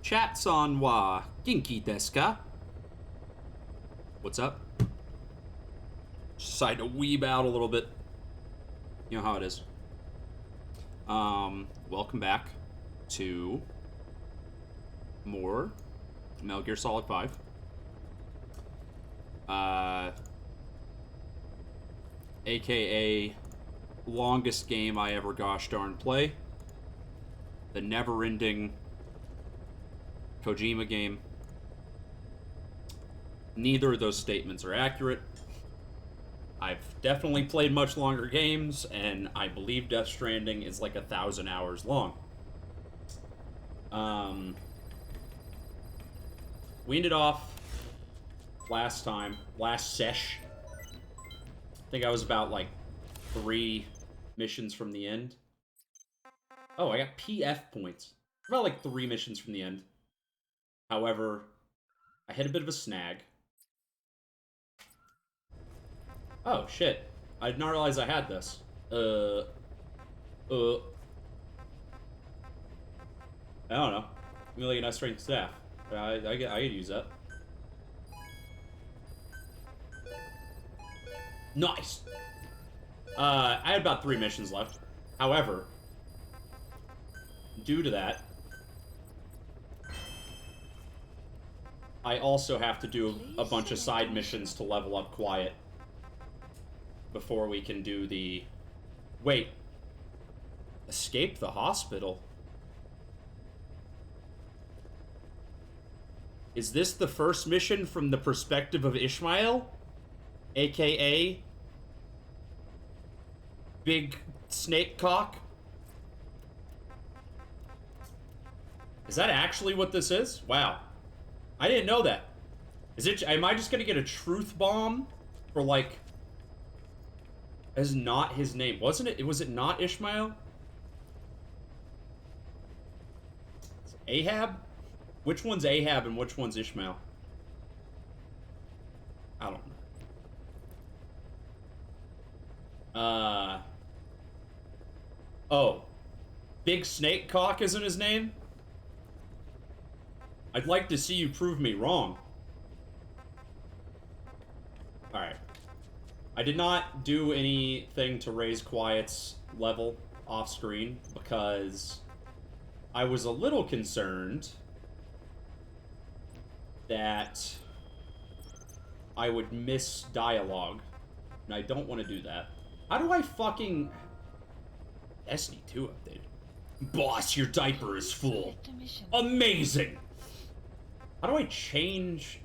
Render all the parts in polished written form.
Chat-san wa genki desu ka? What's up? Just decided to weeb out a little bit. You know how it is. Welcome back to more Metal Gear Solid 5. AKA longest game I ever gosh darn play. The never-ending Kojima game. Neither of those statements are accurate. I've definitely played much longer games, and I believe Death Stranding is like 1,000 hours long. We ended off last sesh. I think I was about like 3 missions from the end. Oh, I got PF points. About like 3 missions from the end. However, I hit a bit of a snag. Oh, shit. I did not realize I had this. I don't know. Give me like a nice strength staff. I could use that. Nice! I had about 3 missions left. However, due to that, I also have to do a bunch of side missions to level up Quiet before we can do the... Wait. Escape the hospital? Is this the first mission from the perspective of Ishmael? AKA... Big Snake Cock? Is that actually what this is? Wow. I didn't know that. Am I just gonna get a truth bomb for like... Is not his name. Wasn't it? Was it not Ishmael? Ahab? Which one's Ahab and which one's Ishmael? I don't know. Oh. Big Snake Cock isn't his name? I'd like to see you prove me wrong. Alright. I did not do anything to raise Quiet's level off screen because I was a little concerned that I would miss dialogue, and I don't want to do that. How do I fucking... Destiny 2 updated. Boss, your diaper is full. Amazing! How do I change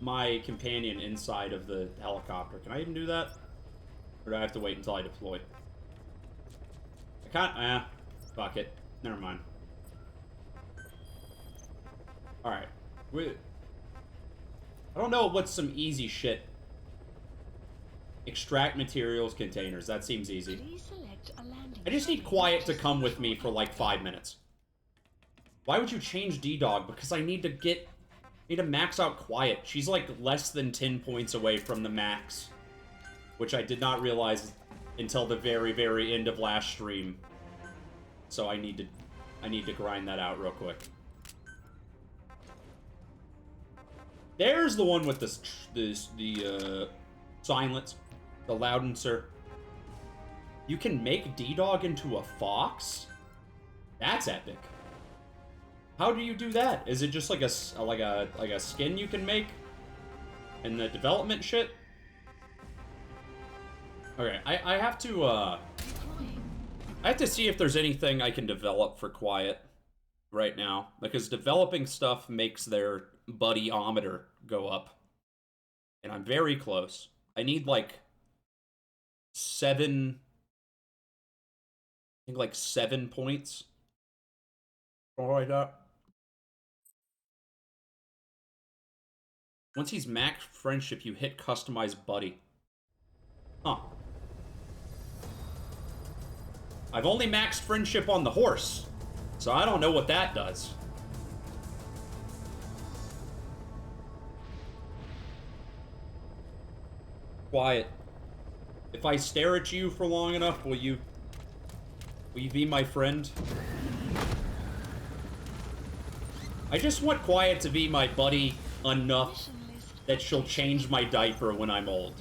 my companion inside of the helicopter? Can I even do that? Or do I have to wait until I deploy? I can't... fuck it. Never mind. Alright. I don't know what's some easy shit. Extract materials containers. That seems easy. I just need Quiet to come with me for like 5 minutes. Why would you change D-Dog? Because I need to max out Quiet. She's like less than 10 points away from the max. Which I did not realize until the very, very end of last stream. So I need to grind that out real quick. There's the one with the silence. The loudencer. You can make D-Dog into a fox? That's epic. How do you do that? Is it just like a skin you can make? And the development shit? Okay, I have to see if there's anything I can develop for Quiet right now. Because developing stuff makes their buddy-ometer go up. And I'm very close. I need like 7... I think like 7 points. Something like that. Once he's maxed friendship, you hit customize buddy. Huh. I've only maxed friendship on the horse, so I don't know what that does. Quiet. If I stare at you for long enough, will you be my friend? I just want Quiet to be my buddy enough that she'll change my diaper when I'm old.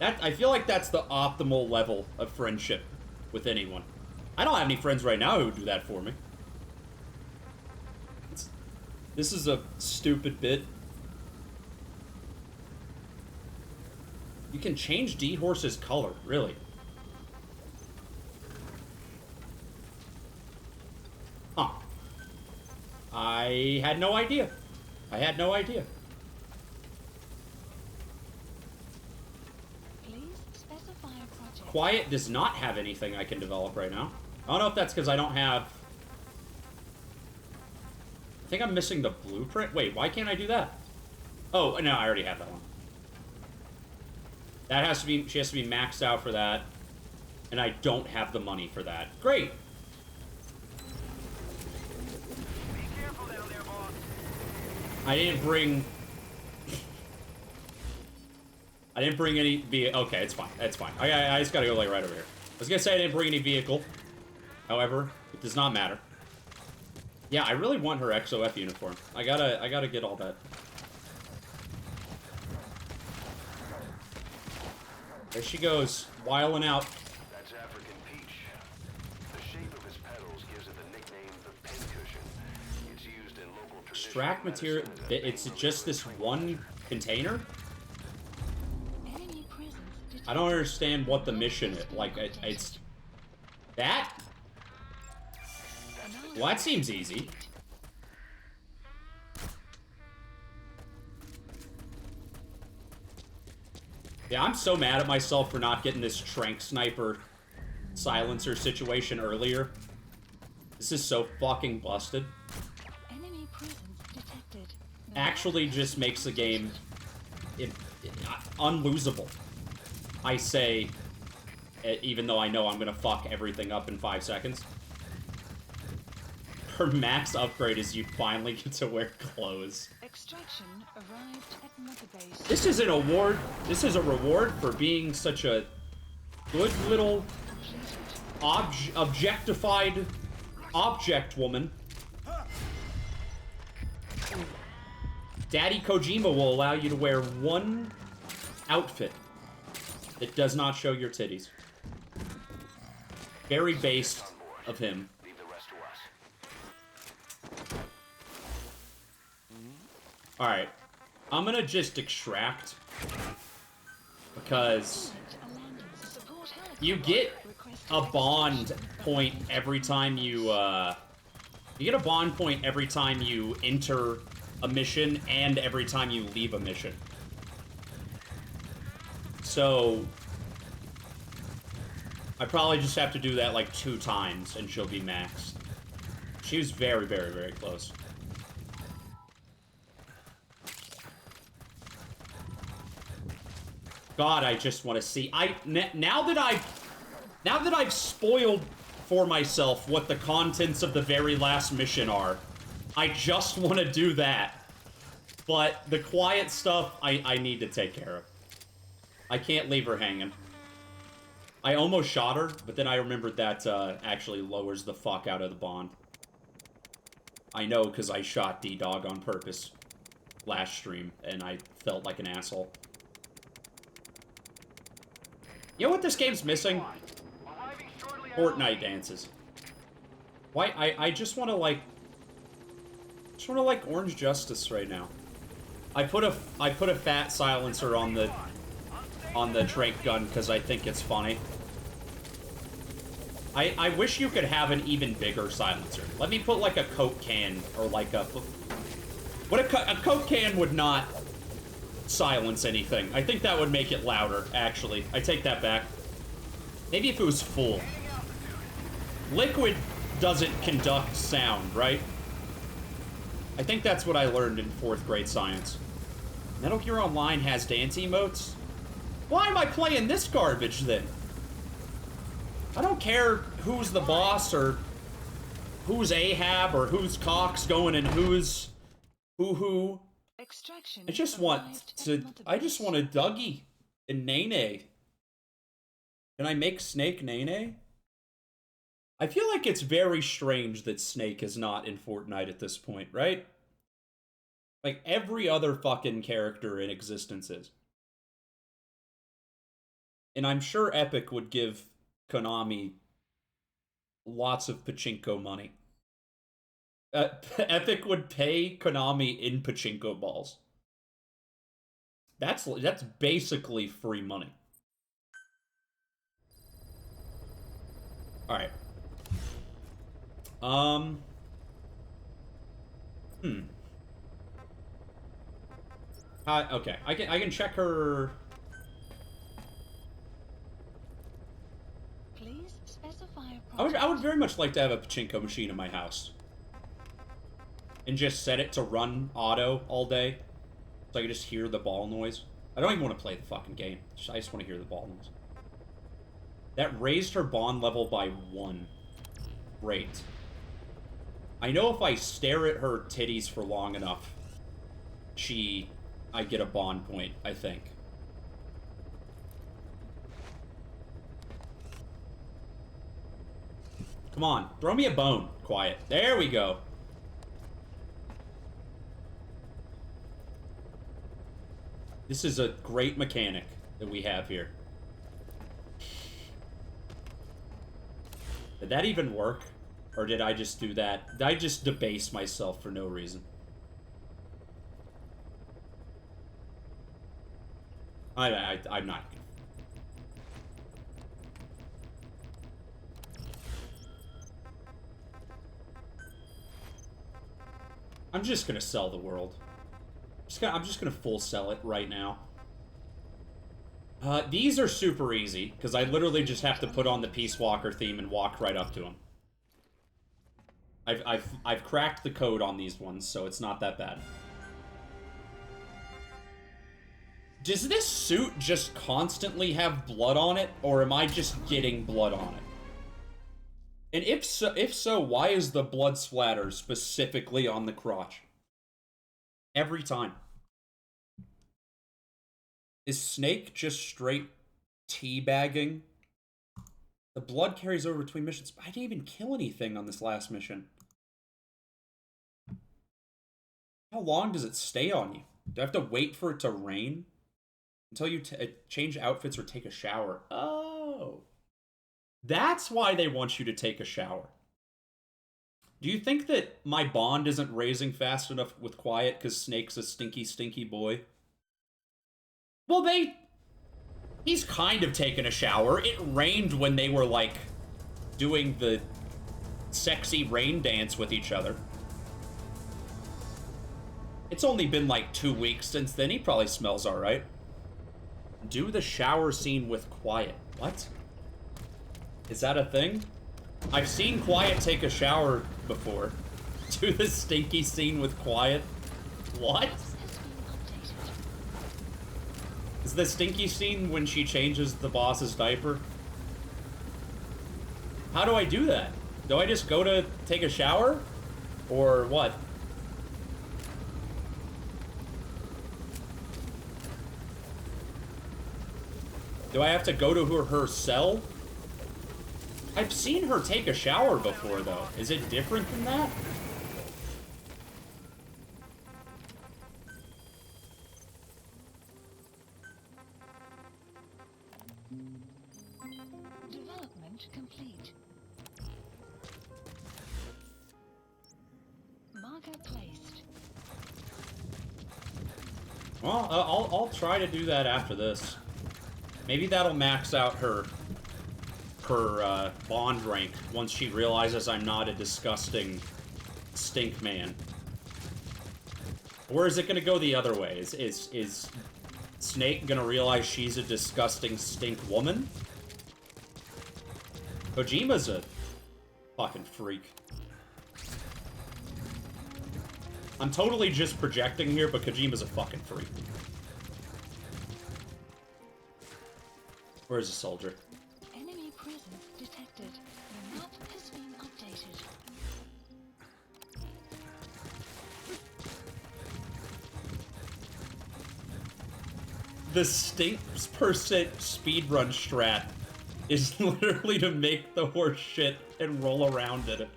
I feel like that's the optimal level of friendship with anyone. I don't have any friends right now who would do that for me. This is a stupid bit. You can change D-Horse's color, really. Huh. I had no idea. I had no idea. Please specify a project. Quiet does not have anything I can develop right now. I don't know if that's because I don't have... I think I'm missing the blueprint. Wait, why can't I do that? Oh, no, I already have that one. That has to be... She has to be maxed out for that. And I don't have the money for that. Great! I didn't bring... I didn't bring any... Okay, it's fine. It's fine. I just gotta go, like, right over here. I was gonna say I didn't bring any vehicle. However, it does not matter. Yeah, I really want her XOF uniform. I gotta get all that. There she goes, wiling out. That's African peach. The shape of its petals gives it the nickname the pincushion. It's used in local traditional Extract material. It's just this one container? Enemy presence detected. I don't understand what the mission is. Like, it's... That? Well, that seems easy. Yeah, I'm so mad at myself for not getting this Trank Sniper silencer situation earlier. This is so fucking busted. Enemy presence detected. Actually just makes the game unlosable. I say, even though I know I'm gonna fuck everything up in 5 seconds. Her max upgrade is you finally get to wear clothes. Extraction arrived at Mother Base. This is an award. This is a reward for being such a good little objectified object woman. Daddy Kojima will allow you to wear one outfit that does not show your titties. Very based of him. Leave the rest to us. Alright. I'm gonna just extract. Because Support helicopter you get requested. a bond point every time you, you get a bond point every time you enter a mission and every time you leave a mission. So... I probably just have to do that like 2 times and she'll be maxed. She was very, very, very close. God, I just want to see. Now that I've spoiled for myself what the contents of the very last mission are, I just want to do that. But the quiet stuff, I need to take care of. I can't leave her hanging. I almost shot her, but then I remembered that actually lowers the fuck out of the bond. I know, because I shot D-Dog on purpose last stream, and I felt like an asshole. You know what this game's missing? Fortnite dances. Why? I just want to like... Orange Justice right now. I put a fat silencer on the Trank gun because I think it's funny. I wish you could have an even bigger silencer. Let me put like a Coke can or like a... What a Coke can would not silence anything. I think that would make it louder, actually. I take that back. Maybe if it was full. Liquid doesn't conduct sound, right? I think that's what I learned in 4th grade science. Metal Gear Online has dance emotes? Why am I playing this garbage, then? I don't care who's the boss, or who's Ahab, or who's Cox going and who's... Who. Extraction I just want arrived at Mother I just Base. want a Dougie and Nene. Can I make Snake Nene? I feel like it's very strange that Snake is not in Fortnite at this point, right? Like, every other fucking character in existence is. And I'm sure Epic would give Konami lots of pachinko money. Epic would pay Konami in pachinko balls. That's basically free money. All right. Okay, I can check her. Please specify a I would very much like to have a pachinko machine in my house. And just set it to run auto all day. So I can just hear the ball noise. I don't even want to play the fucking game. I just want to hear the ball noise. That raised her bond level by 1. Great. I know if I stare at her titties for long enough, I get a bond point, I think. Come on, throw me a bone. Quiet. There we go. This is a great mechanic that we have here. Did that even work? Or did I just do that? Did I just debase myself for no reason? I'm not. I'm just gonna sell the world. I'm just gonna full sell it right now. These are super easy, because I literally just have to put on the Peace Walker theme and walk right up to him. I've cracked the code on these ones, so it's not that bad. Does this suit just constantly have blood on it, or am I just getting blood on it? And if so, why is the blood splatter specifically on the crotch? Every time. Is Snake just straight teabagging? The blood carries over between missions. I didn't even kill anything on this last mission. How long does it stay on you? Do I have to wait for it to rain? Until you change outfits or take a shower. Oh. That's why they want you to take a shower. Do you think that my bond isn't raising fast enough with Quiet because Snake's a stinky, stinky boy? Well, he's kind of taken a shower. It rained when they were, like, doing the sexy rain dance with each other. It's only been, like, 2 weeks since then. He probably smells alright. Do the shower scene with Quiet. What? Is that a thing? I've seen Quiet take a shower before. Do the stinky scene with Quiet. What? Is the stinky scene when she changes the boss's diaper? How do I do that? Do I just go to take a shower? Or what? Do I have to go to her cell? I've seen her take a shower before, though. Is it different than that? Development complete. Marker placed. Well, I'll try to do that after this. Maybe that'll max out her bond rank once she realizes I'm not a disgusting stink man. Or is it gonna go the other way? Is Snake gonna realize she's a disgusting stink woman? Kojima's a fucking freak. I'm totally just projecting here, but Kojima's a fucking freak. Where's the soldier? Enemy presence detected. The map has been updated. The stink % speedrun strat is literally to make the horse shit and roll around in it.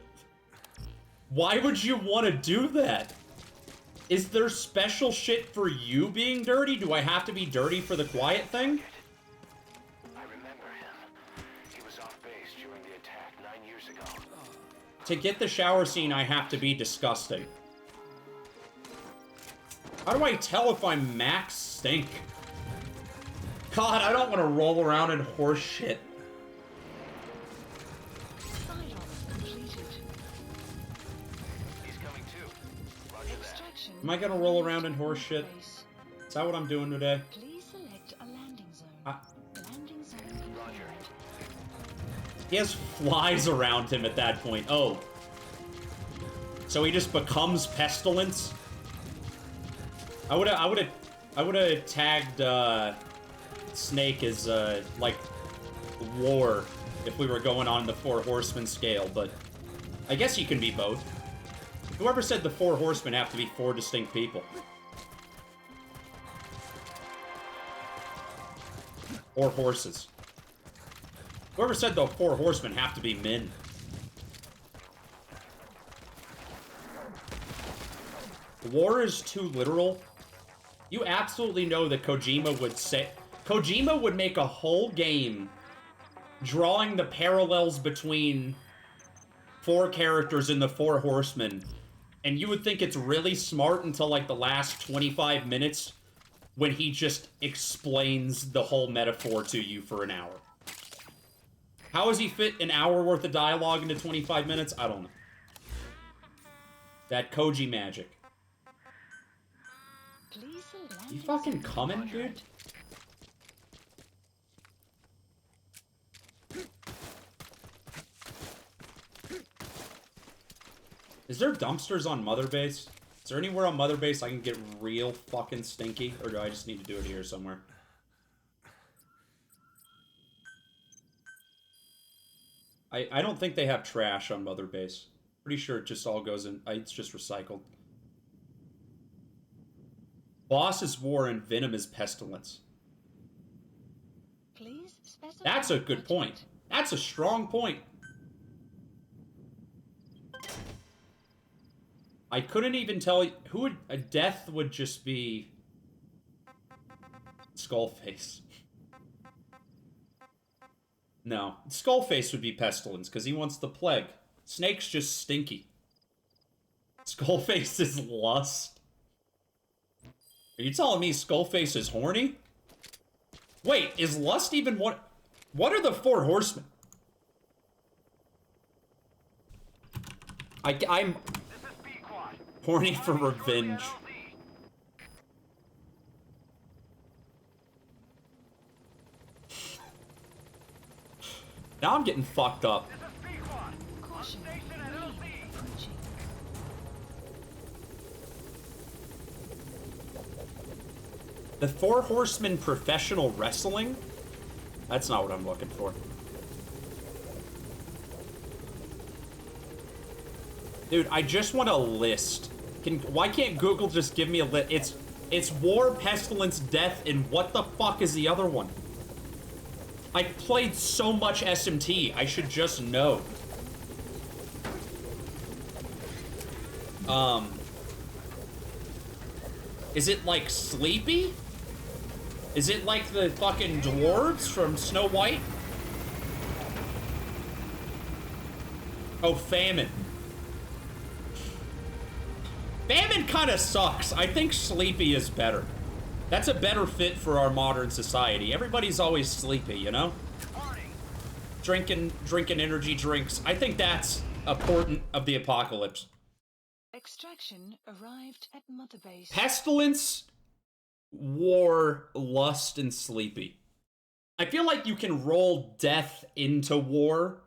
Why would you want to do that? Is there special shit for you being dirty? Do I have to be dirty for the quiet thing? I remember him. He was off base during the attack 9 years ago. To get the shower scene, I have to be disgusting. How do I tell if I'm max stink? God, I don't want to roll around in horse shit. He's coming too. Roger that. Extraction. Am I gonna roll around in horse shit? Base. Is that what I'm doing today? Please select a landing zone. I- Landing zone Roger. confirmed. He has flies around him at that point. Oh. So he just becomes pestilence? I would've tagged, Snake as, like, war if we were going on the Four Horsemen scale, but I guess you can be both. Whoever said the Four Horsemen have to be 4 distinct people? Or horses. Whoever said the Four Horsemen have to be men? War is too literal. You absolutely know that Kojima would say... Kojima would make a whole game drawing the parallels between 4 characters in the Four Horsemen, and you would think it's really smart until, like, the last 25 minutes when he just explains the whole metaphor to you for an hour. How does he fit an hour worth of dialogue into 25 minutes? I don't know. That Koji magic. Please select You fucking coming, dude? Is there dumpsters on Mother Base? Is there anywhere on Mother Base I can get real fucking stinky? Or do I just need to do it here somewhere? I don't think they have trash on Mother Base. Pretty sure it just all goes in... It's just recycled. Boss is war and Venom is pestilence. Please specify. That's a good budget. point. That's a strong point. I couldn't even tell you who would a death would just be Skullface. No, Skullface would be pestilence because he wants the plague. Snake's just stinky. Skullface is lust. Are you telling me Skullface is horny? Wait, is lust even what? What are the Four Horsemen? I'm This is Pequod. horny for revenge. Now I'm getting fucked up. This is Pequod. Caution. Station at Rain LZ. approaching. The Four Horsemen professional wrestling? That's not what I'm looking for. Dude, I just want a list. Why can't Google just give me a list? It's War, Pestilence, Death, and what the fuck is the other one? I played so much SMT, I should just know. Is it like Sleepy? Is it like the fucking dwarves from Snow White? Oh, Famine. Famine kinda sucks. I think Sleepy is better. That's a better fit for our modern society. Everybody's always sleepy, you know? Drinking energy drinks. I think that's a portent of the apocalypse. Extraction arrived at Mother Base. Pestilence, War, Lust, and Sleepy. I feel like you can roll Death into War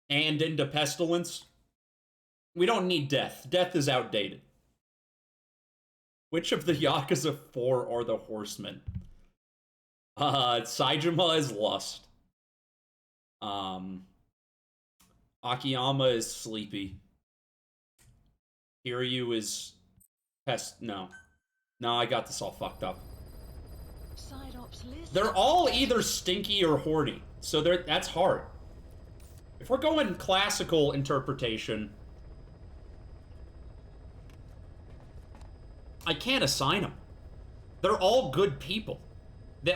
and into Pestilence. We don't need Death. Death is outdated. Which of the Yakuza 4 are the Horsemen? Saejima is Lust. Akiyama is Sleepy. Kiryu is No, I got this all fucked up. Side ops list. They're all either stinky or horny. So that's hard. If we're going classical interpretation, I can't assign them. They're all good people.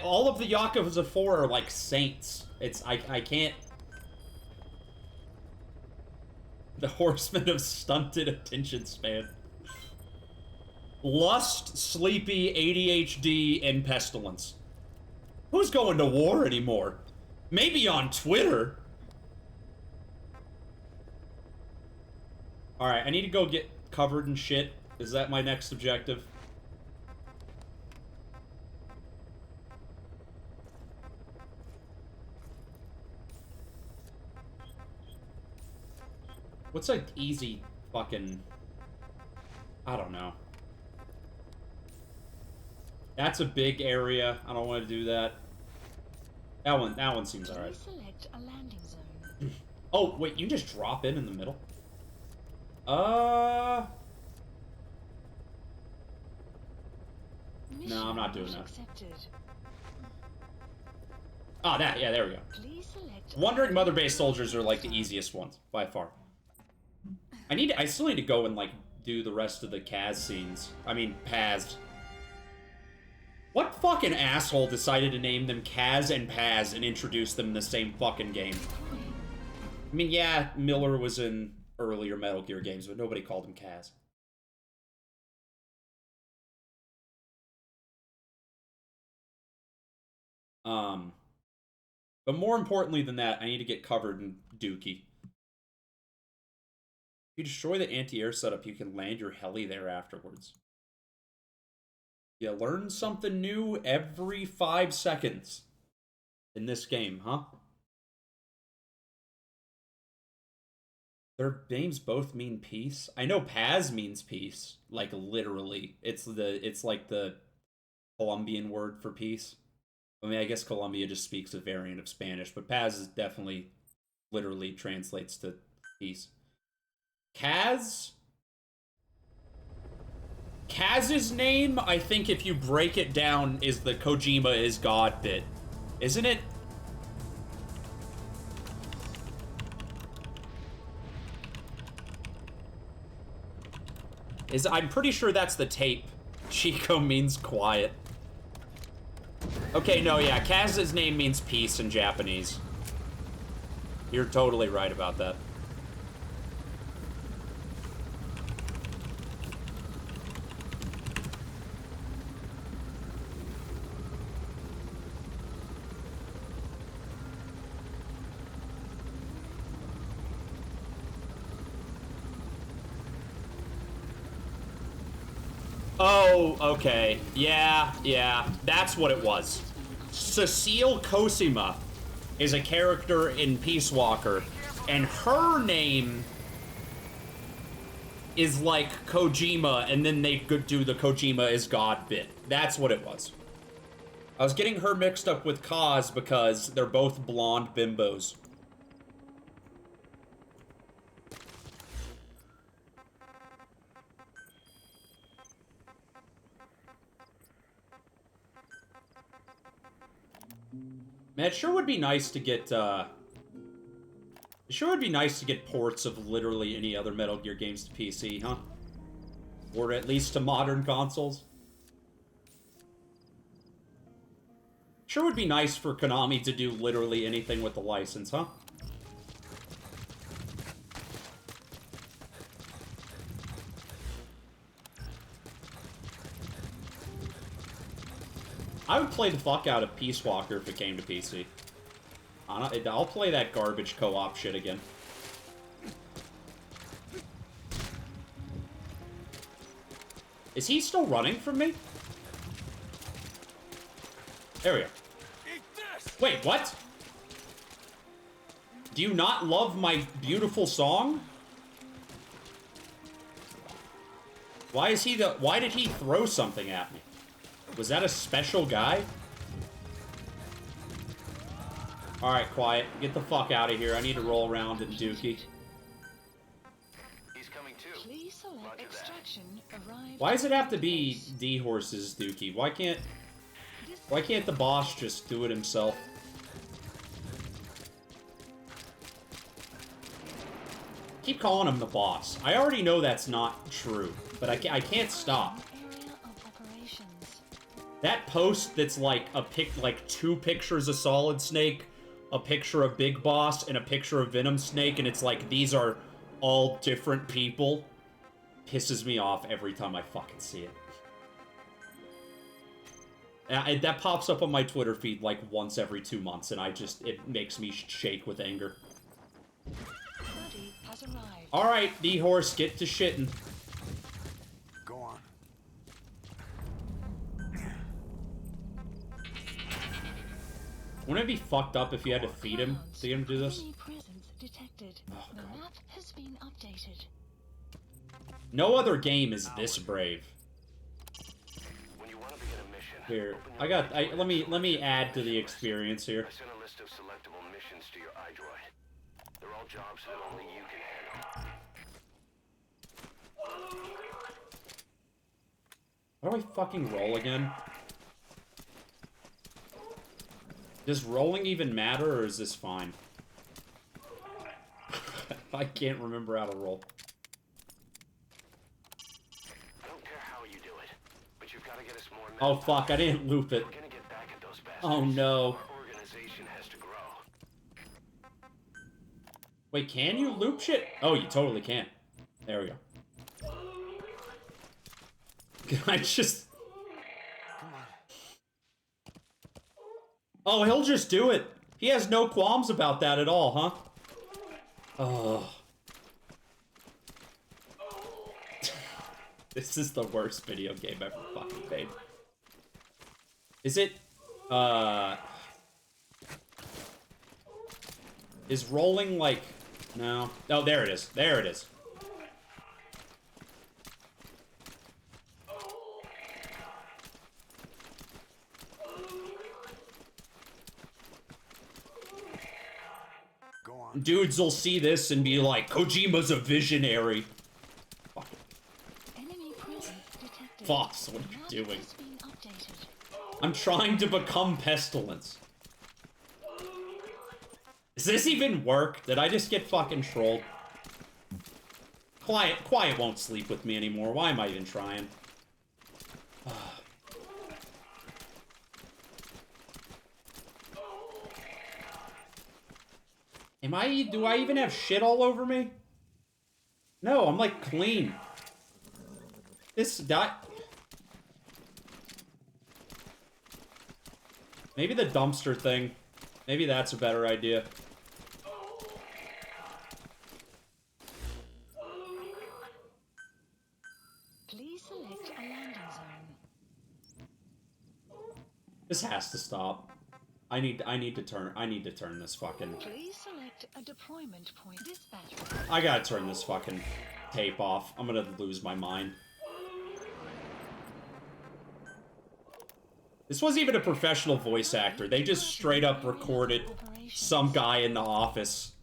All of the Yakuza 4 are like saints. I can't... The Horsemen of Stunted Attention Span. Lust, Sleepy, ADHD, and Pestilence. Who's going to war anymore? Maybe on Twitter. Alright, I need to go get covered in shit. Is that my next objective? What's like easy fucking... I don't know. That's a big area. I don't want to do that. That one seems alright. Select a landing zone. Oh, wait, you just drop in the middle? No, I'm not doing that. Accepted. Ah, yeah, there we go. Please select Wandering Mother Base soldiers are like the easiest ones, by far. I still need to go and like do the rest of the Kaz scenes. I mean, Paz. What fucking asshole decided to name them Kaz and Paz and introduce them in the same fucking game? I mean, yeah, Miller was in earlier Metal Gear games, but nobody called him Kaz. But more importantly than that, I need to get covered in Dookie. If you destroy the anti-air setup, you can land your heli there afterwards. You learn something new every 5 seconds in this game, huh? Their names both mean peace. I know Paz means peace, like literally. It's like the Colombian word for peace. I mean, I guess Colombia just speaks a variant of Spanish, but Paz is definitely literally translates to peace. Kaz's name, I think if you break it down, is the Kojima is God bit. Isn't it? I'm pretty sure that's the tape. Chico means quiet. Okay, no, yeah, Kaz's name means peace in Japanese. You're totally right about that. Oh, okay. Yeah, that's what it was. Cecile Cosima is a character in Peace Walker, and her name is like Kojima, and then they could do the Kojima is God bit. That's what it was. I was getting her mixed up with Kaz because they're both blonde bimbos. Man, it sure would be nice to get, ports of literally any other Metal Gear games to PC, huh? Or at least to modern consoles. Sure would be nice for Konami to do literally anything with the license, huh? I would play the fuck out of Peace Walker if it came to PC. I'll play that garbage co-op shit again. Is he still running from me? There we go. Wait, what? Do you not love my beautiful song? Why did he throw something at me? Was that a special guy? Alright, quiet. Get the fuck out of here. I need to roll around in Dookie. He's coming too. Please select extraction arrived. Why does it have to be D-Horse's Dookie? Why can't the boss just do it himself? keep calling him the boss. I already know that's not true, but I can't stop. Area of operations. That post that's like like 2 pictures of Solid Snake, a picture of Big Boss, and a picture of Venom Snake, and it's like these are all different people, pisses me off every time I fucking see it. That pops up on my Twitter feed like once every 2 months, and it makes me shake with anger. Buddy has arrived. Alright, D-Horse, get to shitting. Go on. Wouldn't it be fucked up if you had to feed him to get him to do this? Enemy presence detected. Oh, The God. map has been updated. No other game is this brave. When you want to begin a mission, Here, open your let me add to the experience here. I sent a list of selectable missions to your iDroid. They're all jobs that only you can handle. How do I fucking roll again? Does rolling even matter, or is this fine? I can't remember how to roll. I don't care how you do it, but you've got to get us more men. Oh fuck, I didn't loop it. We're gonna get back at those bastards. Oh no. Our organization has to grow. Wait, can you loop shit? Oh, you totally can. There we go. Can I just... Come on. Oh, he'll just do it. He has no qualms about that at all, huh? Oh. This is the worst video game ever fucking made. Is it, is rolling like... No. Oh, there it is. There it is. Go on. Dudes will see this and be like, Kojima's a visionary. Fuck it. Enemy presence detected. Foss, what are The you map doing? has been updated. I'm trying to become Pestilence. Does this even work? Did I just get fucking trolled? Quiet won't sleep with me anymore. Why am I even trying? Do I even have shit all over me? No, I'm like clean. Maybe the dumpster thing. Maybe that's a better idea. Please select a landing zone. This has to stop. I need to turn this fucking... Please select a deployment point. Dispatch. I gotta turn this fucking tape off. I'm gonna lose my mind. This wasn't even a professional voice actor. They just straight up recorded some guy in the office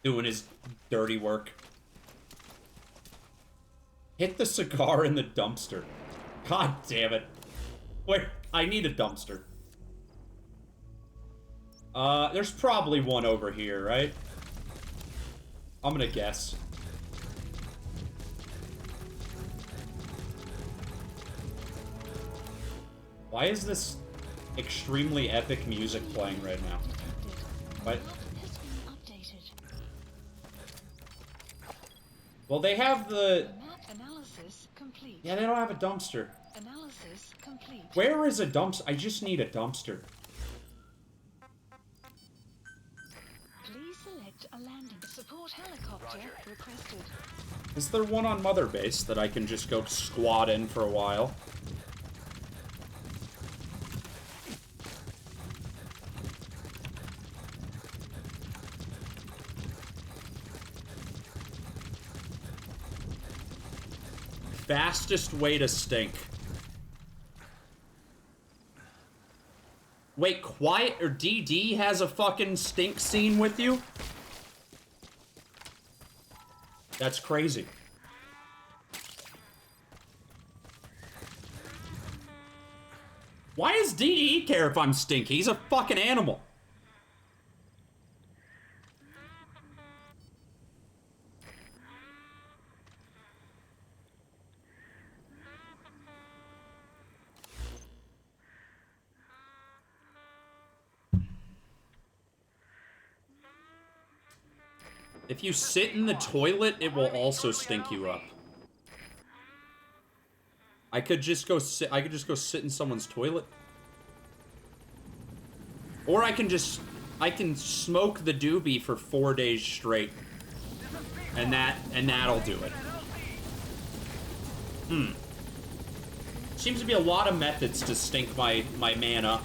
doing his dirty work. Hit the cigar in the dumpster. God damn it. Wait, I need a dumpster. There's probably one over here, right? I'm gonna guess. Why is this extremely epic music playing right now? What? The map has been updated. Well, they have the... Map analysis complete. Yeah, they don't have a dumpster. Analysis complete. Where is a dumpster? I just need a dumpster. Please select a landing. Support helicopter requested. Is there one on Mother Base that I can just go squat in for a while? Fastest way to stink. Wait, Quiet or DD has a fucking stink scene with you? That's crazy. Why does DD care if I'm stinky? He's a fucking animal. If you sit in the toilet, it will also stink you up. I could just go sit in someone's toilet. Or I can smoke the doobie for 4 days straight. And that'll do it. Seems to be a lot of methods to stink my man up.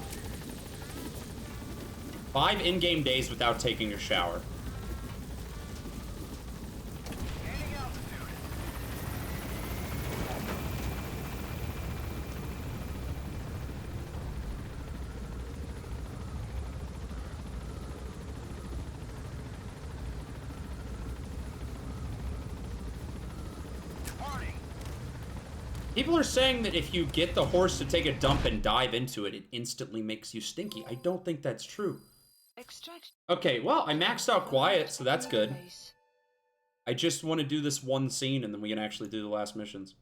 5 in-game days without taking a shower. People are saying that if you get the horse to take a dump and dive into it, it instantly makes you stinky. I don't think that's true. Extract. Okay, well, I maxed out quiet, so that's good. Base. I just want to do this one scene, and then we can actually do the last missions.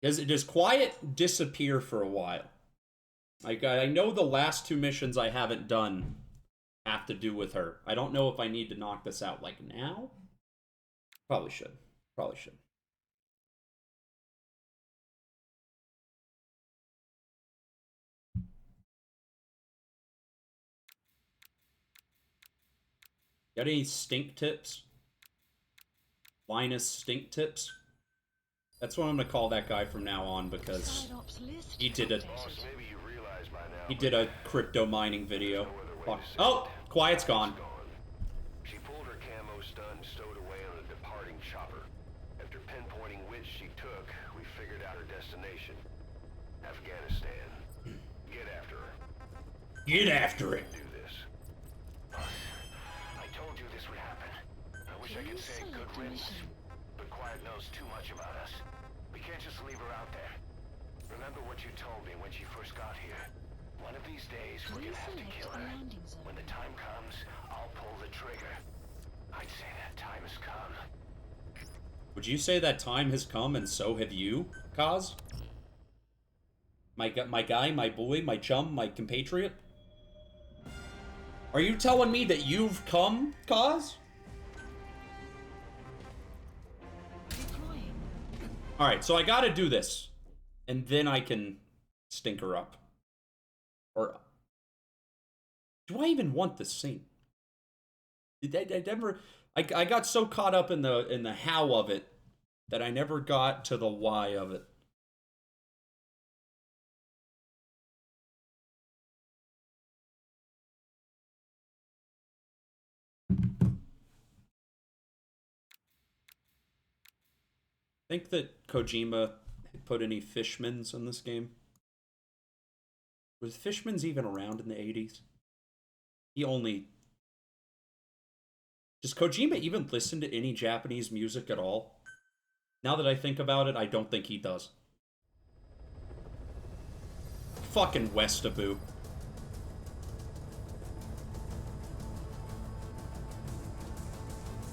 Does quiet disappear for a while? Like, I know the last 2 missions I haven't done have to do with her. I don't know if I need to knock this out, like, now? Probably should. Probably should. Got any stink tips? Linus stink tips? That's what I'm gonna call that guy from now on, because Side ops list he did a Boss, maybe you realize by now. he did a crypto mining video. Fuck. Oh, quiet's gone. She pulled her camo stun and stowed away on a departing chopper. After pinpointing which she took, we figured out her destination. Afghanistan. Get after her. Get after it. Do this. Boss, I told you this would happen. I wish I could say good riddance, but Quiet knows too much about us. We can't just leave her out there. Remember what you told me when she first got here. One of these days, we're gonna have to kill her. When the time comes, I'll pull the trigger. I'd say that time has come. Would you say that time has come and so have you, Kaz? My guy, my boy, my chum, my compatriot? Are you telling me that you've come, Kaz? deploying. Alright, so I gotta do this. And then I can stink her up. Or... do I even want this scene? I got so caught up in the how of it that I never got to the why of it. Think that Kojima put any Fishmans in this game? Was Fishmans even around in the 80s? He only... Does Kojima even listen to any Japanese music at all? Now that I think about it, I don't think he does. Fucking Westaboo.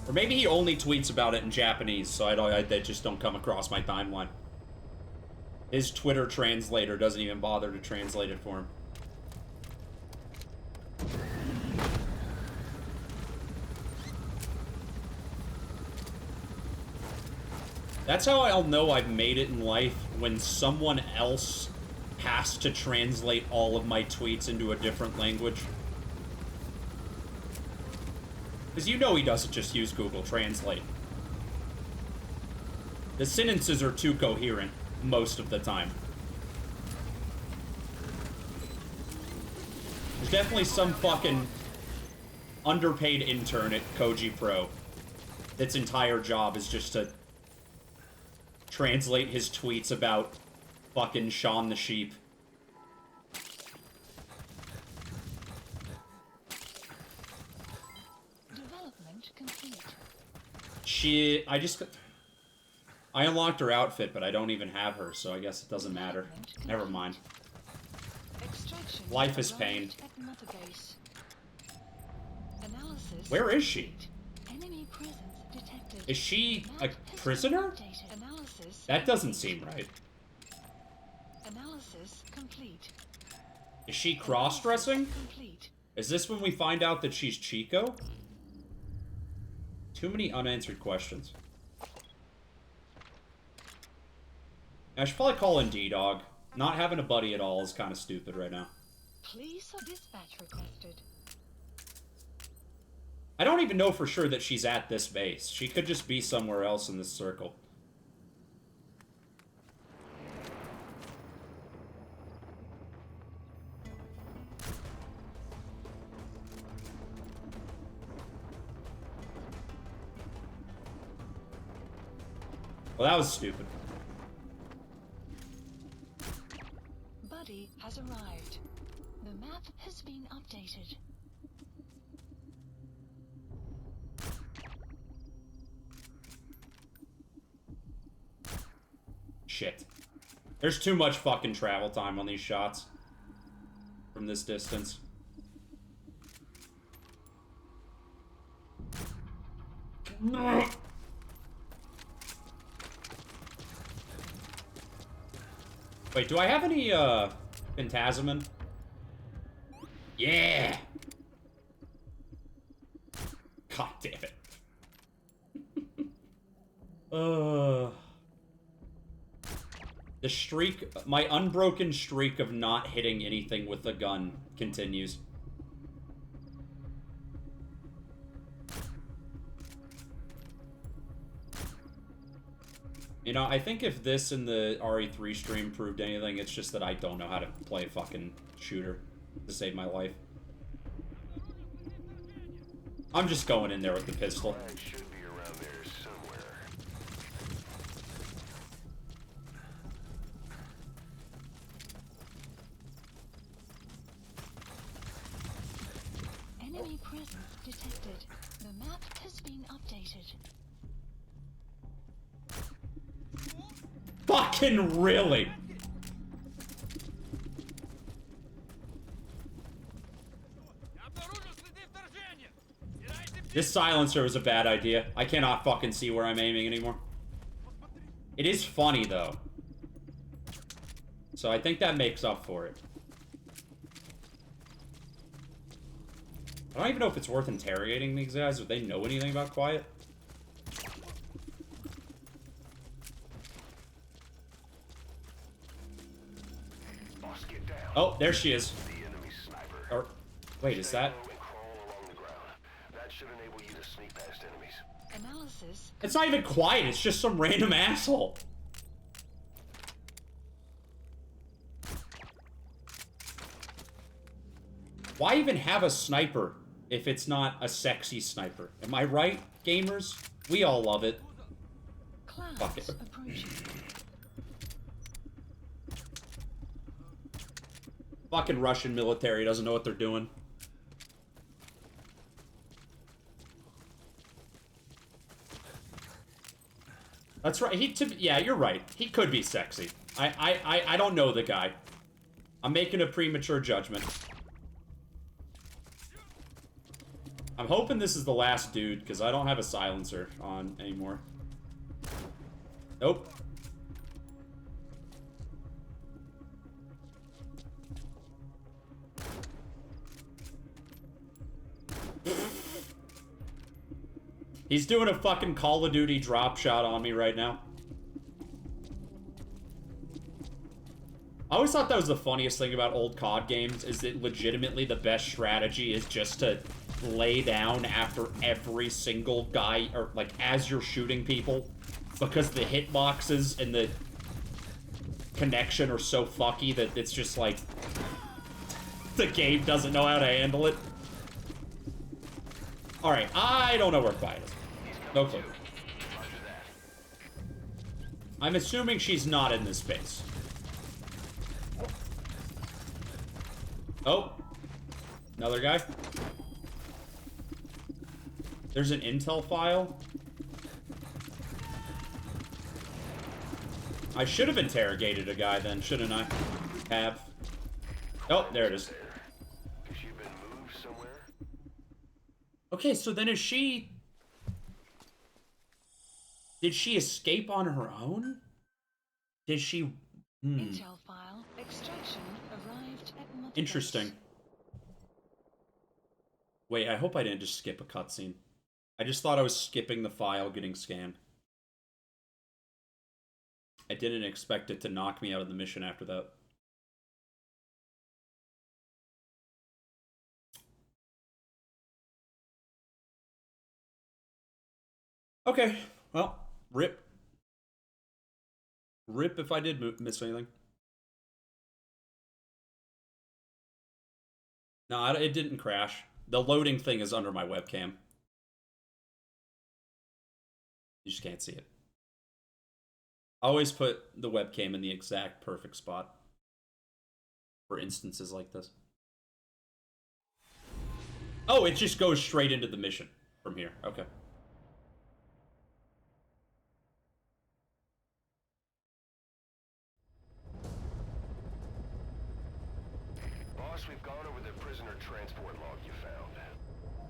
Or maybe he only tweets about it in Japanese, so they just don't come across my timeline. His Twitter translator doesn't even bother to translate it for him. That's how I'll know I've made it in life, when someone else has to translate all of my tweets into a different language. Because you know he doesn't just use Google Translate. The sentences are too coherent most of the time. There's definitely some fucking underpaid intern at Koji Pro that's entire job is just to translate his tweets about fucking Shaun the Sheep. Development complete. I unlocked her outfit, but I don't even have her, so I guess it doesn't matter. Never mind. Extraction Life is pain. at Mother-base. Analysis. Where is she? Enemy presence detected. Is she a Map has prisoner? been updated. Analysis. That doesn't seem right. Analysis complete. Is she cross-dressing? Complete. Is this when we find out that she's Chico? Too many unanswered questions. I should probably call in D-Dog. Not having a buddy at all is kind of stupid right now. Please dispatch requested. I don't even know for sure that she's at this base. She could just be somewhere else in this circle. Well, that was stupid. Buddy has arrived. The map has been updated. Shit. There's too much fucking travel time on these shots. From this distance. Wait, do I have any, Phantasmin? Yeah! God damn it. The streak, my unbroken streak of not hitting anything with a gun continues. You know, I think if this and the RE3 stream proved anything, it's just that I don't know how to play a fucking shooter to save my life. I'm just going in there with the pistol. Flag should be around there somewhere. Enemy presence detected. The map has been updated. Fucking really? This silencer was a bad idea. I cannot fucking see where I'm aiming anymore. It is funny, though. So I think that makes up for it. I don't even know if it's worth interrogating these guys, if they know anything about Quiet. Boss, get down. Oh, there she is. The enemy sniper. Or, wait, is that... Stay low and crawl along the ground. That should enable you to sneak past enemies. Analysis. It's not even Quiet, it's just some random asshole. Why even have a sniper if it's not a sexy sniper? Am I right, gamers? We all love it. Clouds Fuck it. approaching. Fucking Russian military doesn't know what they're doing. That's right. Yeah, you're right. He could be sexy. I don't know the guy. I'm making a premature judgment. I'm hoping this is the last dude, because I don't have a silencer on anymore. Nope. He's doing a fucking Call of Duty drop shot on me right now. I always thought that was the funniest thing about old COD games, is that legitimately the best strategy is just to lay down after every single guy, or like as you're shooting people, because the hitboxes and the connection are so fucky that it's just like the game doesn't know how to handle it. Alright, I don't know where Quiet is. No clue. I'm assuming she's not in this space. Oh. Another guy. There's an intel file. I should have interrogated a guy then, shouldn't I? Have. Oh, there it is. Has she been moved somewhere? Okay, so then is she... Did she escape on her own? Did she... Intel file. Extraction arrived at not Interesting. base. Wait, I hope I didn't just skip a cutscene. I just thought I was skipping the file getting scanned. I didn't expect it to knock me out of the mission after that. Okay, well, rip. Rip if I did miss anything. No, it didn't crash. The loading thing is under my webcam. You just can't see it. I always put the webcam in the exact perfect spot for instances like this. Oh, it just goes straight into the mission from here. Okay. Boss, we've gone over the prisoner transport log you found.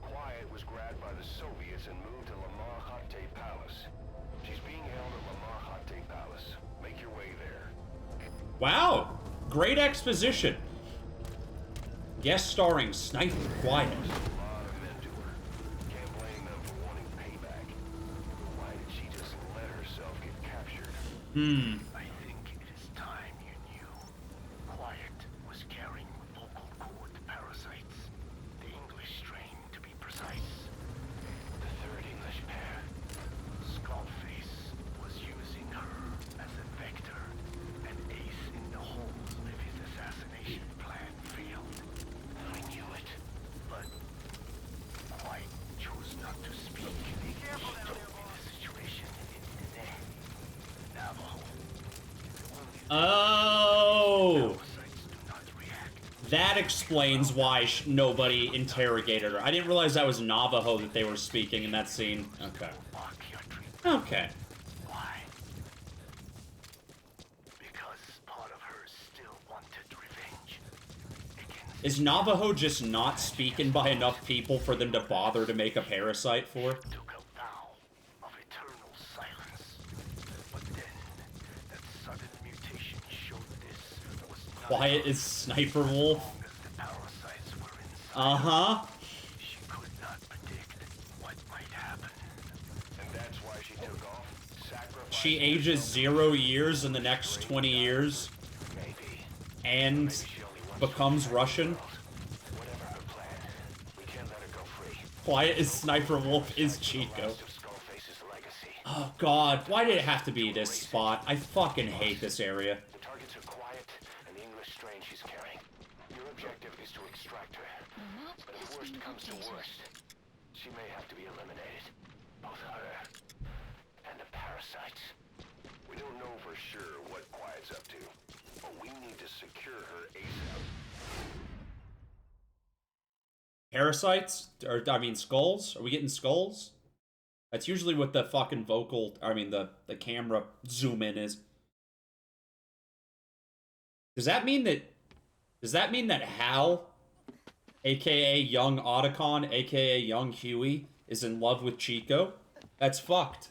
Quiet was grabbed by the Soviets and moved to Lamar Khatte Palace. She's being held at Lamar Khatte Palace. Make your way there. Wow! Great exposition. Guest starring Sniper Quiet. A lot of men to her. Can't blame them for wanting payback. Why did she just let herself get captured? I think it is time you knew. Quiet was carrying vocal cord parasites. The English strain, to be precise. The third English pair. Skullface was using her as a vector. An ace in the hole if his assassination plan failed. I knew it. But Quiet chose not to speak. Be careful down there, boss. The situation in Navajo. Oh! Parasites do not react. That explains why nobody interrogated her. I didn't realize that was Navajo that they were speaking in that scene. Okay. Block your treatment. Okay. Why? Because part of her still wanted revenge. Against Is Navajo just not speaking by enough people for them to bother to make a parasite for? took a vow of eternal silence. But then, that sudden mutation showed this was not Quiet is Sniper Wolf. as long as the parasites were inside. Uh-huh. She could not predict what might happen. And that's why she took off. Sacrificing She ages 0 years in the next 20 years maybe. and She only wants becomes Russian. whatever her plan. We can't let her go free. Quiet is Sniper Wolf is Chico. Rest of Skullface's legacy. Oh god, why did it have to be this spot? I fucking hate this area. The targets are Quiet and the English strain she's carrying. Your objective is to extract her. The map But if has worst been comes to updated. worst, she may have to be eliminated. Both her and the parasites. We don't know for sure what Quiet's up to, but we need to secure her ASAP. Parasites? Or, I mean, skulls? Are we getting skulls? That's usually what the fucking vocal, I mean, the camera zoom in is. Does that mean that Hal, aka young Otacon, aka young Huey, is in love with Chico? That's fucked.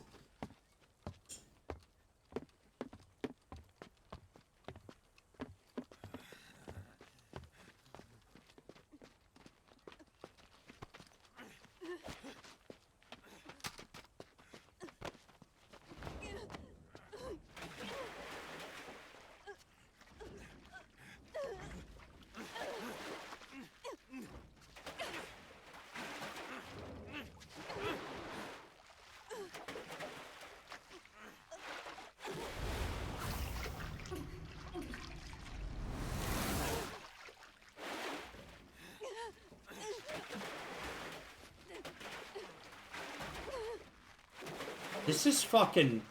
This is fucking...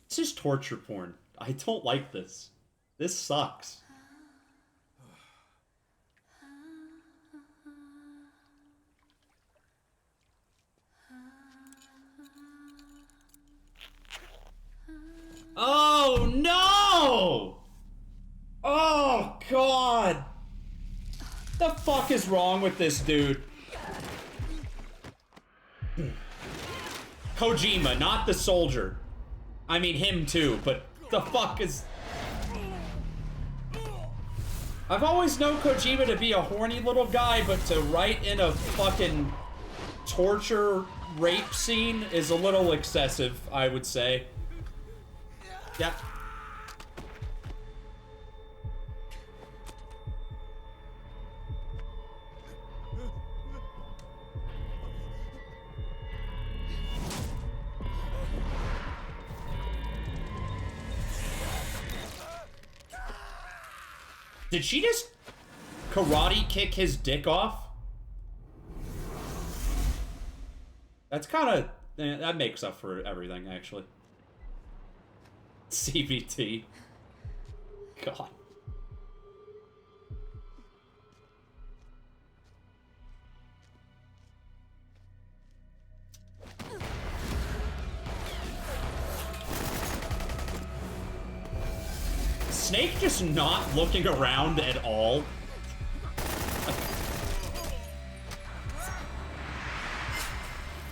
This is torture porn. I don't like this. This sucks. Oh, no! Oh, God! The fuck is wrong with this dude? Kojima, not the soldier. I mean him too, but the fuck is... I've always known Kojima to be a horny little guy, but to write in a fucking torture rape scene is a little excessive, I would say. Yeah. Did she just karate kick his dick off? That's kind of... that makes up for everything, actually. CBT. God. Snake just not looking around at all.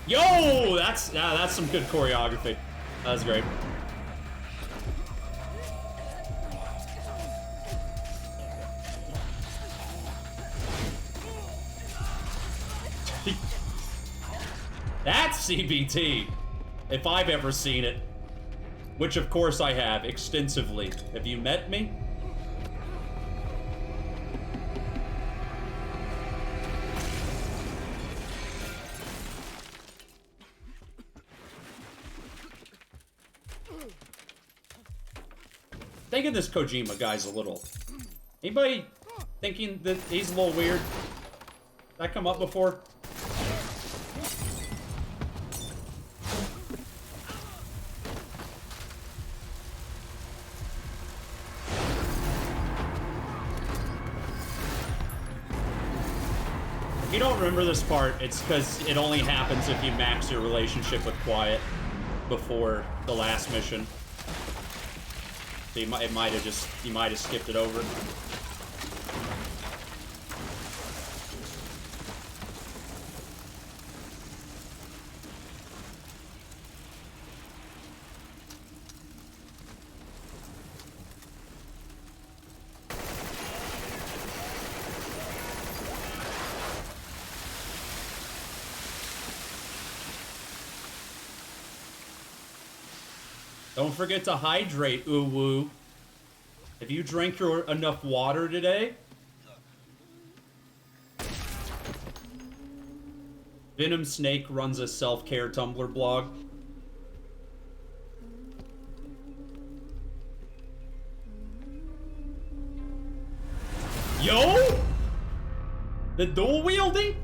Yo, that's some good choreography. That's great. That's CBT, if I've ever seen it. Which, of course, I have, extensively. Have you met me? Thinking this Kojima guy's a little... Anybody thinking that he's a little weird? Did that come up before? If you don't remember this part, it's because it only happens if you max your relationship with Quiet before the last mission. So you might have skipped it over. Don't forget to hydrate, Uwu. Have you drank enough water today? Venom Snake runs a self-care Tumblr blog. Yo! The dual wielding?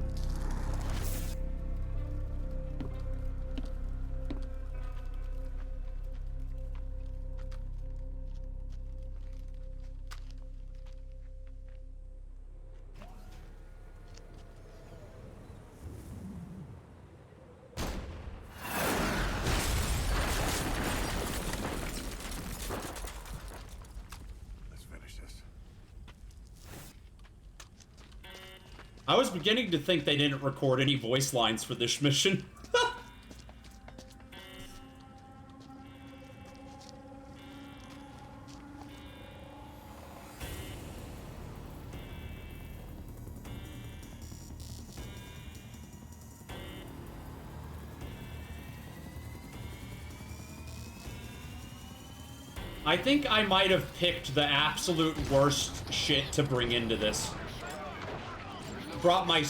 I was beginning to think they didn't record any voice lines for this mission. I think I might have picked the absolute worst shit to bring into this. Brought my...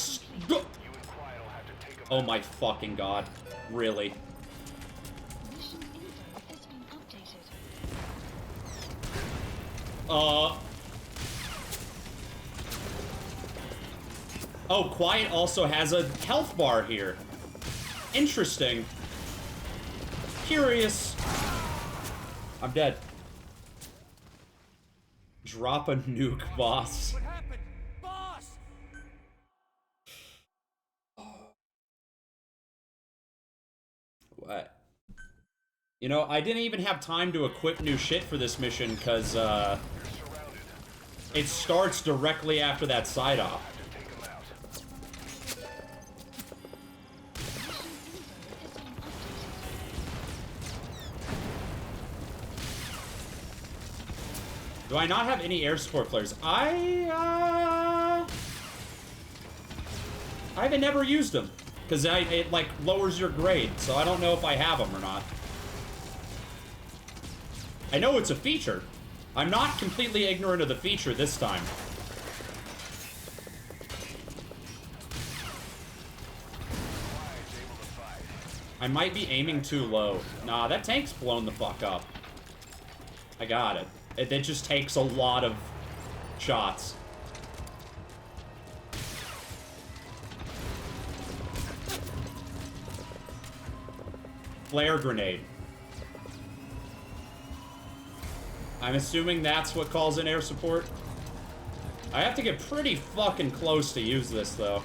Oh my fucking god. Really? Oh, Quiet also has a health bar here. Interesting. Curious. I'm dead. Drop a nuke, boss. What happened? Boss! What? You know, I didn't even have time to equip new shit for this mission, because, it starts directly after that side-op. Do I not have any air support flares? I haven't never used them. Because it, like, lowers your grade. So I don't know if I have them or not. I know it's a feature. I'm not completely ignorant of the feature this time. I might be aiming too low. Nah, that tank's blown the fuck up. I got it. It just takes a lot of shots. Flare grenade. I'm assuming that's what calls in air support. I have to get pretty fucking close to use this, though.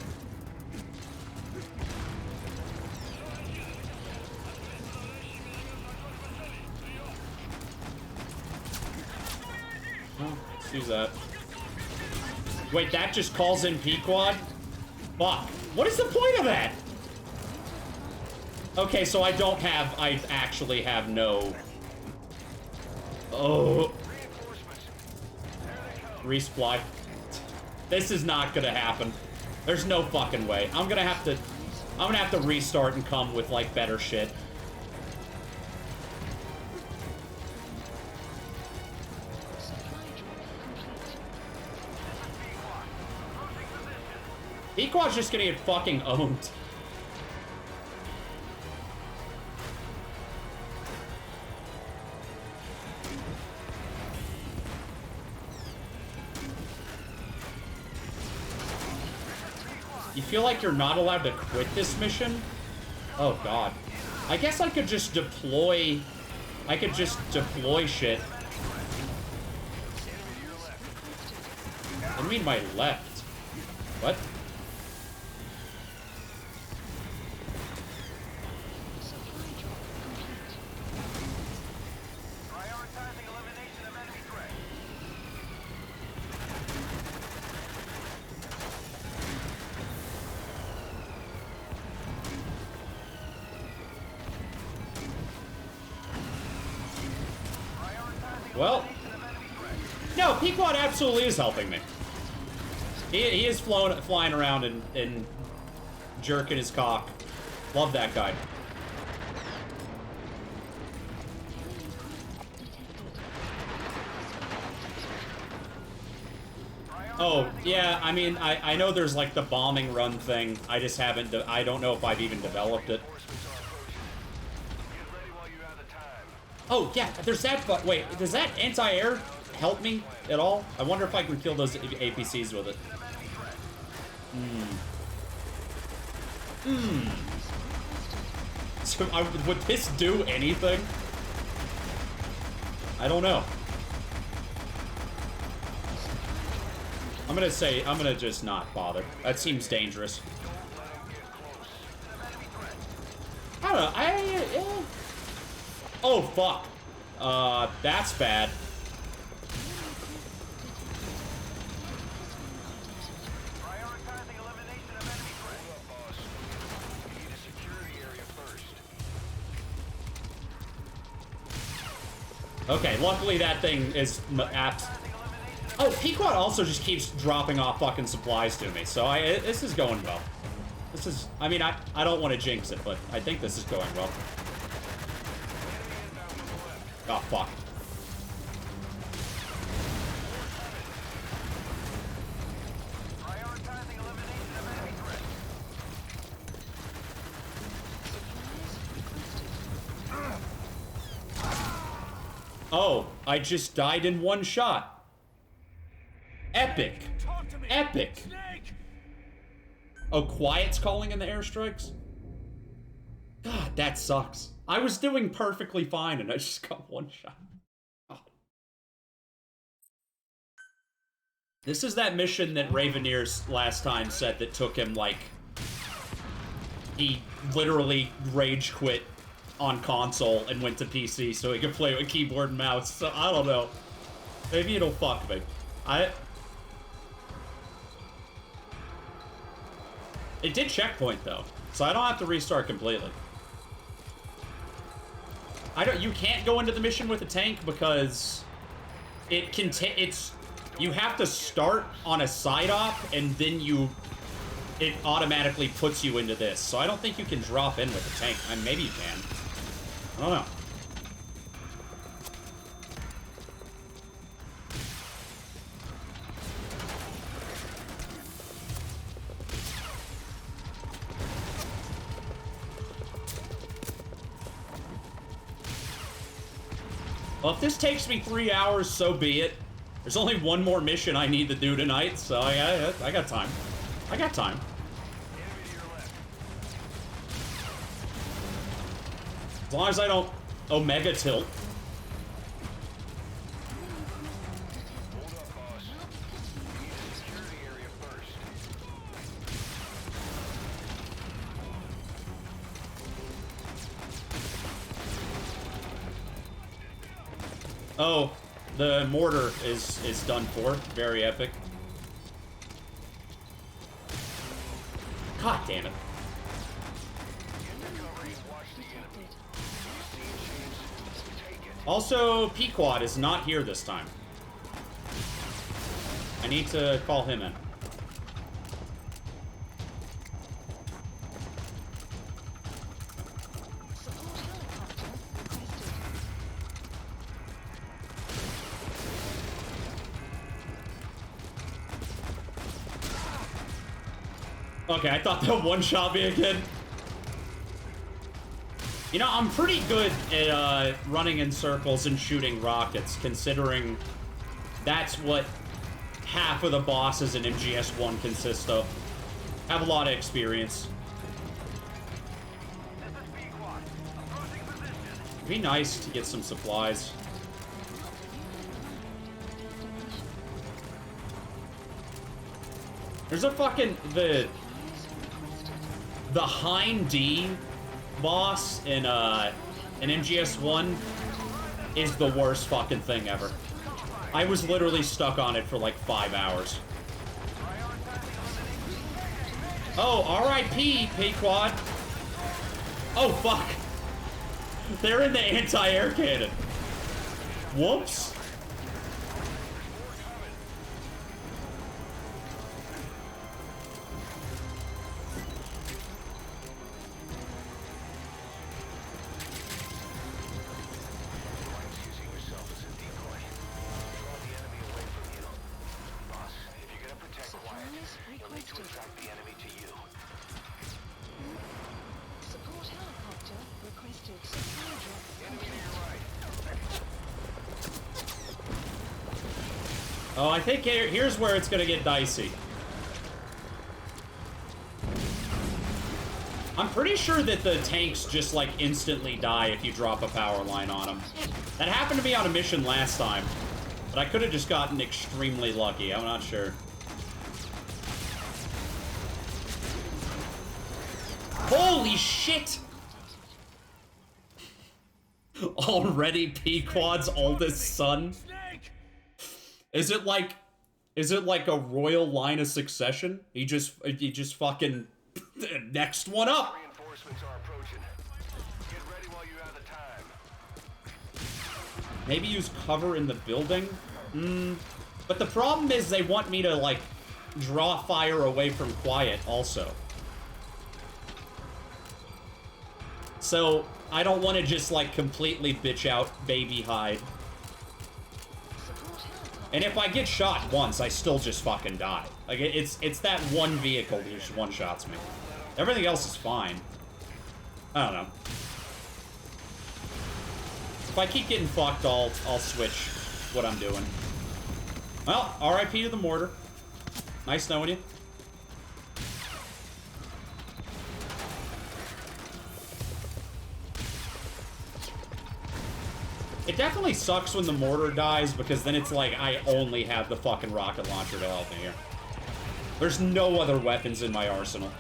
Oh, let's use that. Wait, that just calls in Pequod? Fuck. What is the point of that? Okay, so I actually have no... Oh. Resupply. This is not gonna happen. There's no fucking way. I'm gonna have to restart and come with, like, better shit. Pequod's just gonna get fucking owned. You feel like you're not allowed to quit this mission? Oh god. I guess I could just deploy... I could just deploy shit. I mean my left. What? Well, no, Pequod absolutely is helping me. He is flying around and jerking his cock. Love that guy. Oh, yeah, I mean, I know there's like the bombing run thing. I just haven't, I don't know if I've even developed it. Oh, yeah, there's that, but wait, does that anti-air help me at all? I wonder if I can kill those APCs with it. So, would this do anything? I don't know. I'm gonna just not bother. That seems dangerous. I don't know, oh, fuck. That's bad. Okay, luckily that thing is apt. Oh, Pequod also just keeps dropping off fucking supplies to me, so this is going well. This is, I mean, I don't want to jinx it, but I think this is going well. Oh, fuck. Oh, I just died in one shot. Epic. Epic. Oh, Quiet's calling in the airstrikes? God, that sucks. I was doing perfectly fine and I just got one shot. God. This is that mission that Raveneers last time said that took him, like... He literally rage quit on console and went to PC so he could play with keyboard and mouse. So, I don't know. Maybe it'll fuck me. It did checkpoint, though, so I don't have to restart completely. You can't go into the mission with a tank because it can it's you have to start on a side op and then it automatically puts you into this. So I don't think you can drop in with the tank. I mean, maybe you can. I don't know. Well, if this takes me 3 hours, so be it. There's only one more mission I need to do tonight, so I got time. I got time. As long as I don't Omega tilt. Hold up, boss. We need a security area first. Oh, the mortar is done for. Very epic. God damn it. Also, Pequod is not here this time. I need to call him in. Support helicopter requested. Okay, I thought that one-shot me again. You know, I'm pretty good at running in circles and shooting rockets, considering that's what half of the bosses in MGS1 consist of. Have a lot of experience. It'd be nice to get some supplies. There's a fucking the Hind D boss in MGS1 is the worst fucking thing ever. I was literally stuck on it for like 5 hours. Oh, R.I.P. Pequod. Oh, fuck. They're in the anti-air cannon. Whoops. Support helicopter requested. Supply drop complete. Oh, I think here's where it's gonna get dicey. I'm pretty sure that the tanks just, like, instantly die if you drop a power line on them. That happened to me on a mission last time, but I could have just gotten extremely lucky. I'm not sure. Holy shit! Already Pequod's oldest son? Is it like a royal line of succession? He just fucking next one up. Reinforcements are approaching. Get ready while you have the time. Maybe use cover in the building? But the problem is they want me to, like, draw fire away from Quiet also. So, I don't want to just, like, completely bitch out Baby Hyde. And if I get shot once, I still just fucking die. Like, it's that one vehicle that just one-shots me. Everything else is fine. I don't know. If I keep getting fucked, I'll switch what I'm doing. Well, RIP to the mortar. Nice knowing you. It definitely sucks when the mortar dies, because then it's like I only have the fucking rocket launcher to help me here. There's no other weapons in my arsenal.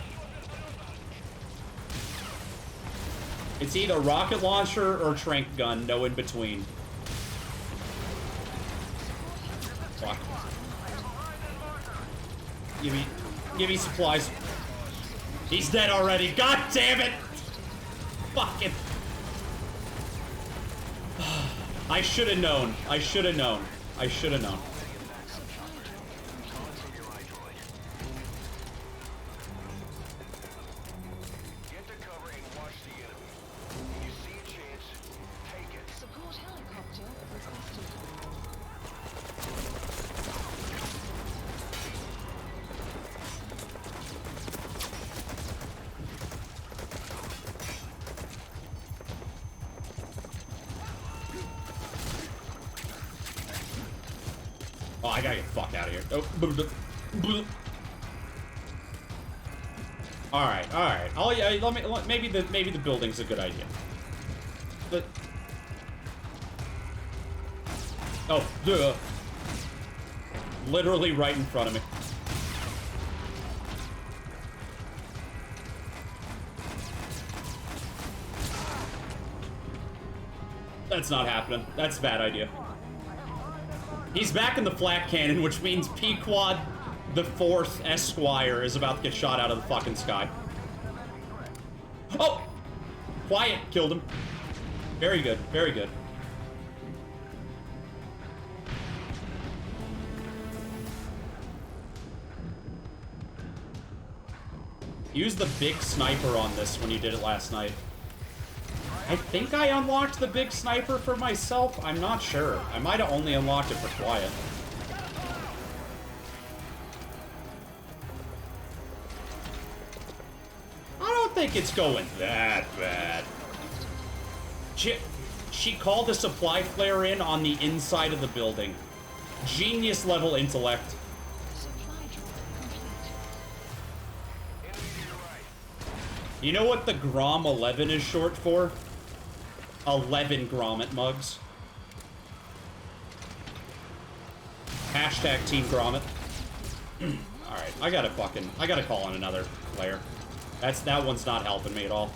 It's either rocket launcher or tranq gun, no in between. Fuck. Give me supplies. He's dead already. God damn it! Fucking. I should have known. I should have known. I should have known. Get to cover and watch the enemy. When you see a chance, take it. Support helicopter requested. Oh, I gotta get the fuck out of here. Oh. All right. Oh yeah, maybe the building's a good idea. But oh, duh. Literally right in front of me. That's not happening. That's a bad idea. He's back in the flak cannon, which means Pequod the Fourth Esquire is about to get shot out of the fucking sky. Oh! Quiet killed him. Very good, very good. Use the big sniper on this when you did it last night. I think I unlocked the big sniper for myself. I'm not sure. I might have only unlocked it for Quiet. I don't think it's going that bad. She called a supply flare in on the inside of the building. Genius level intellect. You know what the Grom 11 is short for? 11 Grommet mugs. Hashtag Team Grommet. Alright, I gotta call on another player. That one's not helping me at all.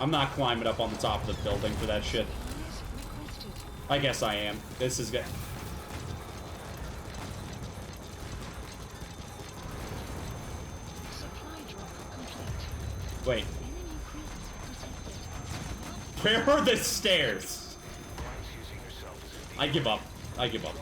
I'm not climbing up on the top of the building for that shit. I guess I am. This is good. Wait. Where are the stairs? I give up. I give up.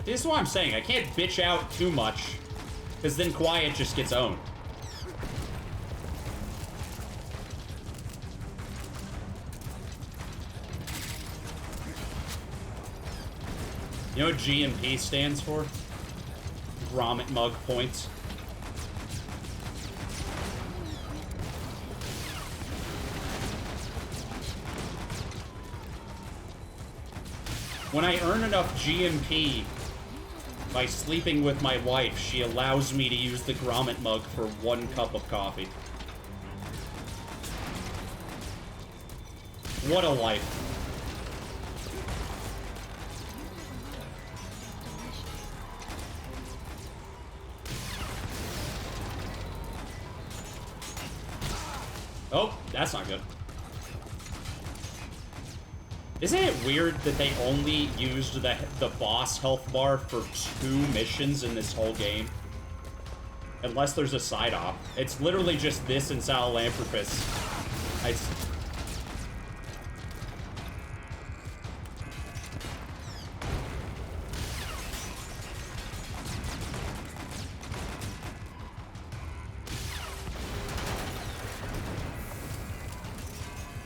This is what I'm saying. I can't bitch out too much, because then Quiet just gets owned. You know what GMP stands for? Grommet Mug Points. When I earn enough GMP by sleeping with my wife, she allows me to use the Grommet Mug for 1 cup of coffee. What a life. Oh, that's not good. Isn't it weird that they only used the boss health bar for 2 missions in this whole game? Unless there's a side op. It's literally just this and Sahelanthropus.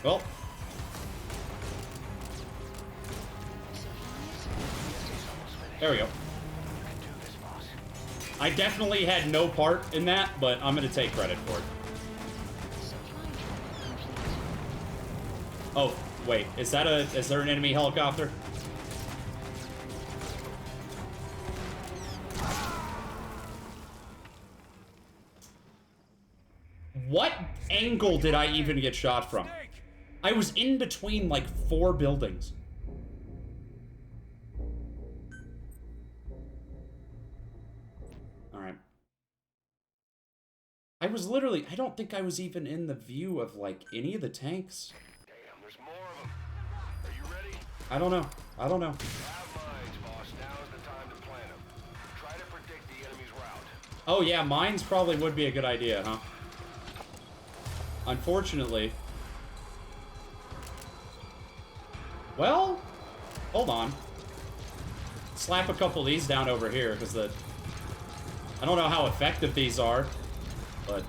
Well. There we go. I definitely had no part in that, but I'm gonna take credit for it. Oh, wait, is there an enemy helicopter? What angle did I even get shot from? I was in between like 4 buildings. Alright. I was literally, I don't think I was even in the view of like any of the tanks. Damn, there's more of them. Are you ready? I don't know. I don't know. Have minds, boss. Now is the time to plan them. Try to predict the enemy's route. Oh yeah, mines probably would be a good idea, huh? Unfortunately. Well, hold on. Slap a couple of these down over here, because the... I don't know how effective these are, but...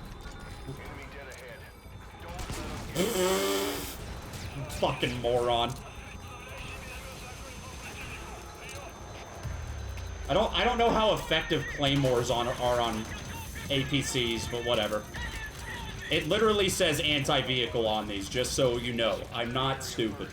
Fucking moron. I don't know how effective claymores are on APCs, but whatever. It literally says anti-vehicle on these, just so you know. I'm not stupid.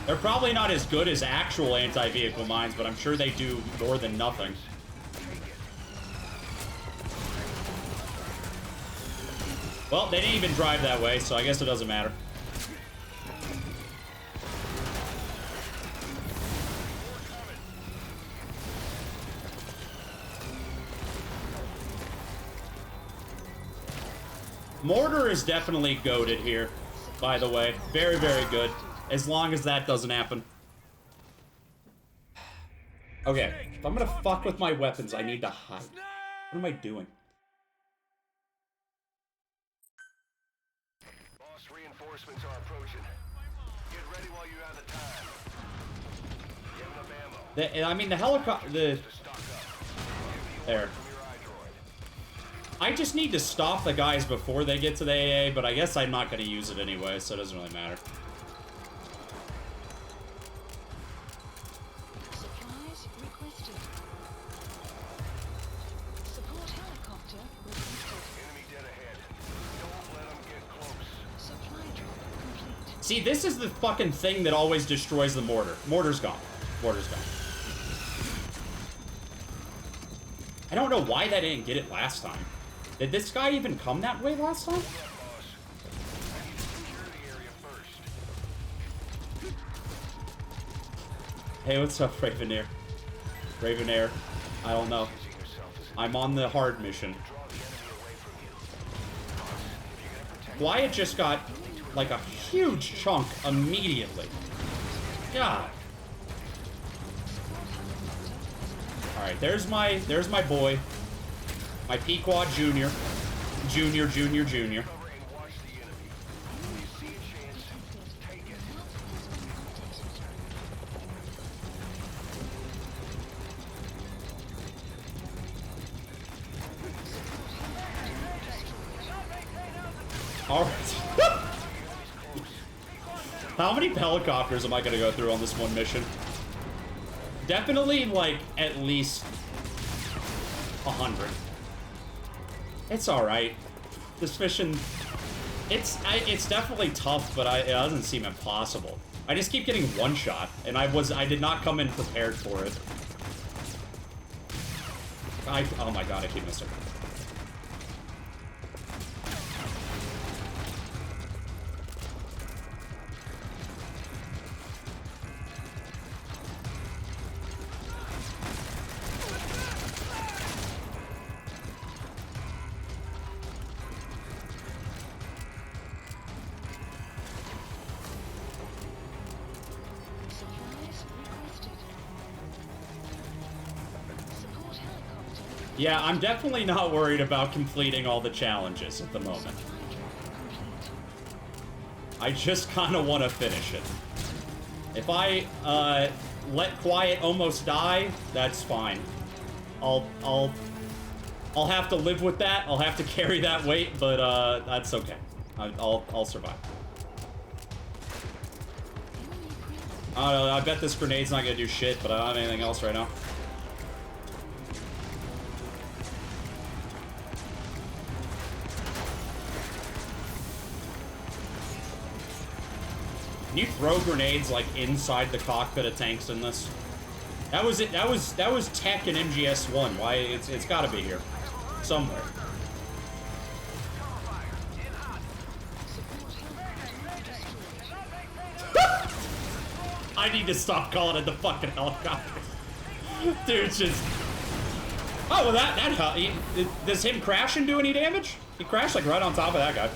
They're probably not as good as actual anti-vehicle mines, but I'm sure they do more than nothing. Well, they didn't even drive that way, so I guess it doesn't matter. Mortar is definitely goated here, by the way. Very, very good. As long as that doesn't happen. Okay, if I'm gonna fuck with my weapons, I need to hide. What am I doing? Boss, reinforcements are approaching. Get ready while you have the time. You have enough ammo. I mean, the helicopter... To stock up. There. From your iDroid. I just need to stop the guys before they get to the AA, but I guess I'm not gonna use it anyway, so it doesn't really matter. See, this is the fucking thing that always destroys the mortar. Mortar's gone. Mortar's gone. I don't know why that didn't get it last time. Did this guy even come that way last time? Hey, what's up, Ravenair? Ravenair, I don't know. I'm on the hard mission. Wyatt just got, like, a huge chunk immediately. God. Alright, there's my boy. My Pequod Junior. Junior. Alright. How many helicopters am I gonna go through on this one mission? Definitely, like, at least 100. It's alright. This mission, it's definitely tough, but it doesn't seem impossible. I just keep getting one shot, and I did not come in prepared for it. Oh my god, I keep missing. Yeah, I'm definitely not worried about completing all the challenges at the moment. I just kind of want to finish it. If I let Quiet almost die, that's fine. I'll have to live with that. I'll have to carry that weight, but that's okay. I'll survive. I don't know, I bet this grenade's not gonna do shit, but I don't have anything else right now. Can you throw grenades like inside the cockpit of tanks in this? That was it. That was tech in MGS1. Why it's got to be here somewhere. I need to stop calling it the fucking helicopter. Dude, just... Oh, well, does him crashing do any damage? He crashed, like, right on top of that guy.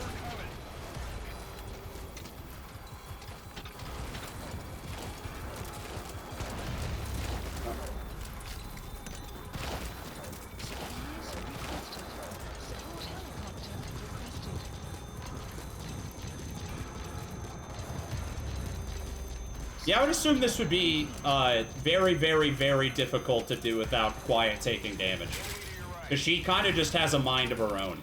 Yeah, I would assume this would be very, very, very difficult to do without Quiet taking damage. Because she kind of just has a mind of her own.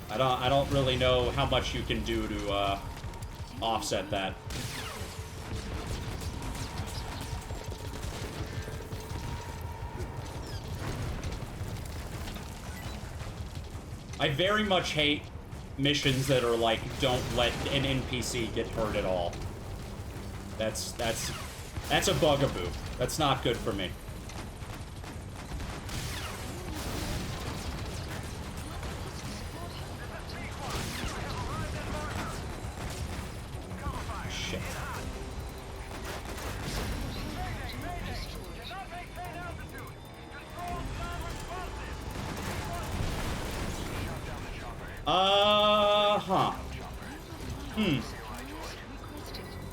I don't really know how much you can do to offset that. I very much hate missions that are like, don't let an NPC get hurt at all. That's a bugaboo. That's not good for me. Shit.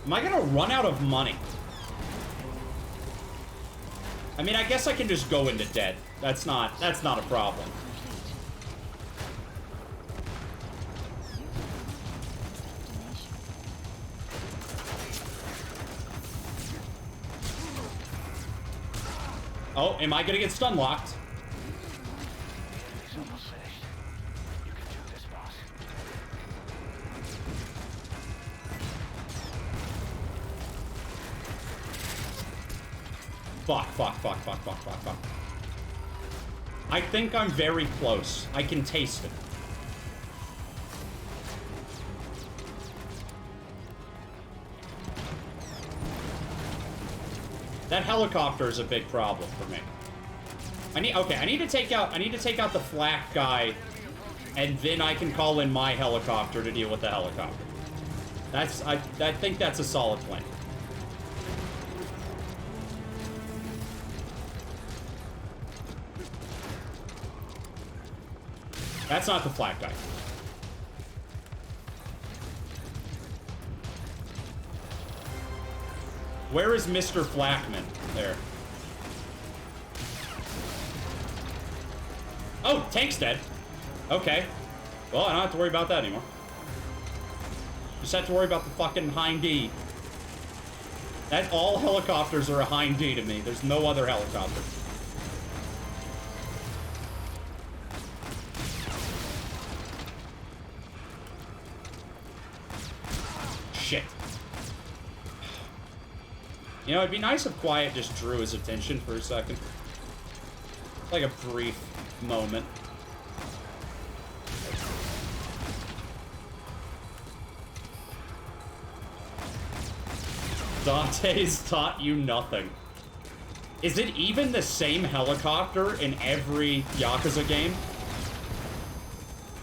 Am I gonna run out of money? I mean, I guess I can just go into debt. That's not a problem. Oh, am I gonna get stun locked? Fuck. I think I'm very close. I can taste it. That helicopter is a big problem for me. I need to take out the flak guy, and then I can call in my helicopter to deal with the helicopter. I think that's a solid plan. That's not the flak guy. Where is Mr. Flakman? There. Oh, tank's dead. Okay. Well, I don't have to worry about that anymore. Just have to worry about the fucking Hind D. That all helicopters are a Hind D to me. There's no other helicopter. Shit. You know, it'd be nice if Quiet just drew his attention for a second. Like a brief moment. Dante's taught you nothing. Is it even the same helicopter in every Yakuza game?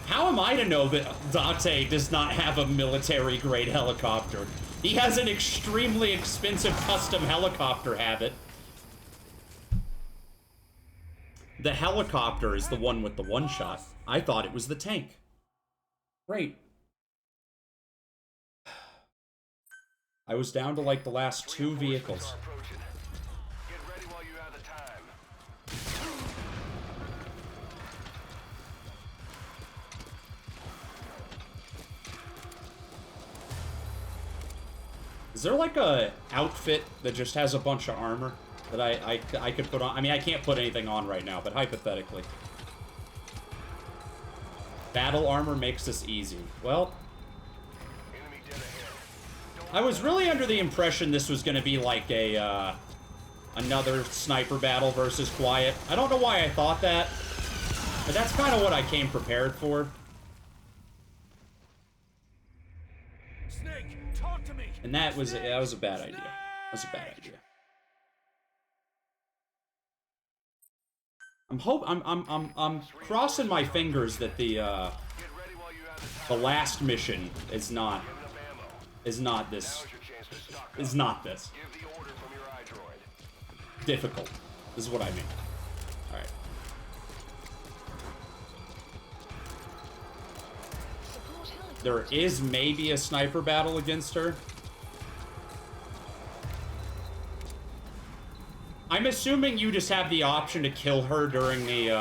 How am I to know that Dante does not have a military-grade helicopter? He has an extremely expensive custom helicopter habit. The helicopter is the one with the one-shot. I thought it was the tank. Great. I was down to like the last 2 vehicles. Is there like a outfit that just has a bunch of armor that I could put on? I mean, I can't put anything on right now, but hypothetically. Battle armor makes this easy. Well, I was really under the impression this was going to be like a, another sniper battle versus Quiet. I don't know why I thought that, but that's kind of what I came prepared for. And that was a bad idea. That was a bad idea. I'm crossing my fingers that the last mission is not this is not this. Give the order from your iDroid. Difficult. This is what I mean. Alright. Support helicopter. There is maybe a sniper battle against her. I'm assuming you just have the option to kill her during the,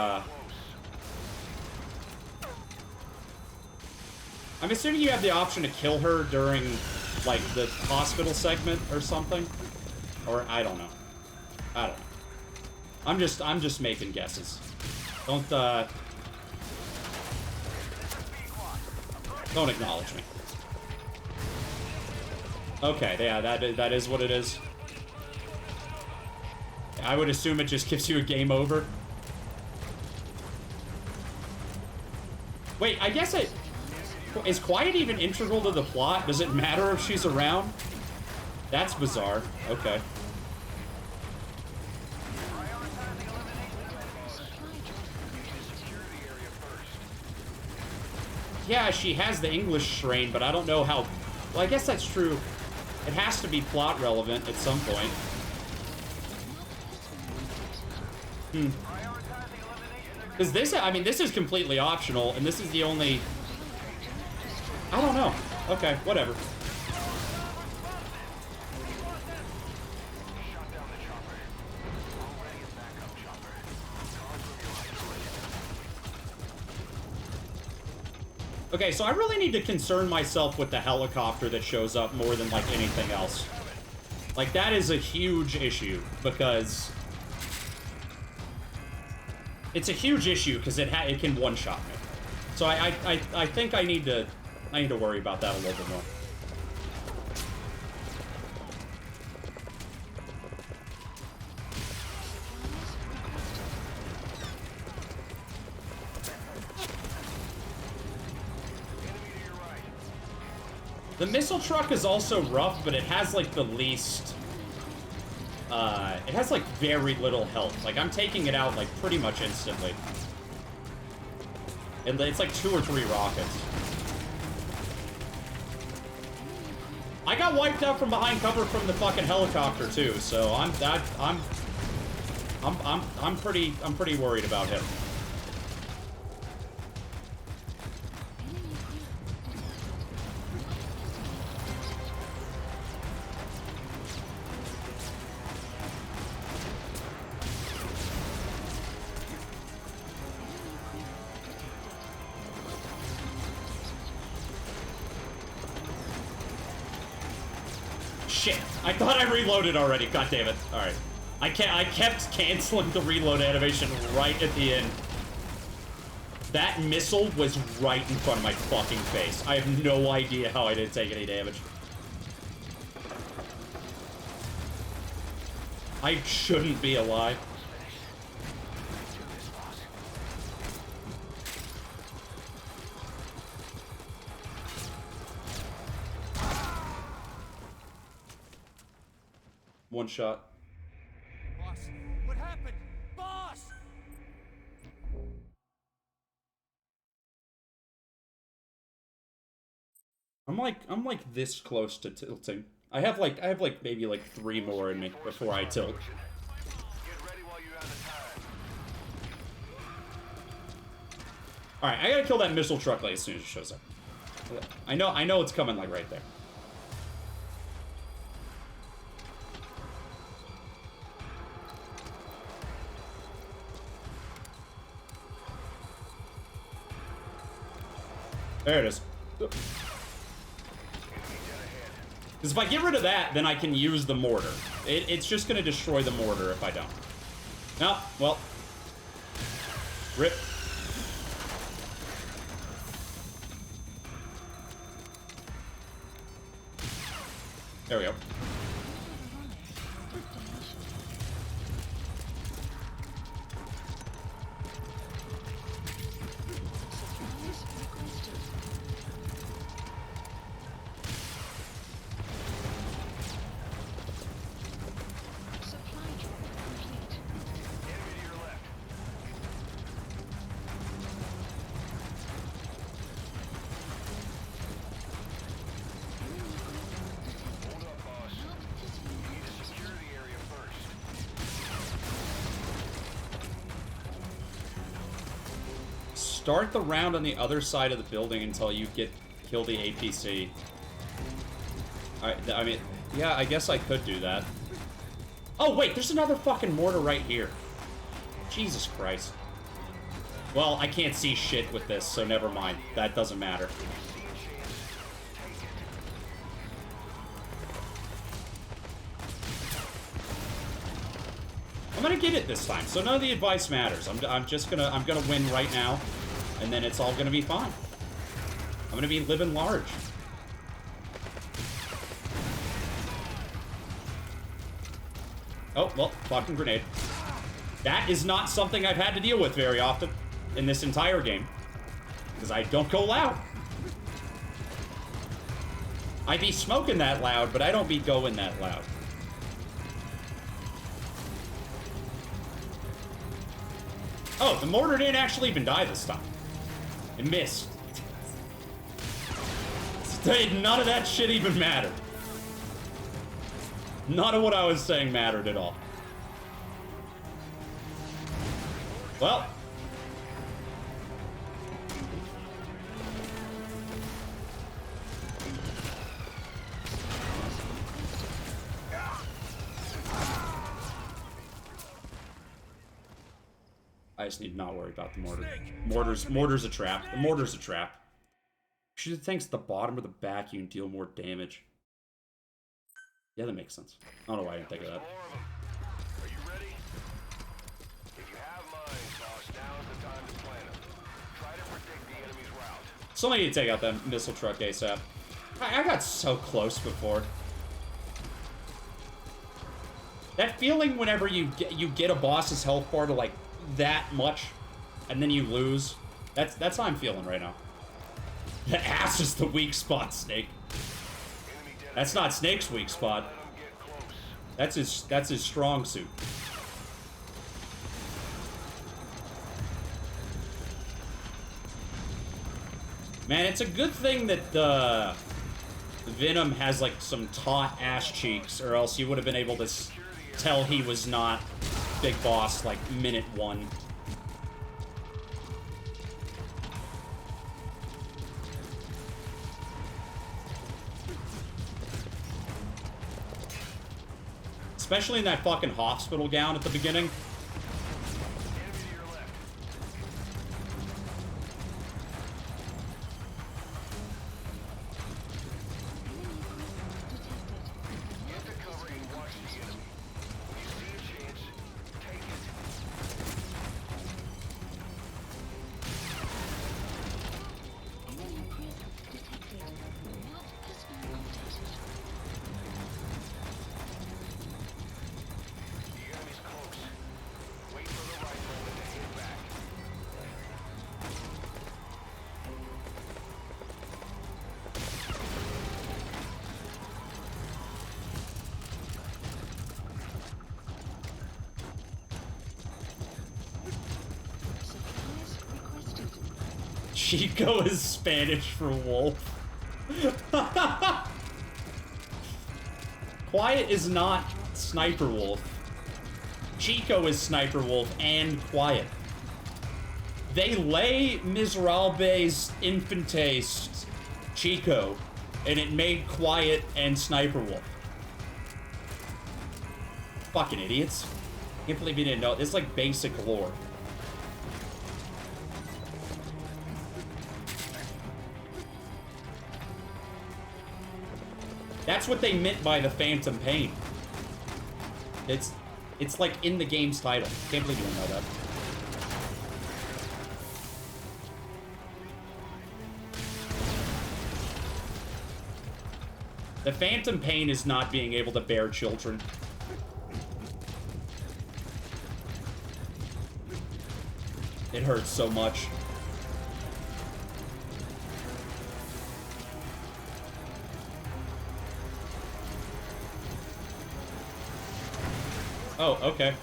I'm assuming you have the option to kill her during, like, the hospital segment or something. Or, I don't know. I don't know. I'm just making guesses. Don't acknowledge me. Okay, yeah, that is what it is. I would assume it just gives you a game over. Wait, I guess is Quiet even integral to the plot? Does it matter if she's around? That's bizarre. Okay. Yeah, she has the English strain, but I don't know how... Well, I guess that's true. It has to be plot relevant at some point. Because this, I mean, this is completely optional, and this is the only... I don't know. Okay, whatever. Okay, so I really need to concern myself with the helicopter that shows up more than, like, anything else. Like, that is a huge issue, because... It's a huge issue, because it can one-shot me. So I think I need to worry about that a little bit more. The missile truck is also rough, but it has, like, the least... it has, like, very little health. Like, I'm taking it out, like, pretty much instantly. And it's, like, 2 or 3 rockets. I got wiped out from behind cover from the fucking helicopter, too, so I'm pretty worried about him. Shit, I thought I reloaded already. God damn it. Alright. I kept canceling the reload animation right at the end. That missile was right in front of my fucking face. I have no idea how I didn't take any damage. I shouldn't be alive. One shot. Boss, what happened? Boss! I'm like this close to tilting. I have like maybe like 3 more in me before I tilt. Get ready while you have the time. Alright, I gotta kill that missile truck like as soon as it shows up. I know it's coming like right there. There it is. Because if I get rid of that, then I can use the mortar. It's just going to destroy the mortar if I don't. No, well. Rip. There we go. Start the round on the other side of the building until you kill the APC. I mean, yeah, I guess I could do that. Oh, wait, there's another fucking mortar right here. Jesus Christ. Well, I can't see shit with this, so never mind. That doesn't matter. I'm gonna get it this time, so none of the advice matters. I'm gonna win right now, and then it's all gonna be fine. I'm gonna be living large. Oh, well, fucking grenade. That is not something I've had to deal with very often in this entire game, because I don't go loud. I be smoking that loud, but I don't be going that loud. Oh, the mortar didn't actually even die this time. It missed. None of that shit even mattered. None of what I was saying mattered at all. Well. I just need to not worry about the mortar. Mortar's a trap. The mortar's a trap. She thinks the bottom or the back you can deal more damage. Yeah, that makes sense. I don't know why I didn't think of that. Are you ready? If you have mines, boss, now is the time to plan them. Try to predict the enemy's route. Somebody need to take out that missile truck ASAP. I got so close before. That feeling whenever you get a boss's health bar to like that much, and then you lose. That's how I'm feeling right now. The ass is the weak spot, Snake. That's not Snake's weak spot. That's his strong suit. Man, it's a good thing that Venom has like some taut ass cheeks, or else you would have been able to tell he was not Big Boss like minute 1. Especially in that fucking hospital gown at the beginning. Chico is Spanish for wolf. Quiet is not Sniper Wolf. Chico is Sniper Wolf and Quiet. They lay Miserable's Infantes Chico, and it made Quiet and Sniper Wolf. Fucking idiots. Can't believe you didn't know. It's like basic lore. That's what they meant by the Phantom Pain. It's like in the game's title. Can't believe you don't know that. The Phantom Pain is not being able to bear children. It hurts so much. Oh, okay.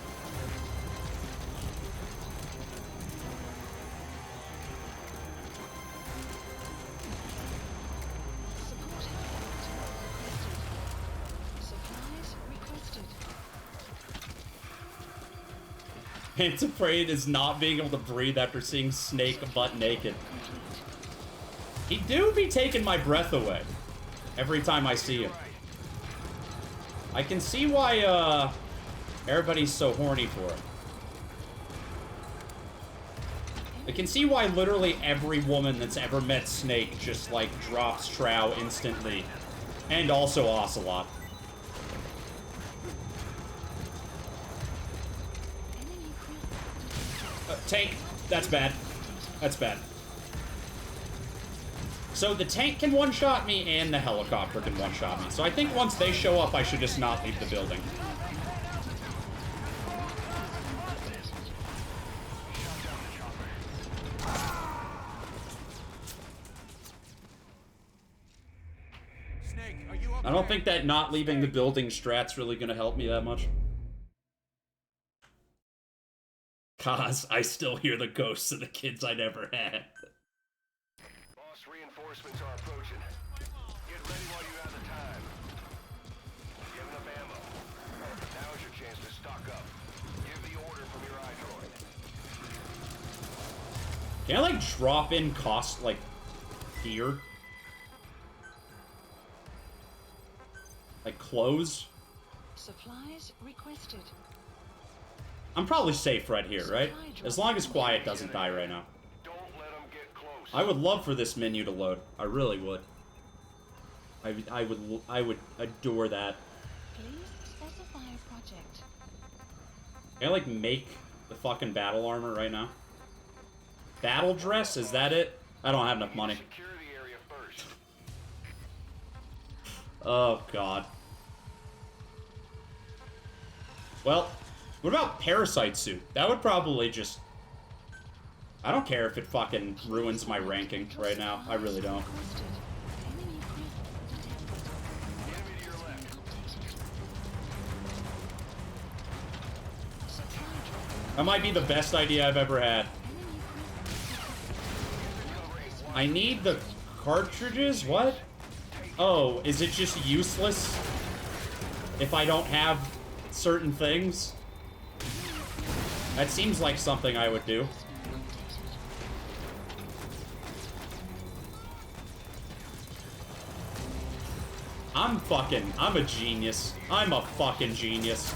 Pantafraid is not being able to breathe after seeing Snake butt naked. He do be taking my breath away every time I see him. I can see why, everybody's so horny for it. I can see why literally every woman that's ever met Snake just, like, drops Trow instantly. And also Ocelot. Tank. That's bad. That's bad. So the tank can one-shot me and the helicopter can one-shot me. So I think once they show up, I should just not leave the building. Snake, are you okay? I don't think that not leaving the building strat's really gonna help me that much. Cause I still hear the ghosts of the kids I never had. Boss, reinforcements are approaching. Get ready while you have the time. You have enough ammo. Now is your chance to stock up. Give the order from your iDroid. Can I, like, drop in cost, like, here? Like, clothes? Supplies requested. I'm probably safe right here, right? As long as Quiet doesn't die right now. Don't let them get close. I would love for this menu to load. I really would. I would adore that. Please specify a project. Can I, like, make the fucking battle armor right now? Battle dress? Is that it? I don't have enough money. Secure the area first. Oh, God. Well, what about Parasite Suit? That would probably just... I don't care if it fucking ruins my ranking right now. I really don't. Requested. Enemy creep detected. Enemy to your left. Supply drop. That might be the best idea I've ever had. Enemy creep. I need the cartridges? What? Oh, is it just useless if I don't have certain things? That seems like something I would do. I'm a genius. I'm a fucking genius.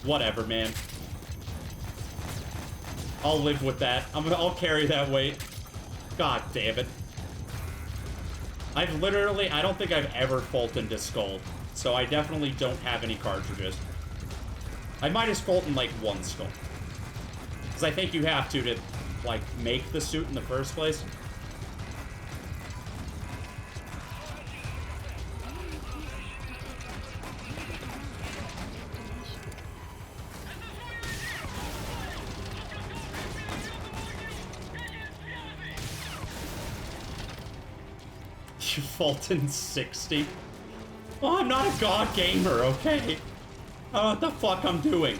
Whatever, man. I'll live with that. I'll carry that weight. God damn it. I don't think I've ever Fultoned a skull, so I definitely don't have any cartridges. I might have Fultoned, like, one skull. Because I think you have to, like, make the suit in the first place. You Fulton 60? Oh, I'm not a god gamer, okay? I don't know what the fuck I'm doing.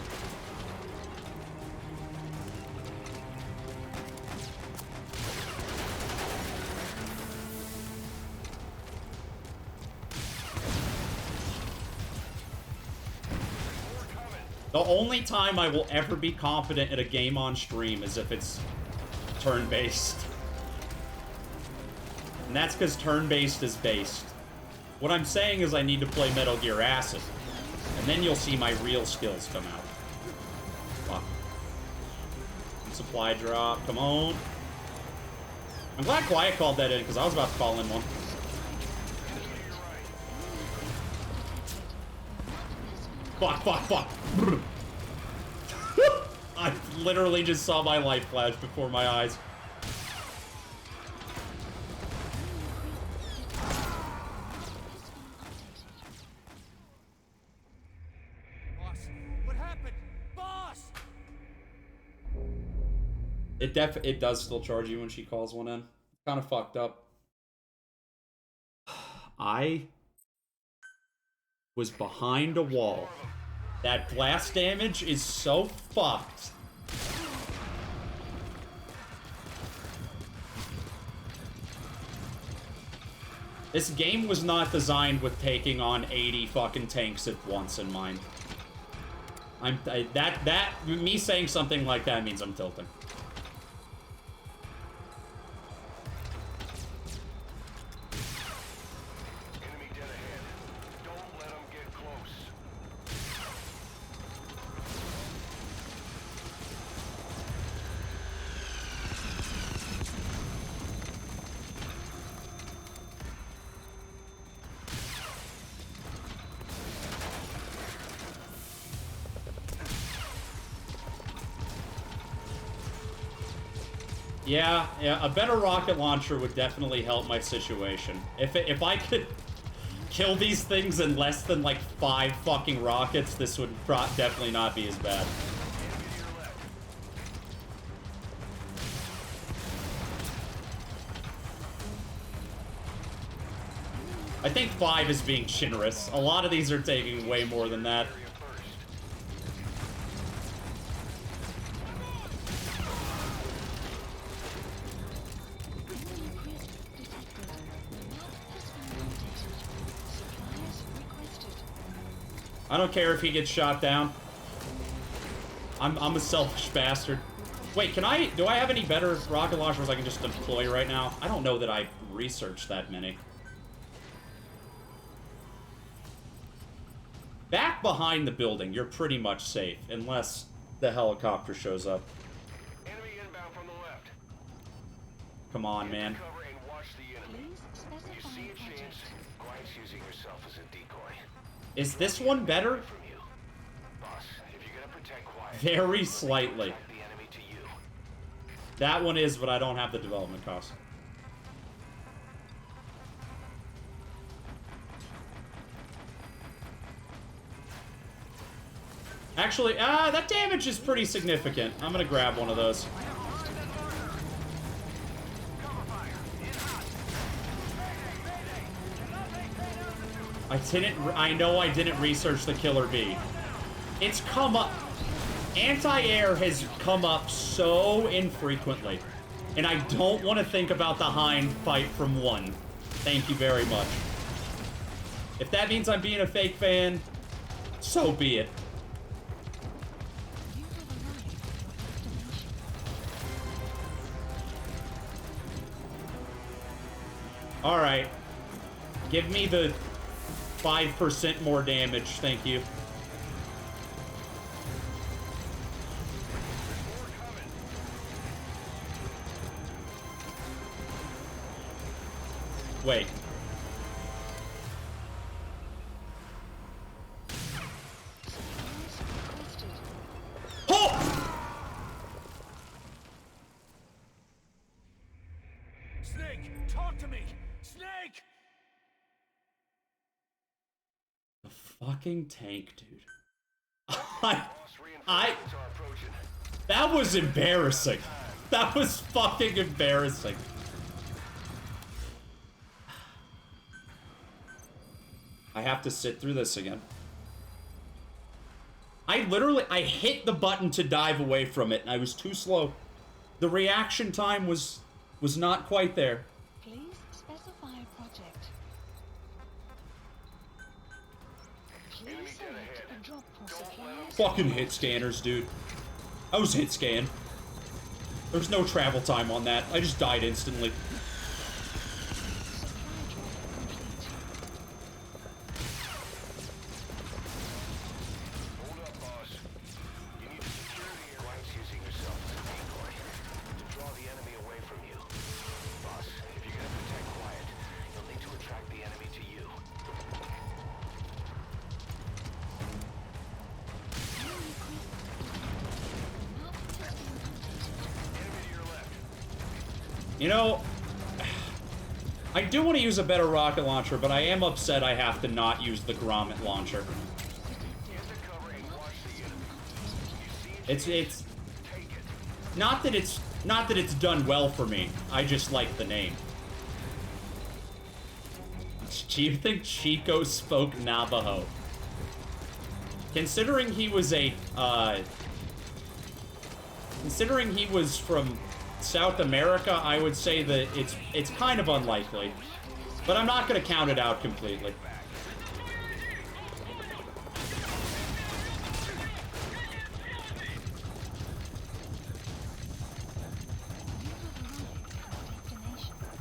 The only time I will ever be confident in a game on stream is if it's turn-based. And that's because turn-based is based. What I'm saying is I need to play Metal Gear Acid. And then you'll see my real skills come out. Fuck. Supply drop, come on. I'm glad Quiet called that in, because I was about to call in one. Fuck, fuck, fuck. I literally just saw my life flash before my eyes. Boss, what happened? Boss! It does still charge you when she calls one in. Kind of fucked up. I was behind a wall. That blast damage is so fucked. This game was not designed with taking on 80 fucking tanks at once in mind. Me saying something like that means I'm tilting. Enemy dead ahead. Don't let them get close. Yeah, a better rocket launcher would definitely help my situation. If I could kill these things in less than like 5 fucking rockets, this would definitely not be as bad. I think 5 is being generous. A lot of these are taking way more than that. I don't care if he gets shot down. I'm a selfish bastard. Wait, do I have any better rocket launchers I can just deploy right now? I don't know that I researched that many. Back behind the building, you're pretty much safe, unless the helicopter shows up. Enemy inbound from the left. Come on, man. Cover and watch the enemy. Please You specify see a project. chance? Quiet's using yourself as a decoy. Is this one better? From you. Boss, if you're gonna protect Quiet, Very slightly. protect the enemy to you. That one is, but I don't have the development cost. Actually, that damage is pretty significant. I'm gonna grab one of those. I know I didn't research the Killer Bee. It's come up. Anti-air has come up so infrequently. And I don't want to think about the Hind fight from 1. Thank you very much. If that means I'm being a fake fan, so be it. You have arrived at your destination. Alright. Give me the 5% more damage, thank you. Wait. Supplies requested. Oh! Snake, talk to me! Snake! The fucking tank, dude. Boss, reinforcements are approaching. That was embarrassing. That was fucking embarrassing. I have to sit through this again. I hit the button to dive away from it, and I was too slow. The reaction time was not quite there. Please specify project. Please select a drop for supplies. Fucking hit scanners, dude. I was hit scanned. There's no travel time on that. I just died instantly. Supply drop complete. Hold up, boss. You need to secure the air. Quiet's using yourself as a decoy to draw the enemy away from you. Boss, if you're gonna protect Quiet, you'll need to attract the enemy to you. New request detected. The map has been updated. Enemy to your left. You know, I do want to use a better rocket launcher, but I am upset I have to not use the Grommet launcher. Get the cover and watch the enemy. You see a It's take it. not that it's done well for me. I just like the name. Do you think Chico spoke Navajo? Considering he was from South America, I would say that it's kind of unlikely. But I'm not gonna count it out completely.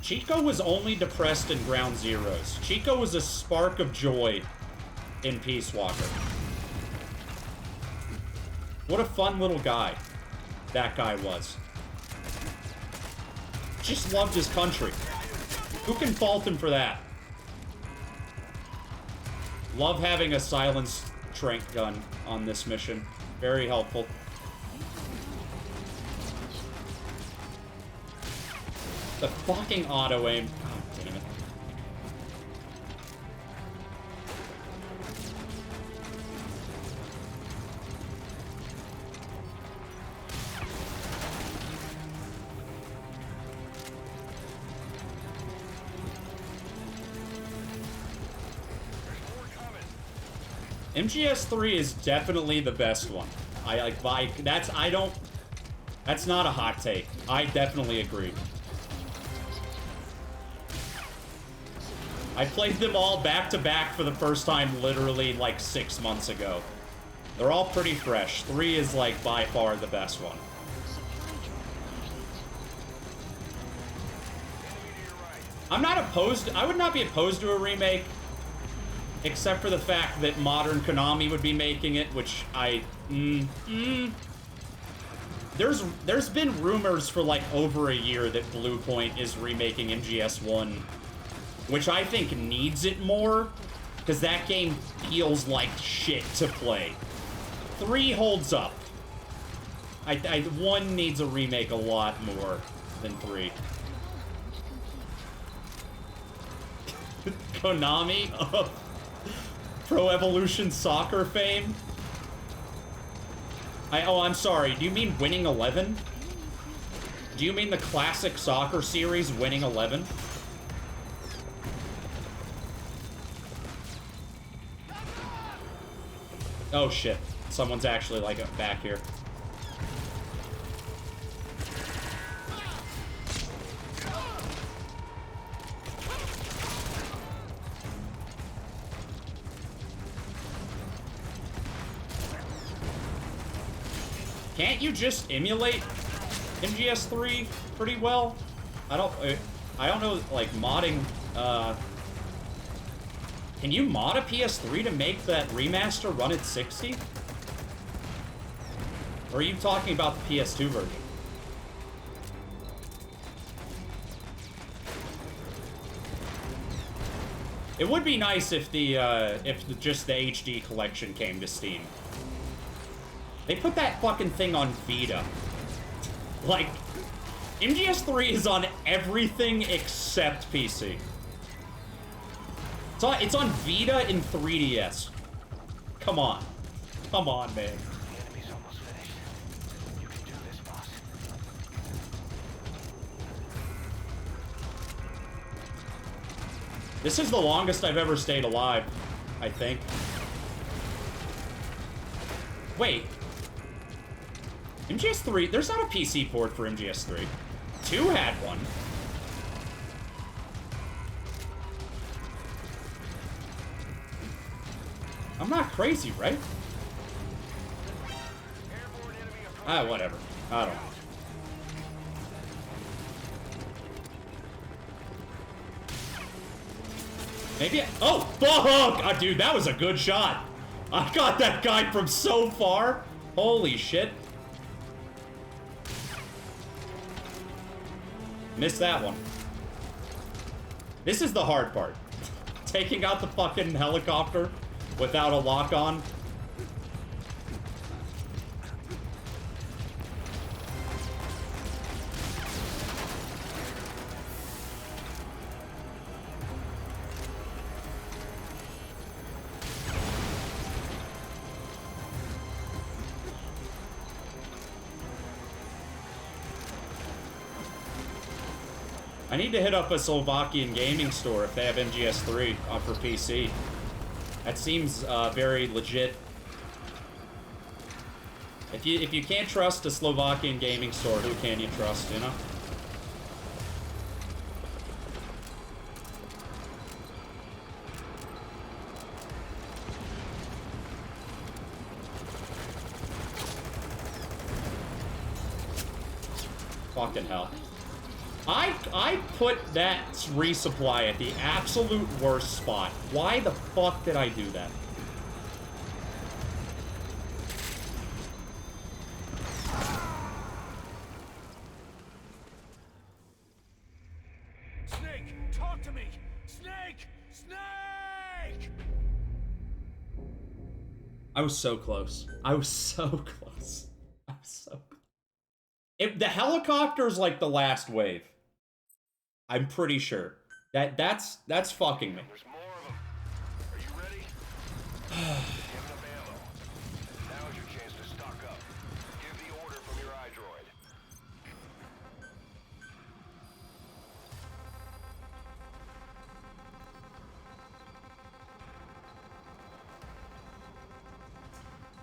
Chico was only depressed in Ground Zeroes. Chico was a spark of joy in Peace Walker. What a fun little guy that guy was. Just loved his country. Who can fault him for that? Love having a silenced tranq gun on this mission. Very helpful. The fucking auto-aim. God damn it. MGS3 is definitely the best one. That's not a hot take. I definitely agree. I played them all back to back for the first time literally like 6 months ago. They're all pretty fresh. 3 is like by far the best one. I would not be opposed to a remake, except for the fact that modern Konami would be making it, which There's been rumors for like over a year that Bluepoint is remaking MGS1, which I think needs it more, because that game feels like shit to play. 3 holds up. 1 needs a remake a lot more than 3. Konami of Pro Evolution Soccer fame? I'm sorry, do you mean Winning 11? Do you mean the classic soccer series, Winning 11? Oh shit, someone's actually like back here. Can't you just emulate MGS3 pretty well? I don't know, like, modding, can you mod a PS3 to make that remaster run at 60? Or are you talking about the PS2 version? It would be nice if just the HD collection came to Steam. They put that fucking thing on Vita. Like, MGS3 is on everything except PC. It's on Vita and 3DS. Come on. Come on, man. The enemy's almost finished. You can do this, boss. This is the longest I've ever stayed alive, I think. Wait. MGS3, there's not a PC port for MGS3. 2 had one. I'm not crazy, right? Ah, whatever. I don't know. Maybe oh, fuck! Dude, that was a good shot. I got that guy from so far. Holy shit. Missed that one. This is the hard part. Taking out the fucking helicopter without a lock-on. I need to hit up a Slovakian gaming store if they have MGS3 for PC. That seems very legit. If you can't trust a Slovakian gaming store, who can you trust, you know? Fucking hell. I put that resupply at the absolute worst spot. Why the fuck did I do that? Snake, talk to me! Snake! Snake! I was so close. I was so close. I was so close. If the helicopter's like the last wave. I'm pretty sure. That's fucking me. There's more of them. Are you ready? Give enough ammo. Now is your chance to stock up. Give the order from your iDroid.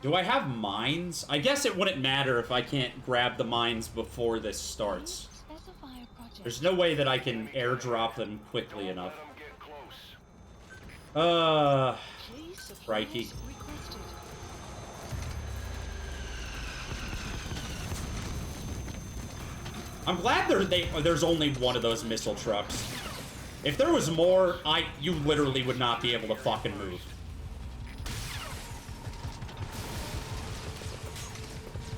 Do I have mines? I guess it wouldn't matter if I can't grab the mines before this starts. Specify a project. There's no way that I can airdrop them quickly enough. Let them get close. Please supplies Crikey. requested. I'm glad there's only one of those missile trucks. If there was more, you literally would not be able to fucking move.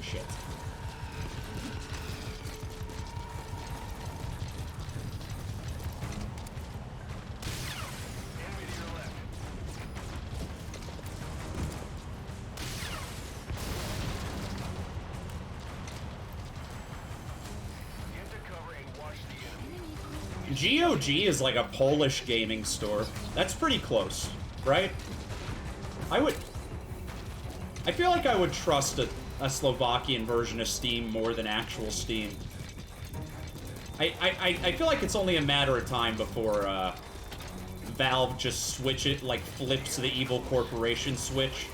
Shit. Enemy to your left. Get to cover and watch the enemy. GOG is like a Polish gaming store. That's pretty close, right? I feel like I would trust a Slovakian version of Steam more than actual Steam. I feel like it's only a matter of time before Valve just flips the evil corporation switch.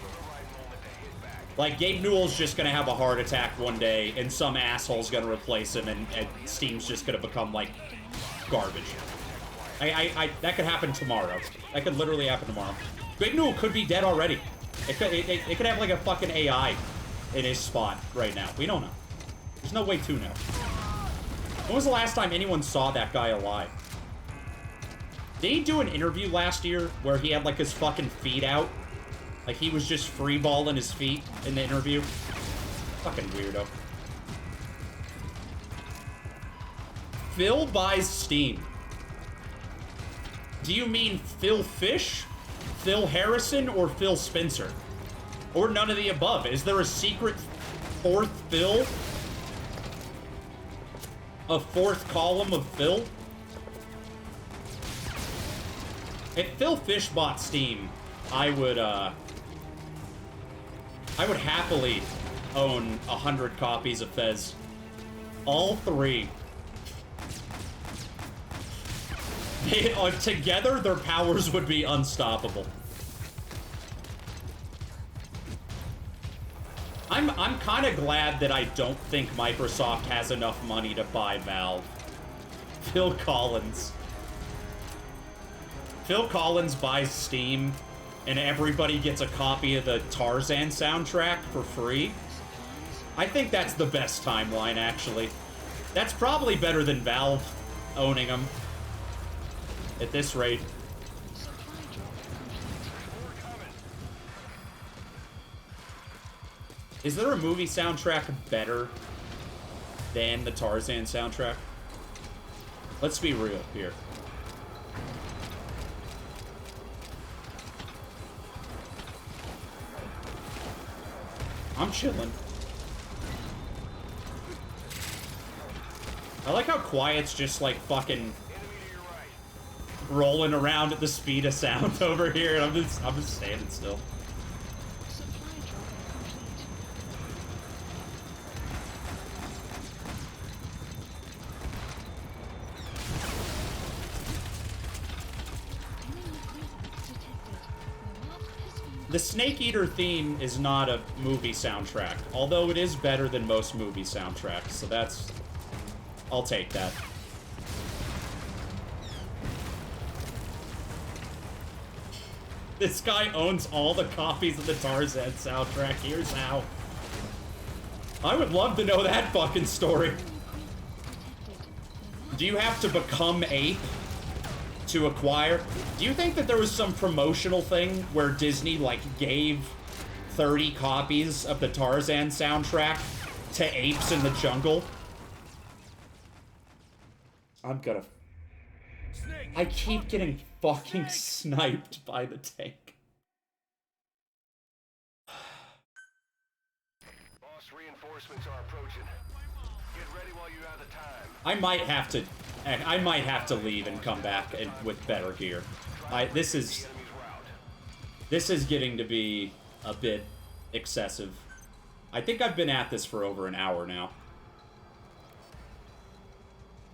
Like, Gabe Newell's just gonna have a heart attack one day, and some asshole's gonna replace him, and Steam's just gonna become, like, garbage. That could happen tomorrow. That could literally happen tomorrow. Gabe Newell could be dead already. It could have, like, a fucking AI in his spot right now. We don't know. There's no way to know. When was the last time anyone saw that guy alive? Did he do an interview last year where he had, like, his fucking feet out? Like, he was just freeballing his feet in the interview? Fucking weirdo. Phil buys Steam. Do you mean Phil Fish, Phil Harrison, or Phil Spencer? Or none of the above? Is there a secret fourth Phil? A fourth column of Phil? If Phil Fish bought Steam, I would happily own 100 copies of Fez. All three. Together, their powers would be unstoppable. I'm kind of glad that I don't think Microsoft has enough money to buy Valve. Phil Collins. Phil Collins buys Steam, and everybody gets a copy of the Tarzan soundtrack for free. I think that's the best timeline, actually. That's probably better than Valve owning them. At this rate. Is there a movie soundtrack better than the Tarzan soundtrack? Let's be real here. I'm chilling. I like how Quiet's just like fucking rolling around at the speed of sound over here, and I'm just standing still. Supply drop complete. Enemy presence detected. The map has been The Snake Eater theme is not a movie soundtrack, although it is better than most movie soundtracks, so that's... I'll take that. This guy owns all the copies of the Tarzan soundtrack. Here's how. I would love to know that fucking story. Do you have to become ape to acquire? Do you think that there was some promotional thing where Disney, like, gave 30 copies of the Tarzan soundtrack to apes in the jungle? I'm gonna... Snake, I keep talk to getting me. fucking Snake! sniped by the tank. Boss, reinforcements are approaching. Get ready while you have the time. I might have to leave and come back and with better gear. This is getting to be a bit excessive. I think I've been at this for over an hour now.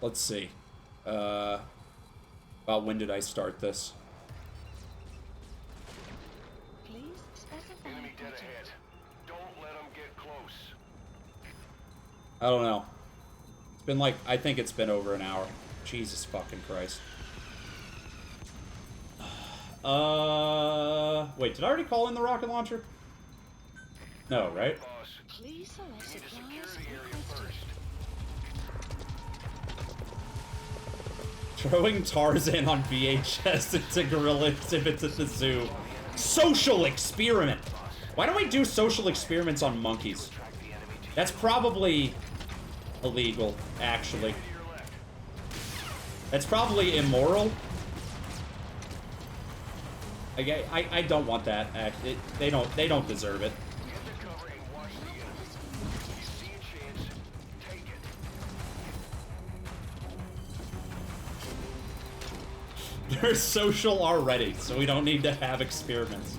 Let's see. About when did I start this? Please specify Enemy dead objective. ahead. Don't let them get close. I don't know. It's been like, I think it's been over an hour. Jesus fucking Christ. Wait, did I already call in the rocket launcher? No, right? Boss, Please select you need to secure supplies the area requested. first. Throwing Tarzan on VHS into gorilla exhibits at the zoo. Social experiment! Why don't we do social experiments on monkeys? That's probably illegal, actually. That's probably immoral. I don't want that. They don't deserve it. Get the cover and watch the enemy. You see a chance, take it. They're social already, so we don't need to have experiments.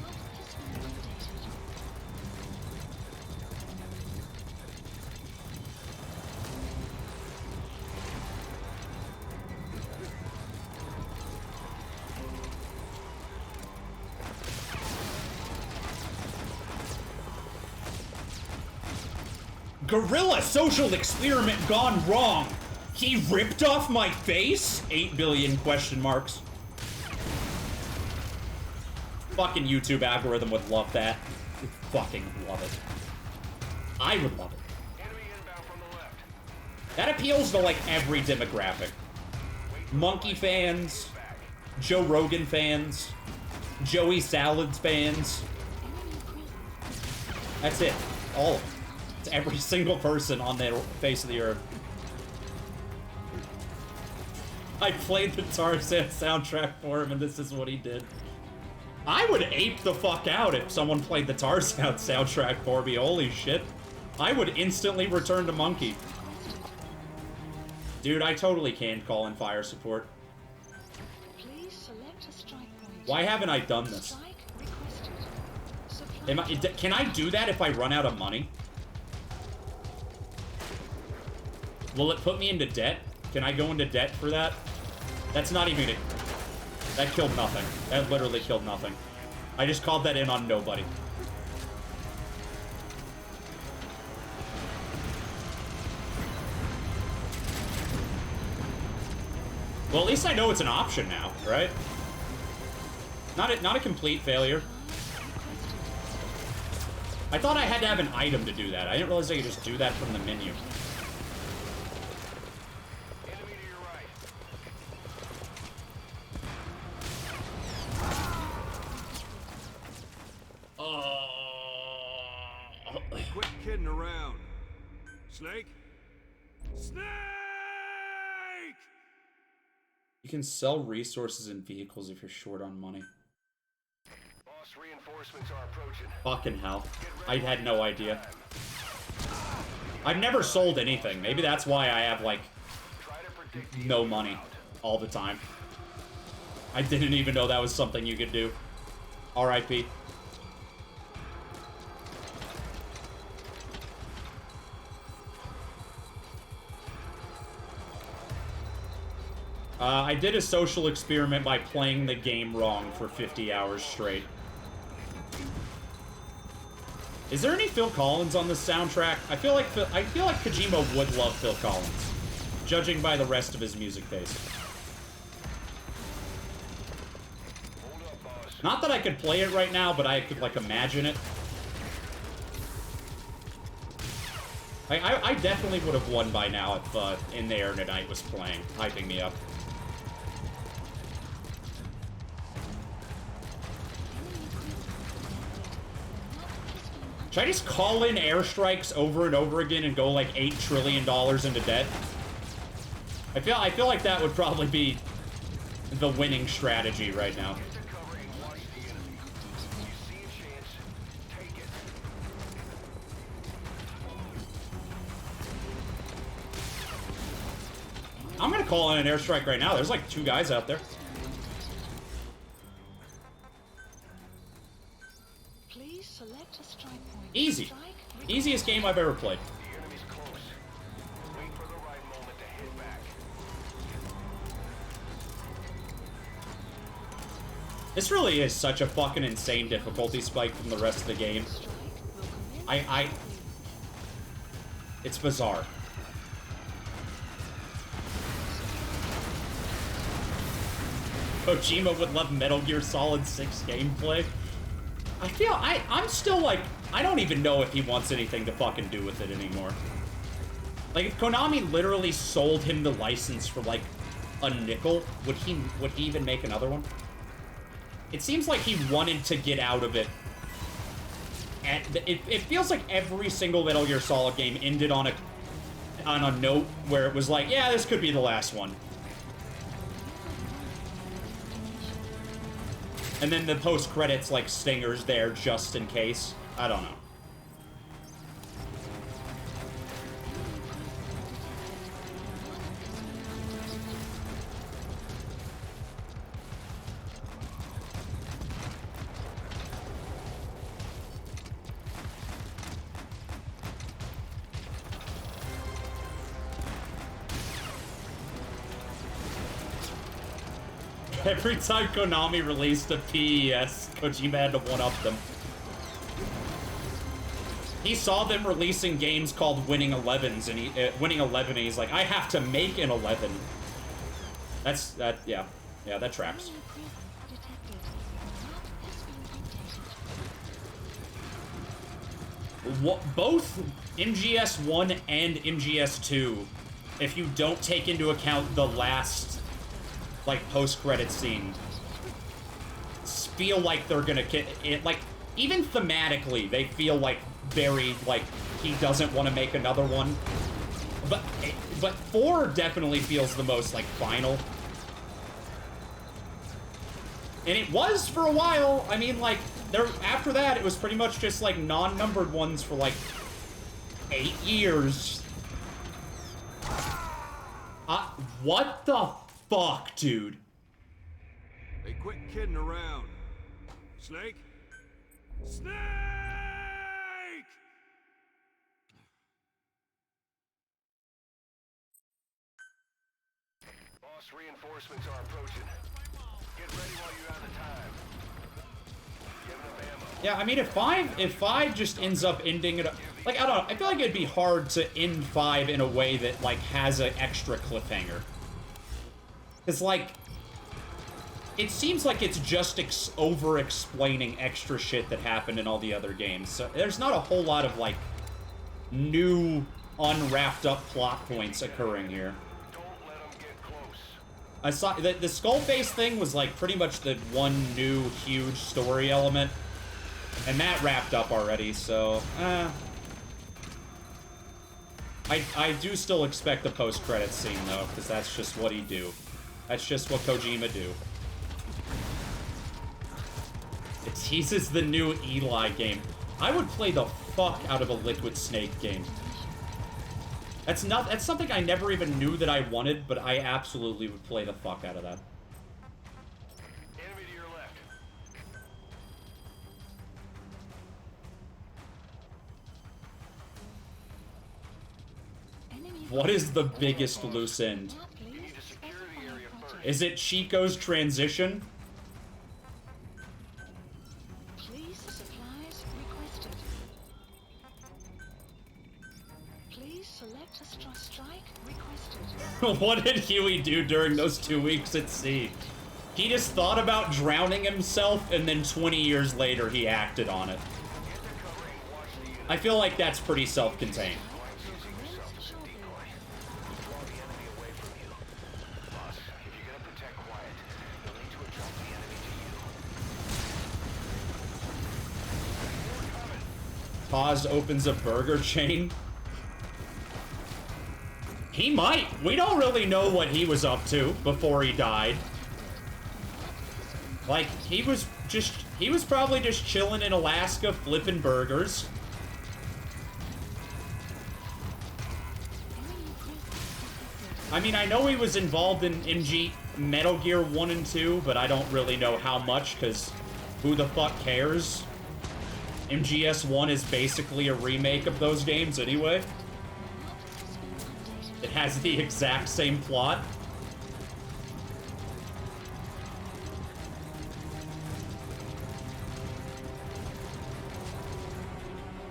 Gorilla social experiment gone wrong. He ripped off my face? 8 billion question marks. Fucking YouTube algorithm would love that. Would fucking love it. I would love it. Enemy inbound from the left. That appeals to like every demographic. Monkey fans, Joe Rogan fans, Joey Salads fans. That's it. All of them. It's every single person on the face of the earth. I played the Tarzan soundtrack for him, and this is what he did. I would ape the fuck out if someone played the Tarzan soundtrack for me. Holy shit. I would instantly return to Monkey. Dude, I totally can call in fire support. Please select a strike point. Why haven't I done this? Strike requested. Supply Can I do that if I run out of money? Will it put me into debt? Can I go into debt for that? That's not even it. That killed nothing. That literally killed nothing. I just called that in on nobody. Well, at least I know it's an option now, right? Not a complete failure. I thought I had to have an item to do that. I didn't realize I could just do that from the menu. Enemy to your right. Quit kidding around. Snake? Snake! You can sell resources and vehicles if you're short on money. Boss, reinforcements are approaching. Fucking hell. I had no idea. I've never sold anything. Maybe that's why I have, like, Try to predict the no enemy money route. all the time. I didn't even know that was something you could do. R.I.P. I did a social experiment by playing the game wrong for 50 hours straight. Is there any Phil Collins on this soundtrack? I feel like Kojima would love Phil Collins, judging by the rest of his music taste. Hold up, boss. Not that I could play it right now, but I could, like, imagine it. I definitely would have won by now if In the Air Tonight was playing, hyping me up. Should I just call in airstrikes over and over again and go like $8 trillion into debt? I feel like that would probably be the winning strategy right now. I'm gonna call in an airstrike right now. There's like 2 guys out there. Please select a strike point. Easy. Strike, Easiest game I've ever played. The enemy's close. Wait for the right moment to hit back. This really is such a fucking insane difficulty spike from the rest of the game. It's bizarre. Kojima would love Metal Gear Solid 6 gameplay. I'm still like, I don't even know if he wants anything to fucking do with it anymore. Like, if Konami literally sold him the license for like a nickel, would he even make another one? It seems like he wanted to get out of it. And it feels like every single Metal Gear Solid game ended on a note where it was like, yeah, this could be the last one. And then the post-credits, like, stingers there just in case. I don't know. Every time Konami released a PES, Kojima had to one-up them. He saw them releasing games called Winning Elevens, and Winning 11, and he's like, I have to make an 11. Yeah, that tracks. Both MGS1 and MGS2, if you don't take into account the last like post-credit scene, feel like they're gonna get it. Like, even thematically, they feel like very like he doesn't want to make another one. But 4 definitely feels the most like final. And it was for a while. I mean, like, after that, it was pretty much just like non-numbered ones for like 8 years. What the fuck, dude? Hey, quit kidding around. Snake? Snake! Boss, reinforcements are approaching. Get ready while you have the time. Get enough ammo. Yeah, I mean, if 5 just ends up ending it, like, I don't know, I feel like it'd be hard to end 5 in a way that, like, has an extra cliffhanger. Because, like, it seems like it's just over-explaining extra shit that happened in all the other games. So there's not a whole lot of, like, new, unwrapped-up plot points occurring here. Don't let them get close. I saw the Skullface thing was, like, pretty much the one new, huge story element. And that wrapped up already, so, I do still expect the post-credits scene, though, because that's just what he do. That's just what Kojima do. It teases the new Eli game. I would play the fuck out of a Liquid Snake game. That's something I never even knew that I wanted, but I absolutely would play the fuck out of that. Enemy to your left. What is the biggest loose end? You need to secure the area first. Is it Chico's transition? Please, supplies requested. Please select a strike requested. What did Huey do during those 2 weeks at sea? He just thought about drowning himself, and then 20 years later, he acted on it. I feel like that's pretty self-contained. Paz opens a burger chain. He might. We don't really know what he was up to before he died. Like, he was probably just chilling in Alaska flipping burgers. I mean, I know he was involved in Metal Gear 1 and 2, but I don't really know how much, because who the fuck cares? MGS1 is basically a remake of those games anyway. It has the exact same plot.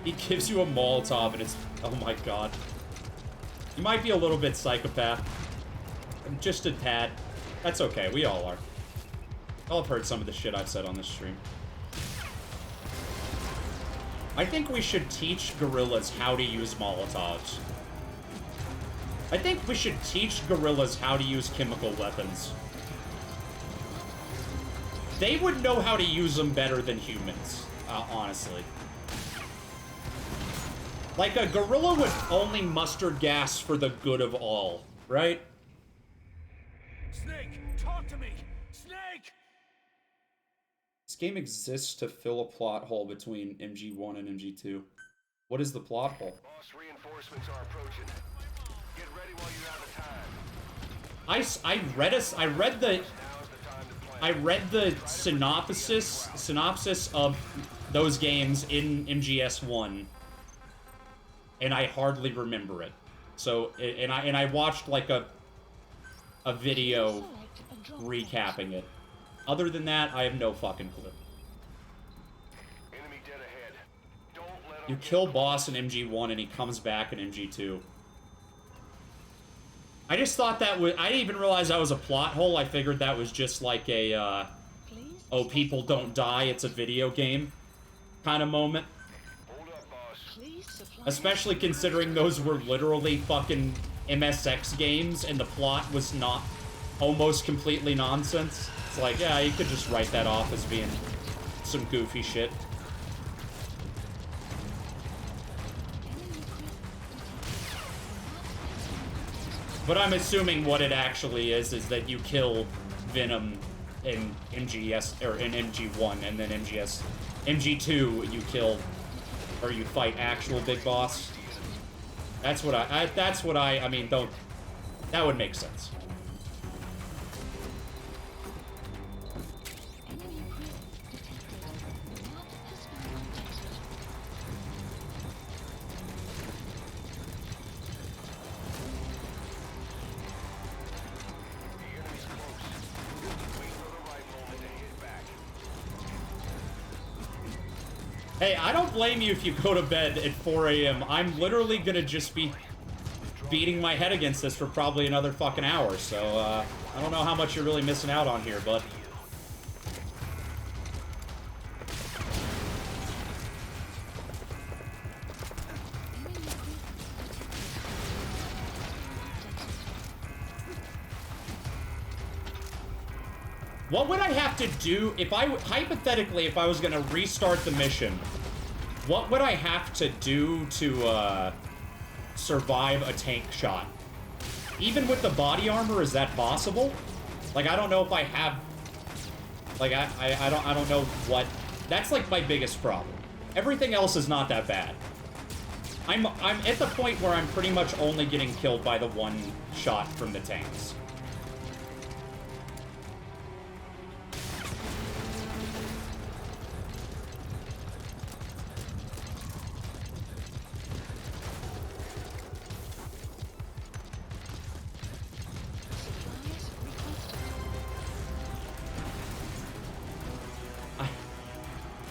He gives you a Molotov and it's... Oh my god. You might be a little bit psychopath. Just a tad. That's okay, we all are. Y'all have heard some of the shit I've said on this stream. I think we should teach gorillas how to use Molotovs. I think we should teach gorillas how to use chemical weapons. They would know how to use them better than humans, honestly. Like, a gorilla would only muster gas for the good of all, right? Snake, talk to me! Snake! This game exists to fill a plot hole between MG1 and MG2. What is the plot hole? Boss, reinforcements are approaching. Get ready while you have the time. I read the synopsis of those games in MGS1, and I hardly remember it. So, and I watched like a video recapping it. Other than that, I have no fucking clue. Enemy dead ahead. Don't let You kill boss in MG1 and he comes back in MG2. I just thought that was... I didn't even realize that was a plot hole. I figured that was just like a, oh, people don't die, it's a video game kind of moment. Hold up, boss. Especially considering those were literally fucking MSX games and the plot was not almost completely nonsense. It's like, yeah, you could just write that off as being some goofy shit. But I'm assuming what it actually is that you kill Venom in MGS or in MG1, and then MG2 you kill or you fight actual big boss. That's what I mean, don't, that would make sense. Hey, I don't blame you if you go to bed at 4 a.m. I'm literally gonna just be beating my head against this for probably another fucking hour, so, I don't know how much you're really missing out on here, bud. What would I have to do if hypothetically, if I was gonna restart the mission, what would I have to do to, survive a tank shot? Even with the body armor, is that possible? Like, I don't know if I have, like, I don't know what, that's like my biggest problem. Everything else is not that bad. I'm at the point where I'm pretty much only getting killed by the one shot from the tanks.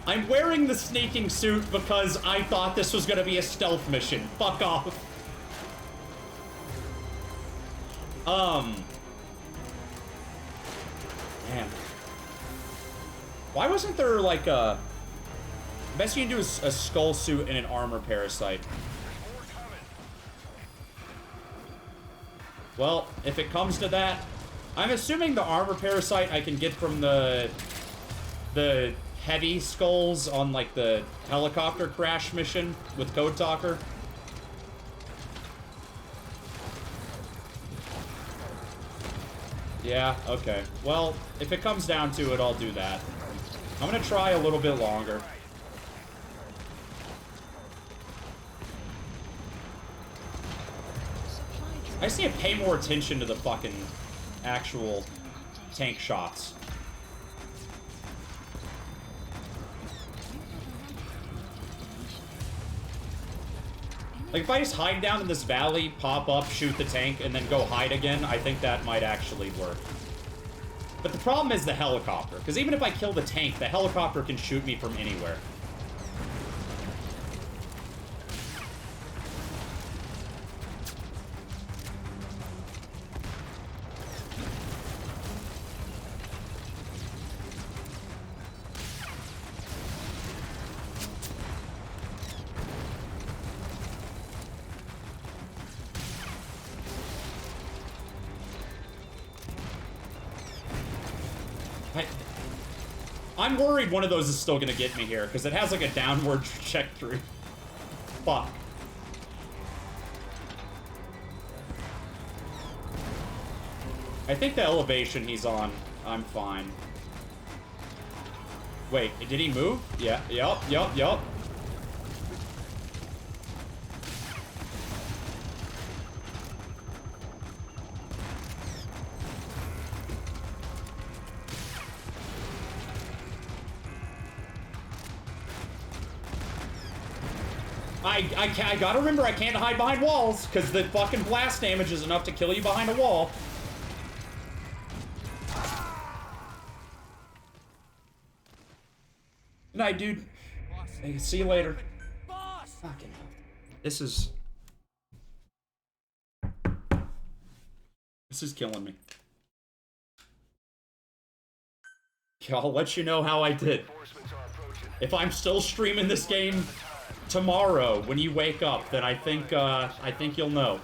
I'm wearing the sneaking suit because I thought this was gonna be a stealth mission. Fuck off. Man. Why wasn't there like a... Best you can do is a skull suit and an armor parasite. Well, if it comes to that, I'm assuming the armor parasite I can get from the heavy skulls on, like, the helicopter crash mission with Code Talker. Yeah, okay. Well, if it comes down to it, I'll do that. I'm gonna try a little bit longer. I just need to pay more attention to the fucking actual tank shots. Like, if I just hide down in this valley, pop up, shoot the tank, and then go hide again, I think that might actually work. But the problem is the helicopter, because even if I kill the tank, the helicopter can shoot me from anywhere. I'm worried one of those is still gonna get me here, because it has like a downward trajectory. Fuck. I think the elevation he's on, I'm fine. Wait, did he move? Yeah, yup. I gotta remember I can't hide behind walls, because the fucking blast damage is enough to kill you behind a wall. Good night, dude. Hey, see you later. Fucking hell. This is killing me. I'll let you know how I did. If I'm still streaming this game tomorrow when you wake up, then I think you'll know.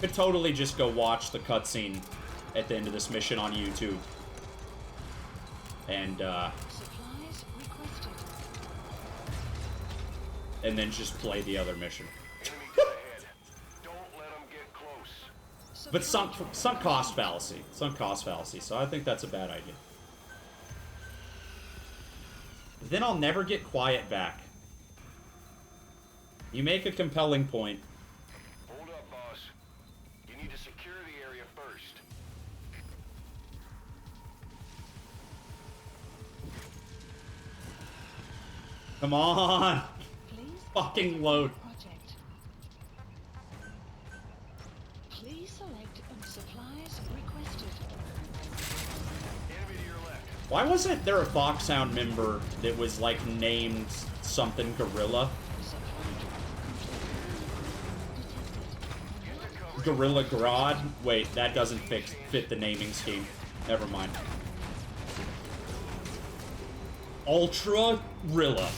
Could totally just go watch the cutscene at the end of this mission on YouTube. And then just play the other mission. But sunk cost fallacy. Sunk cost fallacy, so I think that's a bad idea. Then I'll never get quiet back. You make a compelling point. Hold up, boss. You need to secure the area first. Come on! Please Fucking load. project. Please select supplies requested. Enemy to your left. Why wasn't there a Foxhound member that was, like, named something Gorilla? Gorilla Grodd? Wait, that doesn't fit the naming scheme. Never mind. Ultra Rilla.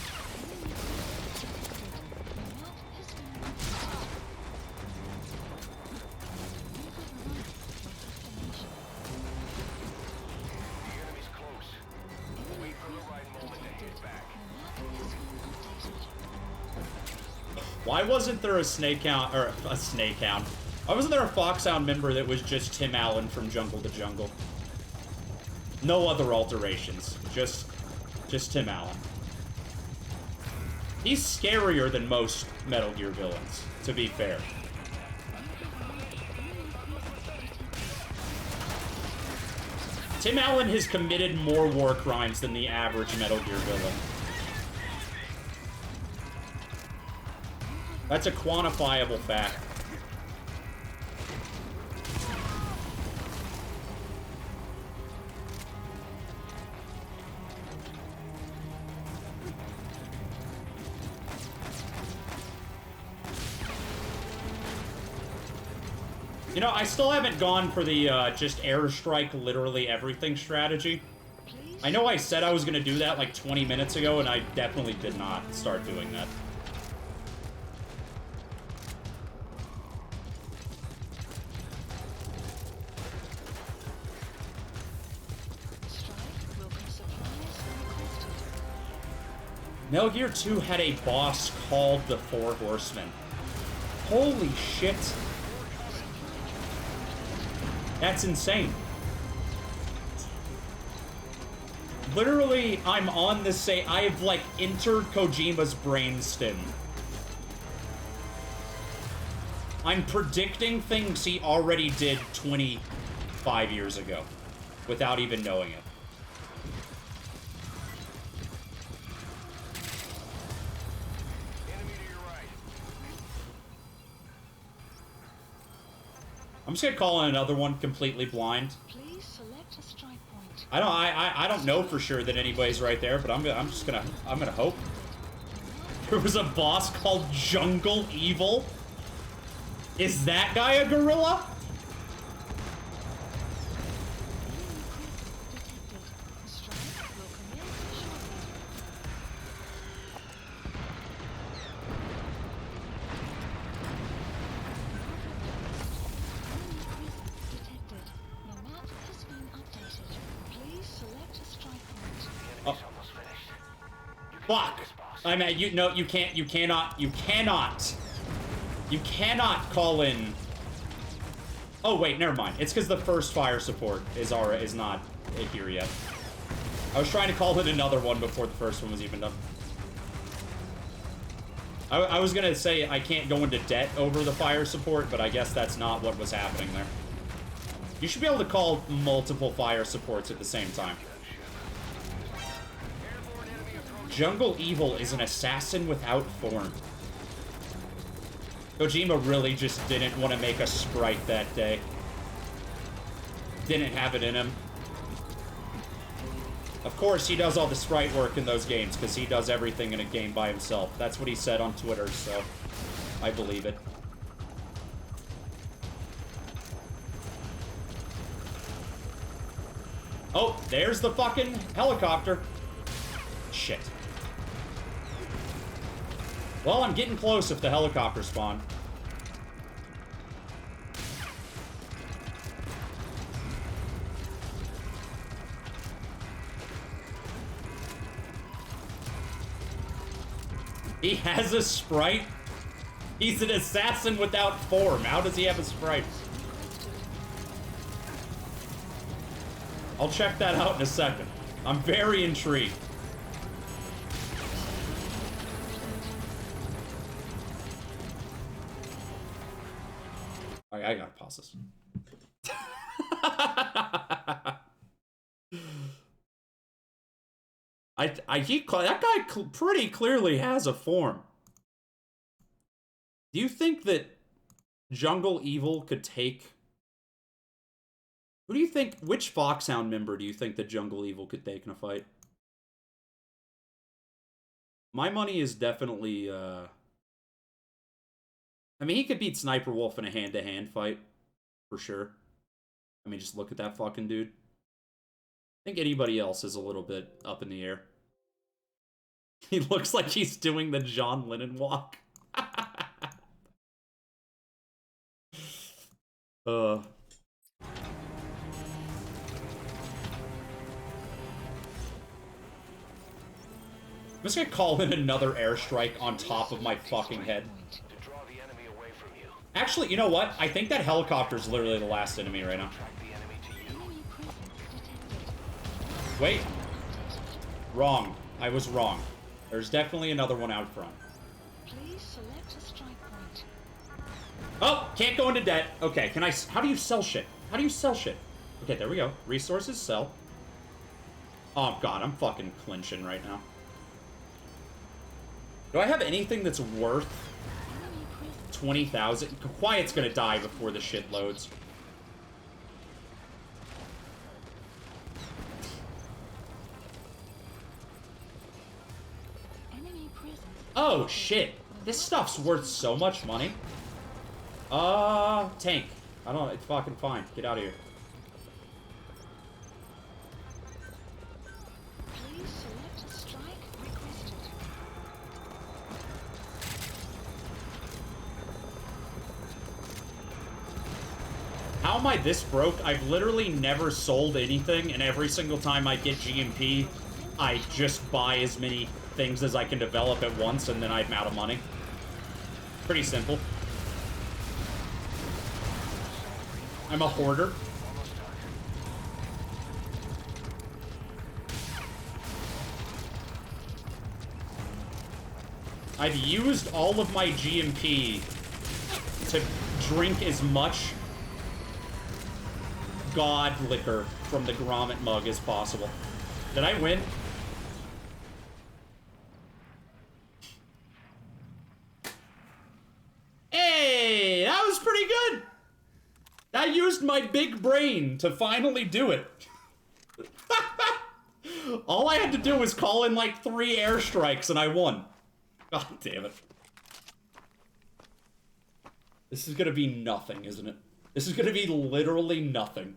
Why wasn't there a Snakehound, or a Snakehound? Why wasn't there a Foxhound member that was just Tim Allen from Jungle to Jungle? No other alterations, just Tim Allen. He's scarier than most Metal Gear villains, to be fair. Tim Allen has committed more war crimes than the average Metal Gear villain. That's a quantifiable fact. You know, I still haven't gone for the just airstrike literally everything strategy. I know I said I was going to do that like 20 minutes ago, and I definitely did not start doing that. Metal Gear 2 had a boss called the Four Horsemen. Holy shit. That's insane. Literally, I'm on the same... I have, like, entered Kojima's brainstem. I'm predicting things he already did 25 years ago without even knowing it. I'm just gonna call in another one completely blind. Please select a strike point. I don't know for sure that anybody's right there, but I'm gonna hope. There was a boss called Jungle Evil. Is that guy a gorilla? Fuck! I mean, you cannot call in. Oh wait, never mind. It's because the first fire support is not here yet. I was trying to call in another one before the first one was even done. I was gonna say I can't go into debt over the fire support, but I guess that's not what was happening there. You should be able to call multiple fire supports at the same time. Jungle Evil is an assassin without form. Kojima really just didn't want to make a sprite that day. Didn't have it in him. Of course, he does all the sprite work in those games, because he does everything in a game by himself. That's what he said on Twitter, so I believe it. Oh, there's the fucking helicopter. Shit. Well, I'm getting close if the helicopter spawned. He has a sprite? He's an assassin without form. How does he have a sprite? I'll check that out in a second. I'm very intrigued. I gotta pause this. That guy pretty clearly has a form. Do you think that Jungle Evil could take... Who do you think... Which Foxhound member do you think that Jungle Evil could take in a fight? My money is definitely, I mean, he could beat Sniper Wolf in a hand-to-hand fight. For sure. I mean, just look at that fucking dude. I think anybody else is a little bit up in the air. He looks like he's doing the John Lennon walk. I'm just gonna call in another airstrike on top of my fucking head. Actually, you know what? I think that helicopter's literally the last enemy right now. Wait. Wrong. I was wrong. There's definitely another one out front. Please select a strike point. Oh, can't go into debt. Okay, can I... How do you sell shit? How do you sell shit? Okay, there we go. Resources, sell. Oh, God, I'm fucking clinching right now. Do I have anything that's worth 20,000? Quiet's gonna die before the shit loads. Oh, shit. This stuff's worth so much money. Tank. I don't know. It's fucking fine. Get out of here. Please select a strike requested. How am I this broke? I've literally never sold anything, and every single time I get GMP, I just buy as many things as I can develop at once, and then I'm out of money. Pretty simple. I'm a hoarder. I've used all of my GMP to drink as much God liquor from the Grommet mug as possible. Did I win? Hey, that was pretty good. I used my big brain to finally do it. All I had to do was call in like 3 airstrikes and I won. God damn it. This is gonna be nothing, isn't it? This is gonna be literally nothing.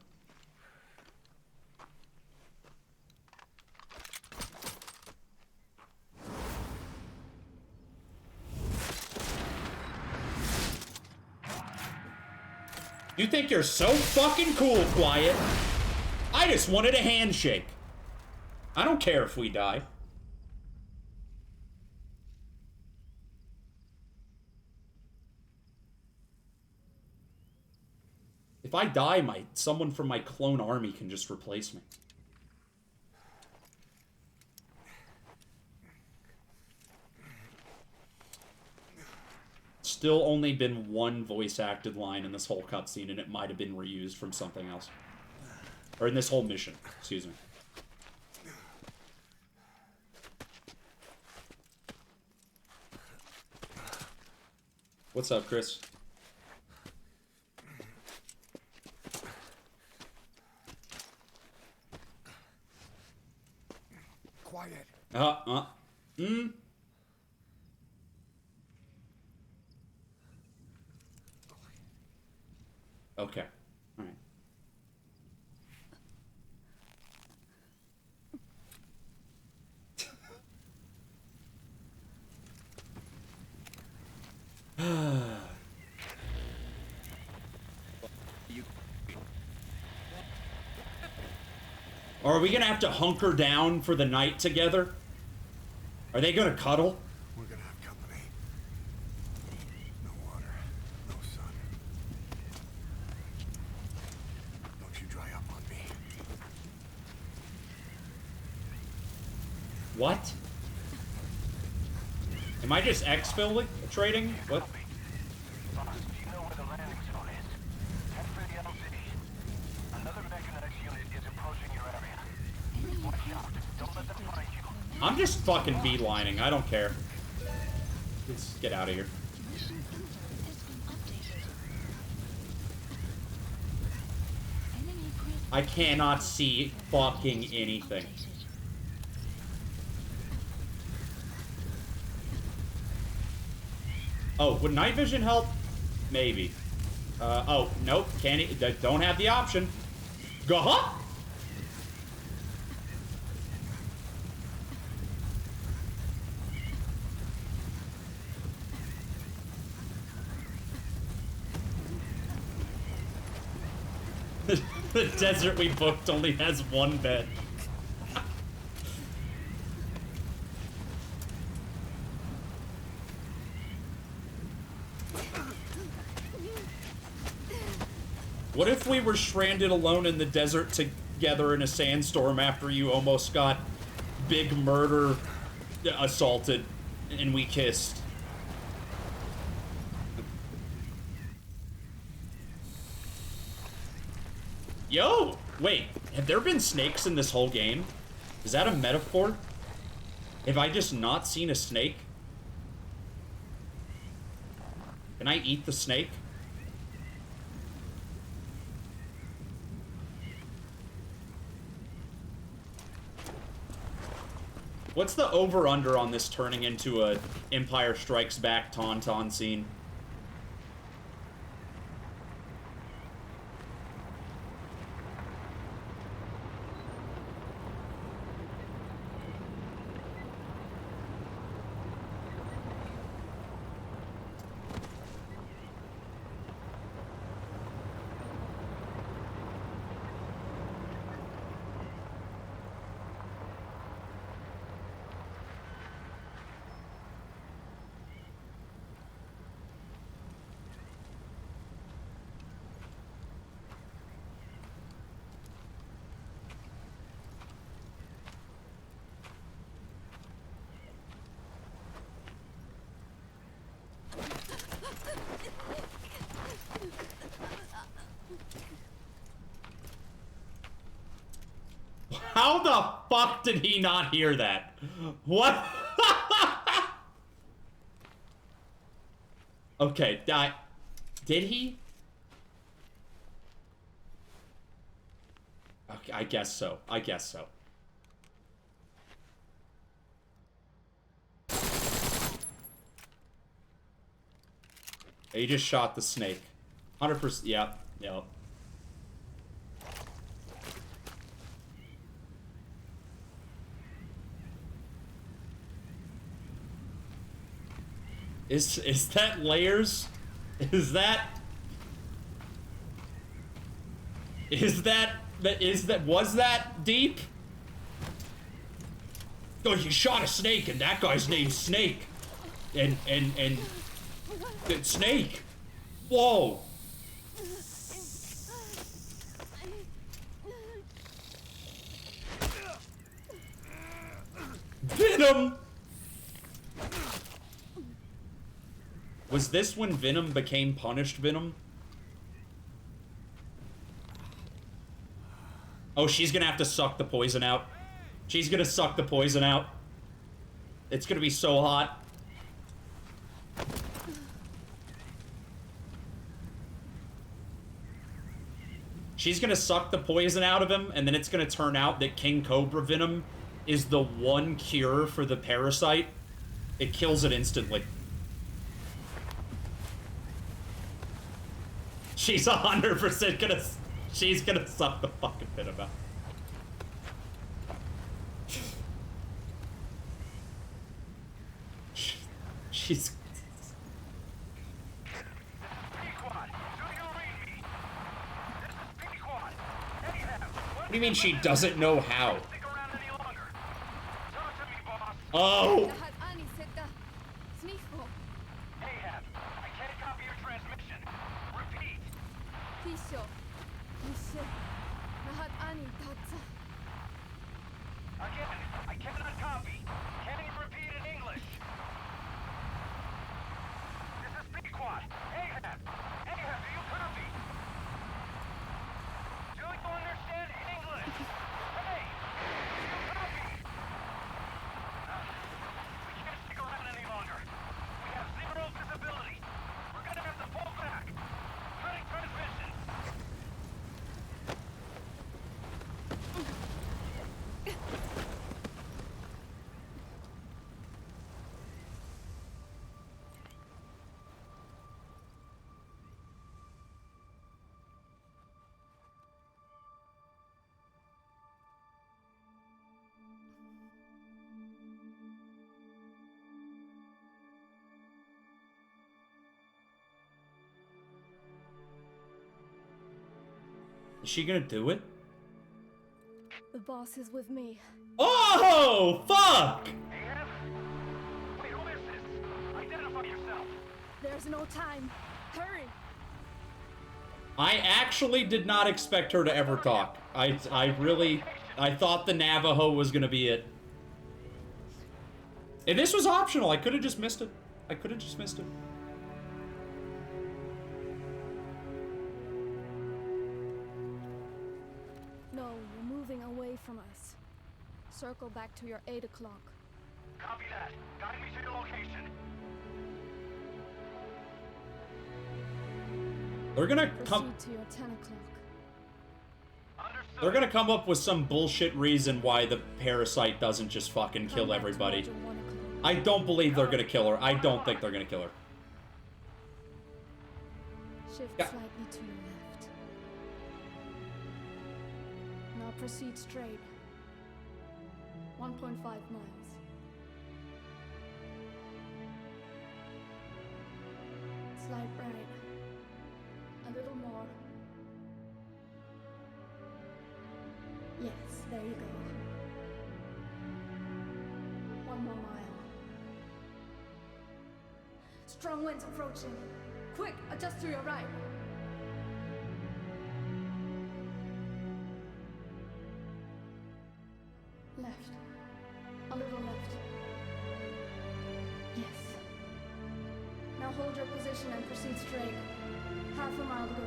You think you're so fucking cool, Quiet? I just wanted a handshake. I don't care if we die. If I die, someone from my clone army can just replace me. Still only been one voice-acted line in this whole cutscene, and it might have been reused from something else. Or in this whole mission, excuse me. What's up, Chris? Quiet. Okay. All right. Are we gonna have to hunker down for the night together? Are they gonna cuddle? We're gonna have company. No water, no sun. Don't you dry up on me. What? Am I just exfiltrating? What? Boss, do you know where the landing zone is? Head for the LZ. Another mechanized unit is approaching your area. Watch out. Don't let them find you. I'm just fucking beelining. I don't care. Let's get out of here. Has been updated. Enemy grid I cannot see fucking anything. updated. Oh, would night vision help? Maybe. Oh, nope. Can't. Don't have the option. Gah! The desert we booked only has one bed. What if we were stranded alone in the desert together in a sandstorm after you almost got big murder assaulted and we kissed? Yo! Wait, have there been snakes in this whole game? Is that a metaphor? Have I just not seen a snake? Can I eat the snake? What's the over-under on this turning into a Empire Strikes Back Tauntaun scene? the fuck did he not hear that? What? Okay, did he? Okay, I guess so. I guess so. He just shot the snake. 100%. Yep. Yep. Is that layers? Was that deep? Oh, you shot a snake and that guy's name's Snake. And Snake. Whoa. Venom! Was this when Venom became Punished Venom? Oh, she's gonna have to suck the poison out. She's gonna suck the poison out. It's gonna be so hot. She's gonna suck the poison out of him, and then it's gonna turn out that King Cobra Venom is the one cure for the parasite. It kills it instantly. She's 100% gonna... She's gonna suck the fucking venom out. She's... What do you mean she doesn't know how? Oh! Again, I cannot copy. Can you repeat in English? This is Pequod. Ahab! Ahab, do you copy? Do you understand English? Hey! Do you copy? We can't stick around any longer. We have zero visibility. We're gonna have to pull back. Cutting transmission. Is she gonna do it? The boss is with me. Oh, fuck! Ahab? Wait, who is this? Identify yourself. There's no time. Hurry! I actually did not expect her to ever talk. I thought the Navajo was gonna be it. If this was optional, I could have just missed it. I could have just missed it. No, you're moving away from us. Circle back to your 8 o'clock. Copy that. Guide me to your location. They're gonna come. Proceed to your 10 o'clock. Understood. They're gonna come up with some bullshit reason why the parasite doesn't just fucking kill Come back everybody. to Roger 1 o'clock. I don't believe they're gonna kill her. I don't think they're gonna kill her. Shift Yeah. slightly to your left. Now proceed straight. 1.5 miles. Slide right. A little more. Yes, there you go. 1 more mile. Strong winds approaching. Quick, adjust to your right. Left. A little left. Yes. Now hold your position and proceed straight. Half a mile to go.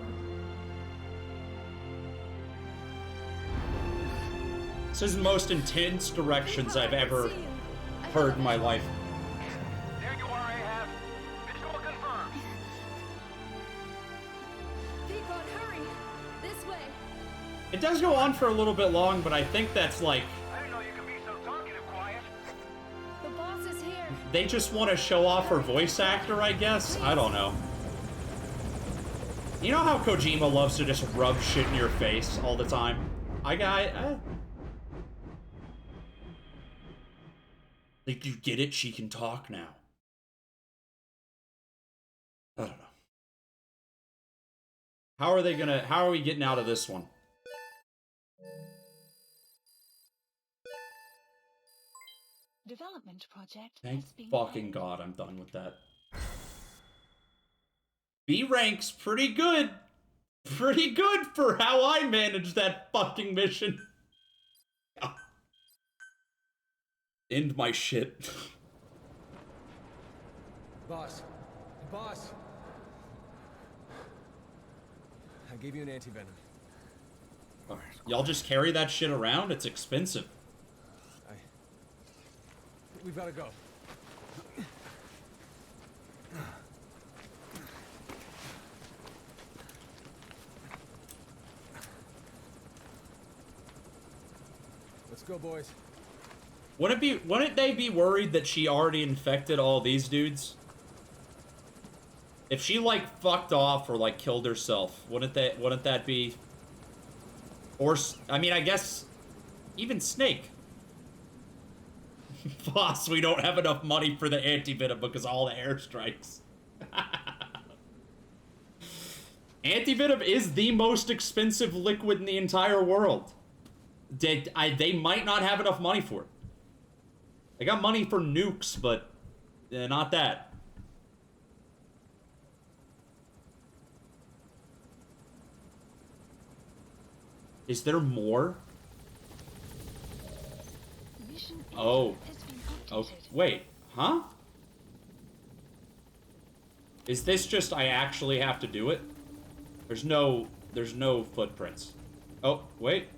This is the most intense directions I've ever heard in my life. There you are, Ahab. Visual confirmed. Peapod, hurry! This way! It does go on for a little bit long, but I think that's like, I didn't know you could be so talkative, Quiet. The boss is here! they just want to show off her voice actor, I guess? I don't know. You know how Kojima loves to just rub shit in your face all the time? Like, you get it? She can talk now. I don't know. How are we getting out of this one? Development project Thank has been fucking ended. God I'm done with that. B rank's pretty good. Pretty good for how I managed that fucking mission. End my shit. Boss. Boss. I gave you an anti-venom. Y'all just carry that shit around? It's expensive. We've got to go. Let's go, boys. Wouldn't they be worried that she already infected all these dudes? If she like fucked off or like killed herself, wouldn't that be? Or I mean, I guess even Snake. Boss, we don't have enough money for the anti-venom because of all the airstrikes. Anti-venom is the most expensive liquid in the entire world. They might not have enough money for it. They got money for nukes, but not that. Is there more? Mission Oh. has been Oh, updated. wait. Huh? Is this just I actually have to do it? There's no footprints. Oh, wait.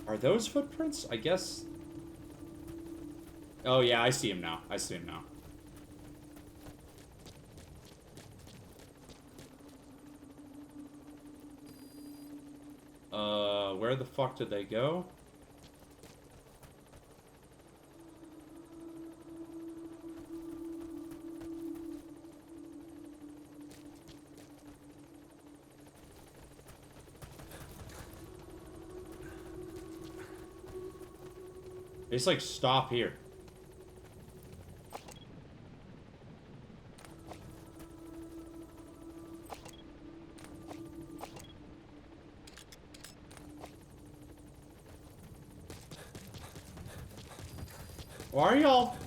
Are those footprints? I guess. Oh, yeah, I see him now. I see him now. Where the fuck did they go? They just, like, stop here.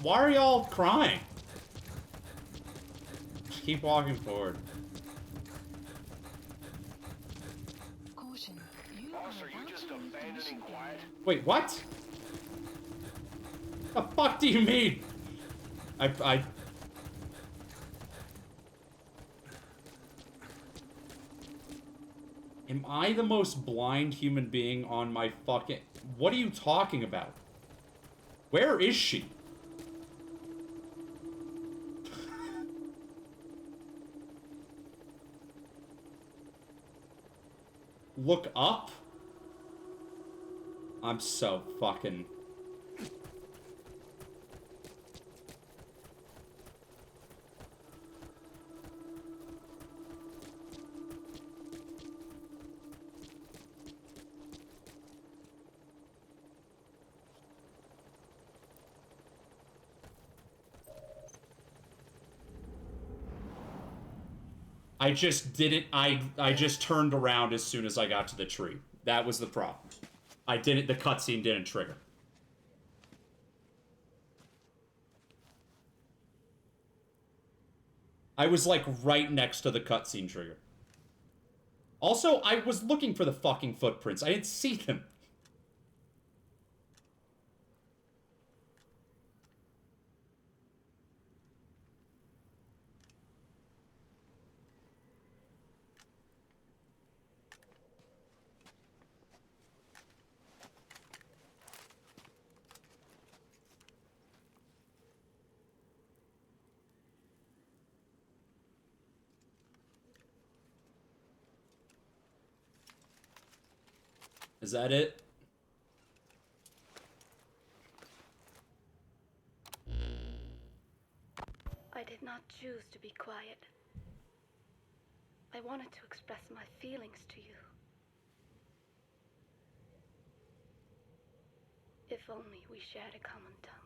Why are y'all crying? Just keep walking forward. Caution. You Boss, are are you about just to leave the abandoning mission Quiet? area. Wait, what? The fuck do you mean? Am I the most blind human being on my fucking... What are you talking about? Where is she? Look up? I'm so fucking... I just didn't, I just turned around as soon as I got to the tree. That was the problem. I didn't, the cutscene didn't trigger. I was like right next to the cutscene trigger. Also, I was looking for the fucking footprints. I didn't see them. Is that it? I did not choose to be quiet. I wanted to express my feelings to you. If only we shared a common tongue.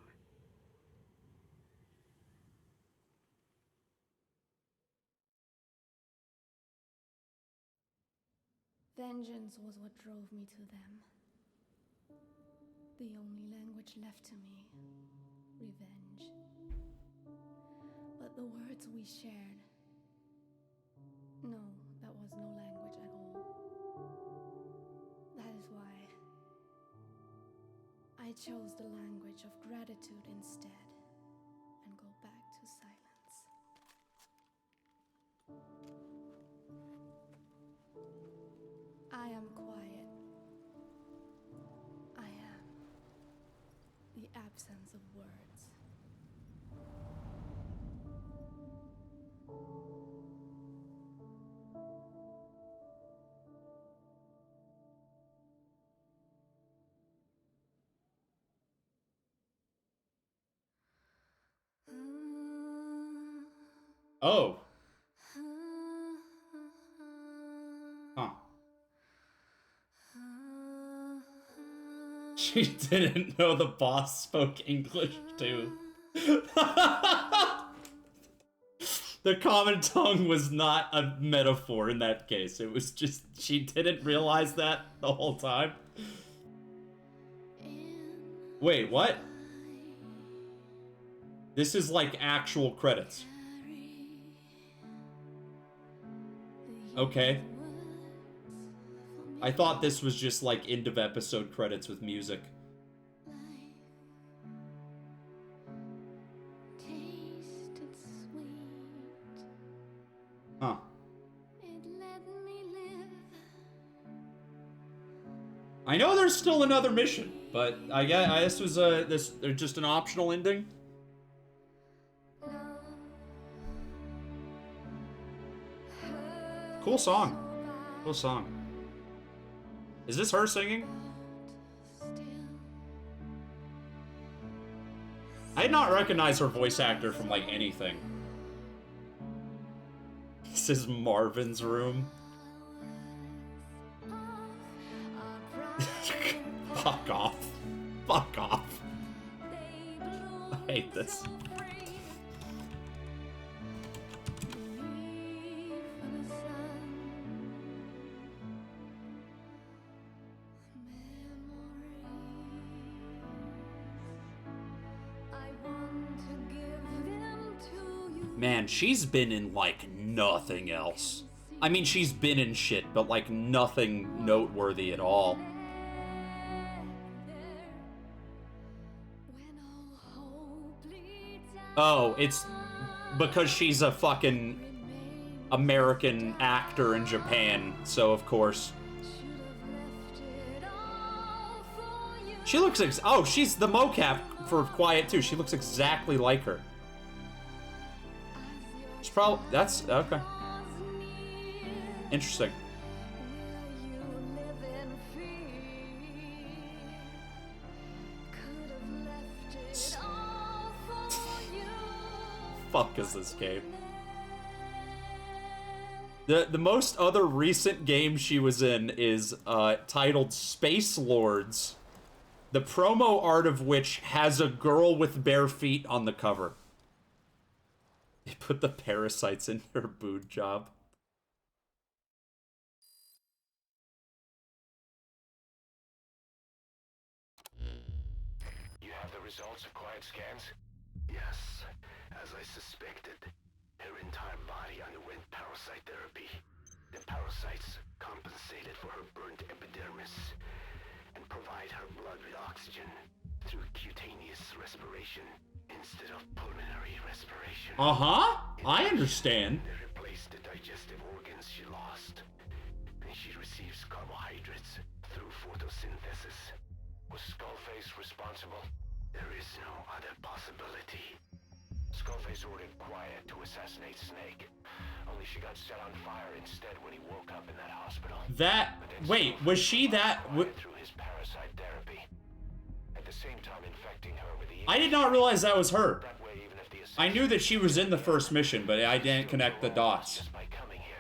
Vengeance was what drove me to them. The only language left to me, revenge. But the words we shared, no, that was no language at all. That is why I chose the language of gratitude instead, and go back to silence. I am quiet. I am the absence of words. Oh. Huh. She didn't know the boss spoke English too. The common tongue was not a metaphor in that case. It was just, she didn't realize that the whole time. Wait, what? This is like actual credits. Okay. I thought this was just like end of episode credits with music. Huh. I know there's still another mission, but I guess this was just an optional ending. Cool song. Cool song. Is this her singing? I did not recognize her voice actor from like anything. This is Marvin's room. Fuck off. Fuck off. I hate this. Man, she's been in, like, nothing else. I mean, she's been in shit, but, like, nothing noteworthy at all. Oh, it's because she's a fucking American actor in Japan, so of course. She looks oh, she's the mocap for Quiet too. She looks exactly like her. It's probably, that's, okay. Interesting. Fuck is this game? The most other recent game she was in is titled Space Lords, the promo art of which has a girl with bare feet on the cover. They put the parasites in her boob job. You have the results of Quiet scans? Yes, as I suspected. Her entire body underwent parasite therapy. The parasites compensated for her burnt epidermis and provide her blood with oxygen through cutaneous respiration instead of pulmonary respiration. Uh-huh, I understand. They replaced the digestive organs she lost, and she receives carbohydrates through photosynthesis. Was Skullface responsible? There is no other possibility. Skullface ordered Quiet to assassinate Snake. Only she got set on fire instead when he woke up in that hospital. Wait, was she that? Through his parasite therapy. At the same time infecting her with the... I did not realize that was her. That way, even if the I knew that she was in the first mission, but I didn't connect the dots. just by coming here.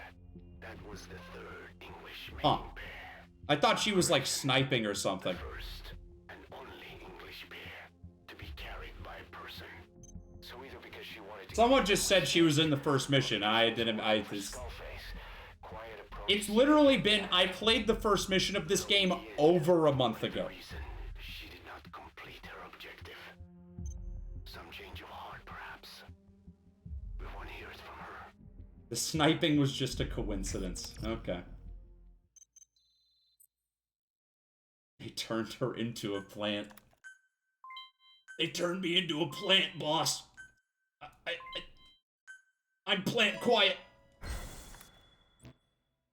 That was the third English main Huh. pair. I thought she was like sniping or something. First and only English pair to be carried by a person. So either because she wanted to... Someone just said she was in the first mission. I just... Skullface, Quiet approached... It's literally been... I played the first mission of this game over a month ago. Reason she did not complete her objective. Some change of heart, perhaps. We want to hear it from her. The sniping was just a coincidence. Okay. They turned her into a plant. They turned me into a plant, boss. I'm Plant Quiet.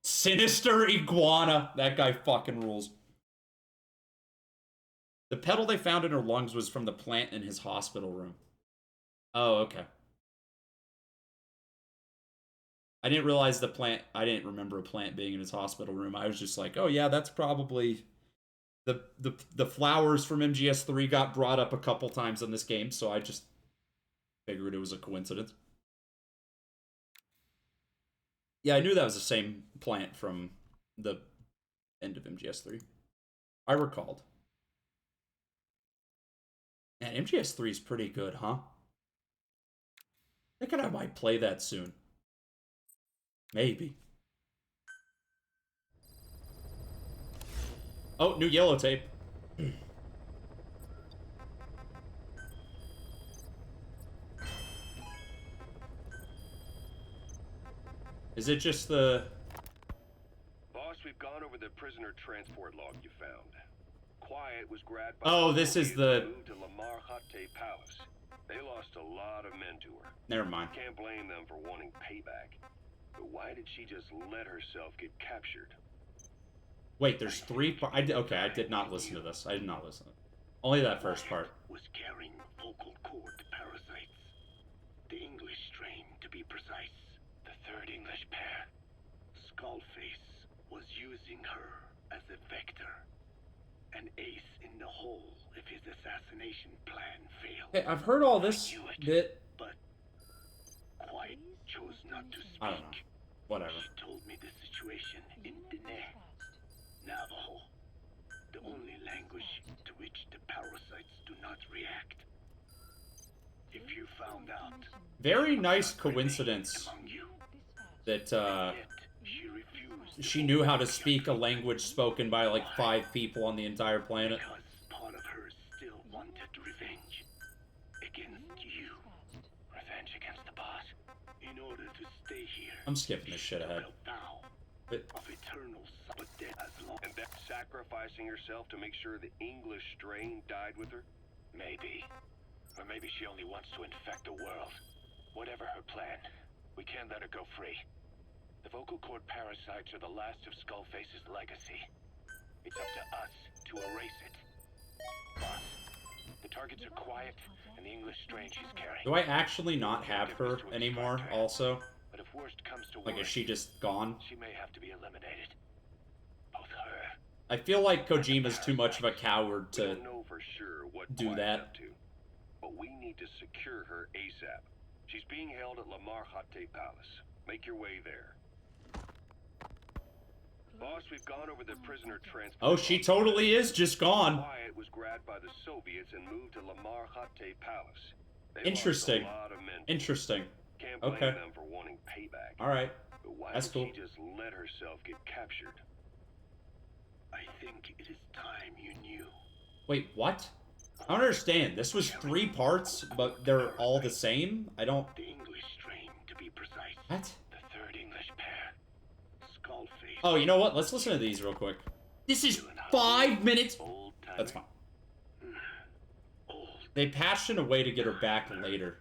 Sinister Iguana. That guy fucking rules. The petal they found in her lungs was from the plant in his hospital room. Oh, okay. I didn't realize the plant... I didn't remember a plant being in his hospital room. I was just like, oh yeah, that's probably... The flowers from MGS3 got brought up a couple times in this game, so I just figured it was a coincidence. Yeah, I knew that was the same plant from the end of MGS3. I recalled. Man, MGS3 is pretty good, huh? I think I might play that soon. Maybe. Oh, new yellow tape. Is it just the... Boss, we've gone over the prisoner transport log you found. Quiet was grabbed by... Oh, this is the... moved to Lamar Khatte Palace. They lost a lot of men to her. Never mind. Can't blame them for wanting payback. But why did she just let herself get captured? Wait, there's three okay, I did not listen to this. I did not listen. Only that first part. Was carrying vocal cord parasites. The English strain, to be precise. The third English pair. Skullface was using her as a vector. An ace in the hole if his assassination plan failed. Hey, I've heard all this bit. But Quiet chose not to speak. I don't know. Whatever. She told me the situation in Dene, Navajo. The only language to which the parasites do not react. If you found out... Very nice coincidence that, she knew how to speak a language spoken by, like, 5 people on the entire planet. Because part of her still wanted revenge. Against you. Revenge against the boss. In order to stay here... I'm skipping this shit ahead. But of eternal but dead as long... And that sacrificing herself to make sure the English strain died with her? Maybe. Or maybe she only wants to infect the world. Whatever her plan, we can't let her go free. The vocal cord parasites are the last of Skullface's legacy. It's up to us to erase it. Boss, the targets are Quiet and the English strain she's carrying. do I actually not have her anymore, also? But if worst comes to Like, is worst, she just gone? she may have to be eliminated. Both her... I feel like Kojima's too much of a coward We to... don't know for sure what do Quiet's that. up to, but we need to secure her ASAP. She's being held at Lamar Khatte Palace. Make your way there. Boss, we've gone over the prisoner transport. Oh, she totally is just gone. Quiet was grabbed by the Soviets and moved to Lamar Khatte Palace. They Interesting. lost a lot of men. Interesting. Can't blame Okay. them for wanting payback. Alright. But why That's did cool. she just let herself get captured? I think it is time you knew. Wait, what? I don't understand. This was 3 parts, but they're all the same? I don't... The English strain, to be precise. What? The third English pair. Skullface. Oh, you know what? Let's listen to these real quick. This is 5 minutes... Old time. That's fine. Old. They patched in a way to get her back later.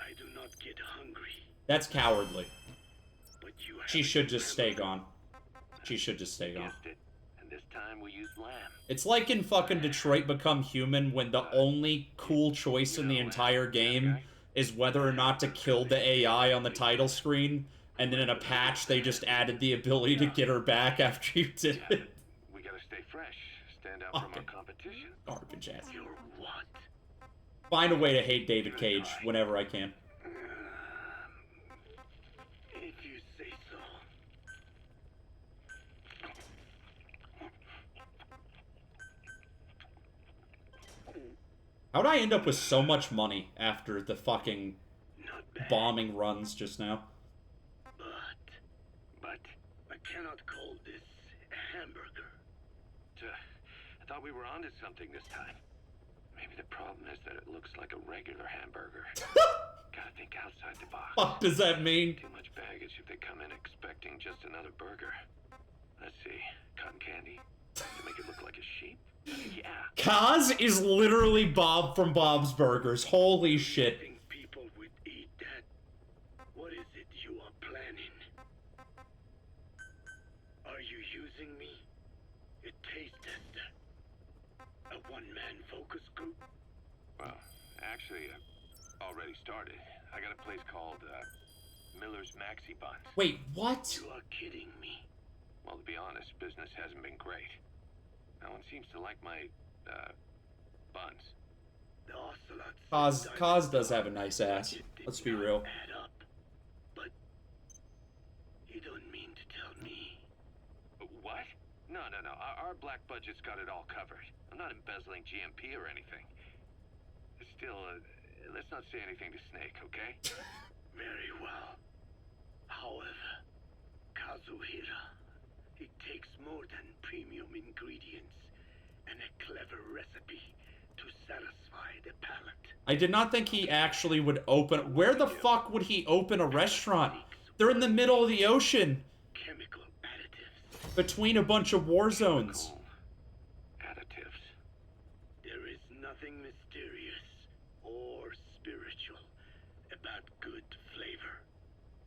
I do not get hungry. That's cowardly. But you have She should just stay gone. She should just stay gone. guessed it. And this time we use lamb. It's like in fucking Detroit Become Human when the only cool choice in the entire game is whether or not to kill the AI on the title screen, and then in a patch they just added the ability to get her back after you did Yeah, it. but we gotta stay fresh. Stand out from our Okay. competition. Garbage ass. You're what? Find a way to hate David Cage whenever I can. If you say so. How'd I end up with so much money after the fucking Not bad. bombing runs just now? But I cannot call this a hamburger. I thought we were onto something this time. Maybe the problem is that it looks like a regular hamburger. Gotta think outside the box. What does that mean? Too much baggage if they come in expecting just another burger. Let's see. Cotton candy? To make it look like a sheep? Yeah. Kaz is literally Bob from Bob's Burgers. Holy shit. Think people would eat that? What is it you are planning? Are you using me? A taste tester? A one-man focus group? Well, actually, already started. I got a place called, Miller's Maxi Buns. Wait, what? You are kidding me. Well, to be honest, business hasn't been great. No one seems to like my, buns. The ocelots... Kaz does have a nice ass. Let's be real. Add up. But you don't mean to tell me... What? No. Our black budget's got it all covered. I'm not embezzling GMP or anything. Still, let's not say anything to Snake, okay? Very well. However, Kazuhira, it takes more than premium ingredients and a clever recipe to satisfy the palate. I did not think he actually would open... Where the fuck would he open a restaurant? They're in the middle of the ocean. Chemical additives. Between a bunch of war zones. Additives. There is nothing mysterious or spiritual about good flavor.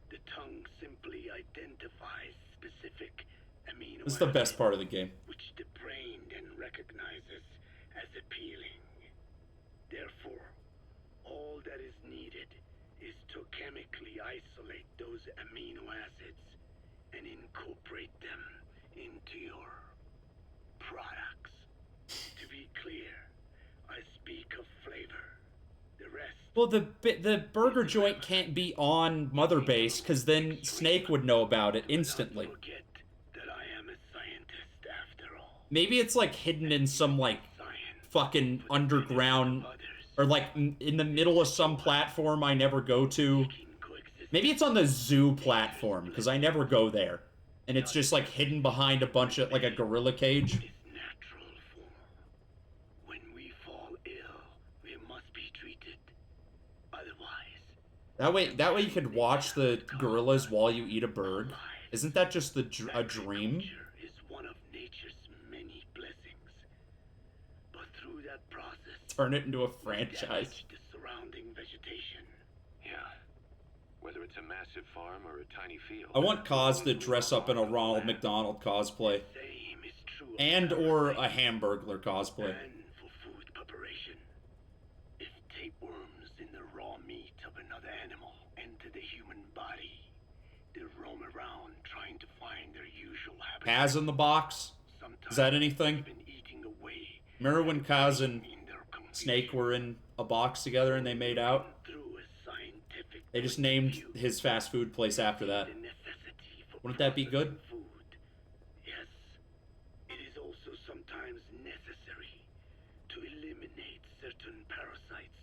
The tongue simply identifies specific amino This is the best part of the game. which the brain then recognizes as appealing. Therefore, all that is needed is to chemically isolate those amino acids and incorporate them into your products. To be clear, I speak of flavor. The rest... Well, the burger joint can't be on Mother Base, because then Snake would know about it instantly. Forget that I am a scientist after all. Maybe it's like hidden in some like fucking underground, or like in the middle of some platform I never go to. Maybe it's on the zoo platform, because I never go there. And it's just like hidden behind a bunch of, like a gorilla cage. Natural form. When we fall ill, we must be treated. Otherwise, That way you could watch the gorillas while you eat a bird. Isn't that just a dream? nature is one of nature's many blessings. But through that process, Turn it into a we franchise. damage the surrounding vegetation. Yeah. Whether it's a massive farm or a tiny field. I want Kaz to dress up in a Ronald McDonald cosplay. Same is true of And or a everything. Hamburglar cosplay. And for food preparation. If tapeworms in the raw meat of another animal enter the human body, they roam around trying to find their usual habitat. Kaz in the box? Is that anything? Even eating away Remember when Kaz and in their confusion. Snake were in a box together and they made out? Through a scientific They just point of named view, his fast food place after that. the necessity for Wouldn't that be good? processing food. Yes, it is also sometimes necessary to eliminate certain parasites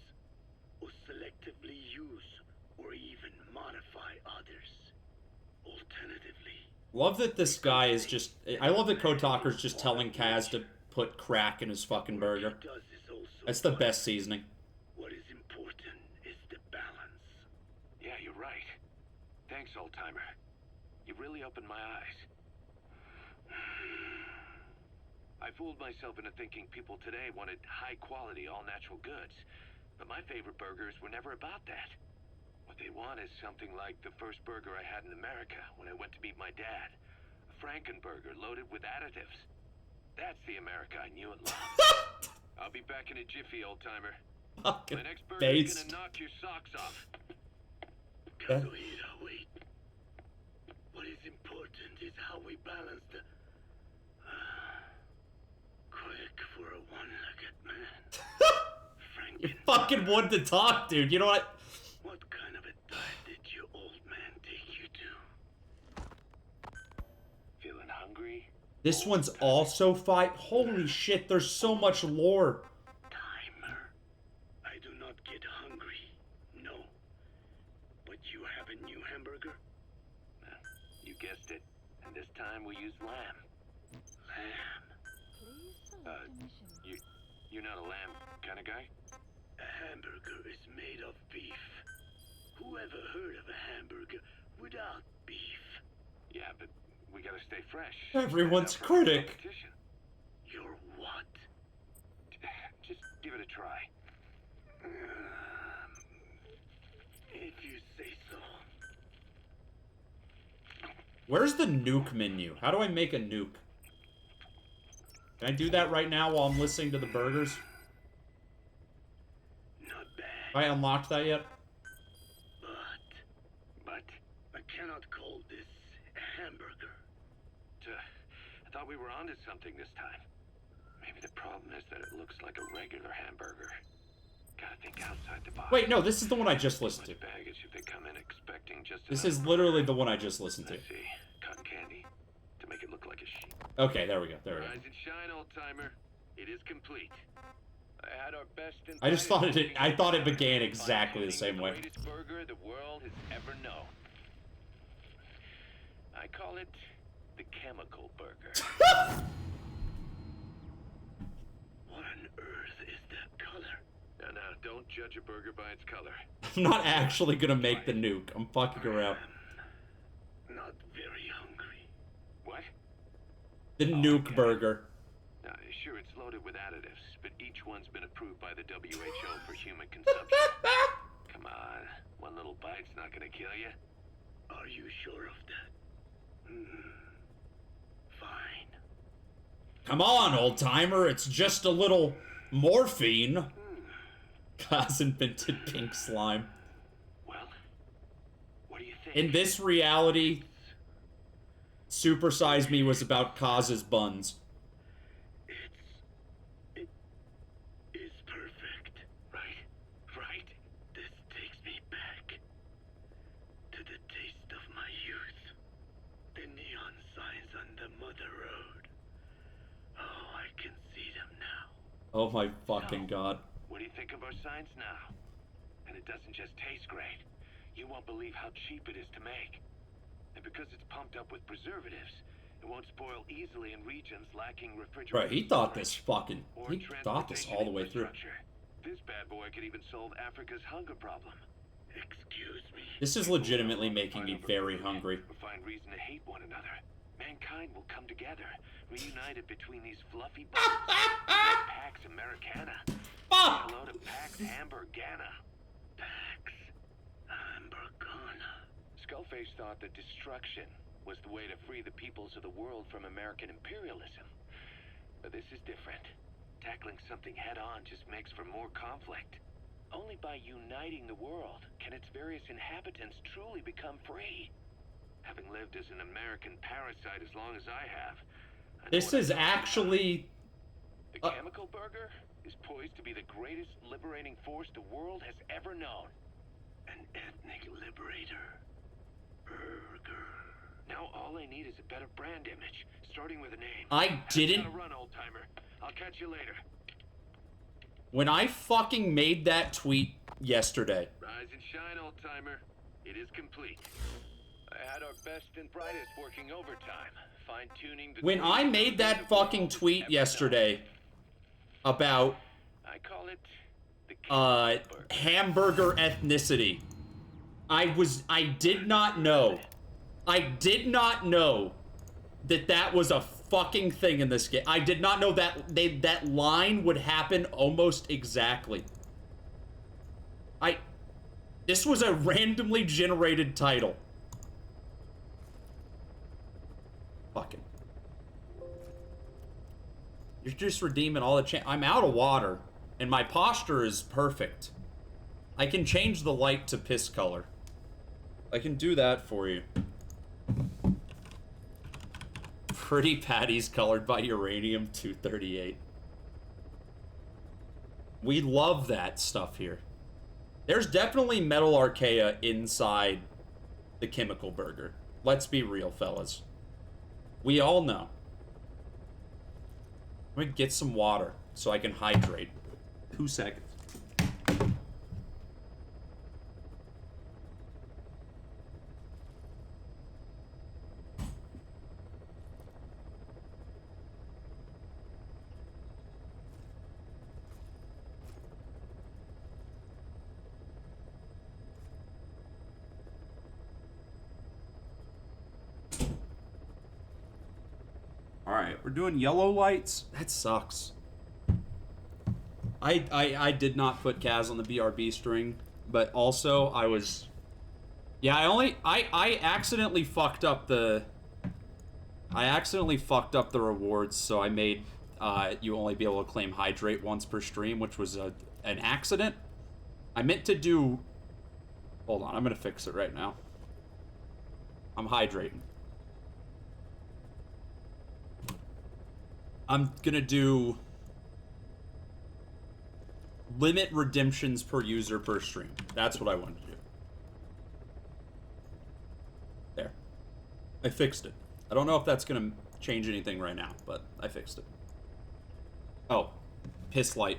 or selectively use or even modify others. Alternatively, Love that this guy is just... I love that Kotaker's just telling Kaz to put crack in his fucking burger. what he does is also That's the what- best seasoning. What is important is the balance. Yeah, you're right. Thanks, old-timer. You really opened my eyes. I fooled myself into thinking people today wanted high-quality, all-natural goods. But my favorite burgers were never about that. What they want is something like the first burger I had in America when I went to meet my dad. A Frankenburger loaded with additives. That's the America I knew and loved. I'll be back in a jiffy, old-timer. Fucking My next burger based. is gonna knock your socks off. Yeah. Capoeira, wait. What is important is how we balance the... quick for a one-legged man. You fucking wanted to talk, dude. You know what? What kind of a diet did your old man take you to? Feeling hungry? This one's also fight. Holy shit, there's so much lore. Timer. I do not get hungry. No. But you have a new hamburger? You guessed it. And this time we use lamb. Lamb. Please select a mission. You're not a lamb kind of guy? A hamburger is made of beef. Who ever heard of a hamburger without beef? Yeah, but we gotta stay fresh. Everyone's Stand up for critic. competition. You're what? Just give it a try. If you say so. Where's the nuke menu? How do I make a nuke? Can I do that right now while I'm listening to the burgers? Not bad. Have I unlocked that yet? But I cannot call this a hamburger. I thought we were onto something this time. Maybe the problem is that it looks like a regular hamburger. Gotta think outside the box. Wait, no, this is the one I just listened to. Much baggage if they come in expecting just This enough. is literally the one I just listened to. I see. Cotton candy to make it look like a sheep. Okay, there we go. There we go. Rise and shine, old timer. It is complete. I had our best and I just thought brightest I thought it working began over exactly the finding same way. greatest burger the world has ever known. I call it the chemical burger. What on earth is that color? Now, don't judge a burger by its color. I'm not actually gonna make the nuke. I'm fucking around. Not very hungry. What? The nuke burger. Now, sure, it's loaded with additives, but each one's been approved by the WHO for human consumption. Come on, one little bite's not gonna kill you. Are you sure of that? Fine. Come on, old timer. It's just a little morphine. Kaz invented pink slime. Well, what do you think? In this reality, Super Size Me was about Kaz's buns. It is perfect. Right? This takes me back to the taste of my youth. The neon signs on the Mother Road. Oh, I can see them now. Oh my fucking god. What do you think of our signs now? And it doesn't just taste great. You won't believe how cheap it is to make. And because it's pumped up with preservatives, it won't spoil easily in regions lacking refrigeration. Right, he thought this fucking... He thought this all the way through. This bad boy could even solve Africa's hunger problem. Excuse me. This is legitimately making me very hungry. We'll find reason to hate one another. Mankind will come together, reunited between these fluffy buttons. Like Pax Americana. Hello to Pax Hamburgana. Pax Hamburgana. Skullface thought that destruction was the way to free the peoples of the world from American imperialism. But this is different. Tackling something head-on just makes for more conflict. Only by uniting the world can its various inhabitants truly become free. Having lived as an American parasite as long as I have, I know This what is I'm talking actually... about. The chemical burger is poised to be the greatest liberating force the world has ever known. An ethnic liberator. Burger. Now all I need is a better brand image, starting with a name. I didn't... Gotta run, old timer. I'll catch you later. When I fucking made that tweet yesterday, Rise and shine, old timer. It is complete. I had our best and brightest working overtime, fine-tuning the... when I made that fucking tweet yesterday about I call it the hamburger ethnicity, I did not know that that was a fucking thing in this game. I did not know that that line would happen almost exactly. This was a randomly generated title. Fucking. You're just redeeming all the I'm out of water. And my posture is perfect. I can change the light to piss color. I can do that for you. Pretty patties colored by uranium-238. We love that stuff here. There's definitely metal archaea inside the chemical burger. Let's be real, fellas. We all know. I'm gonna get some water so I can hydrate. 2 seconds. Alright, we're doing yellow lights. That sucks. I did not put Kaz on the BRB string, but also I was... Yeah, I accidentally fucked up the... I accidentally fucked up the rewards, so I made you only be able to claim hydrate once per stream, which was an accident. I meant to do... Hold on, I'm gonna fix it right now. I'm hydrating. I'm gonna do limit redemptions per user per stream. That's what I wanted to do. There. I fixed it. I don't know if that's gonna change anything right now, but I fixed it. Oh. Piss light.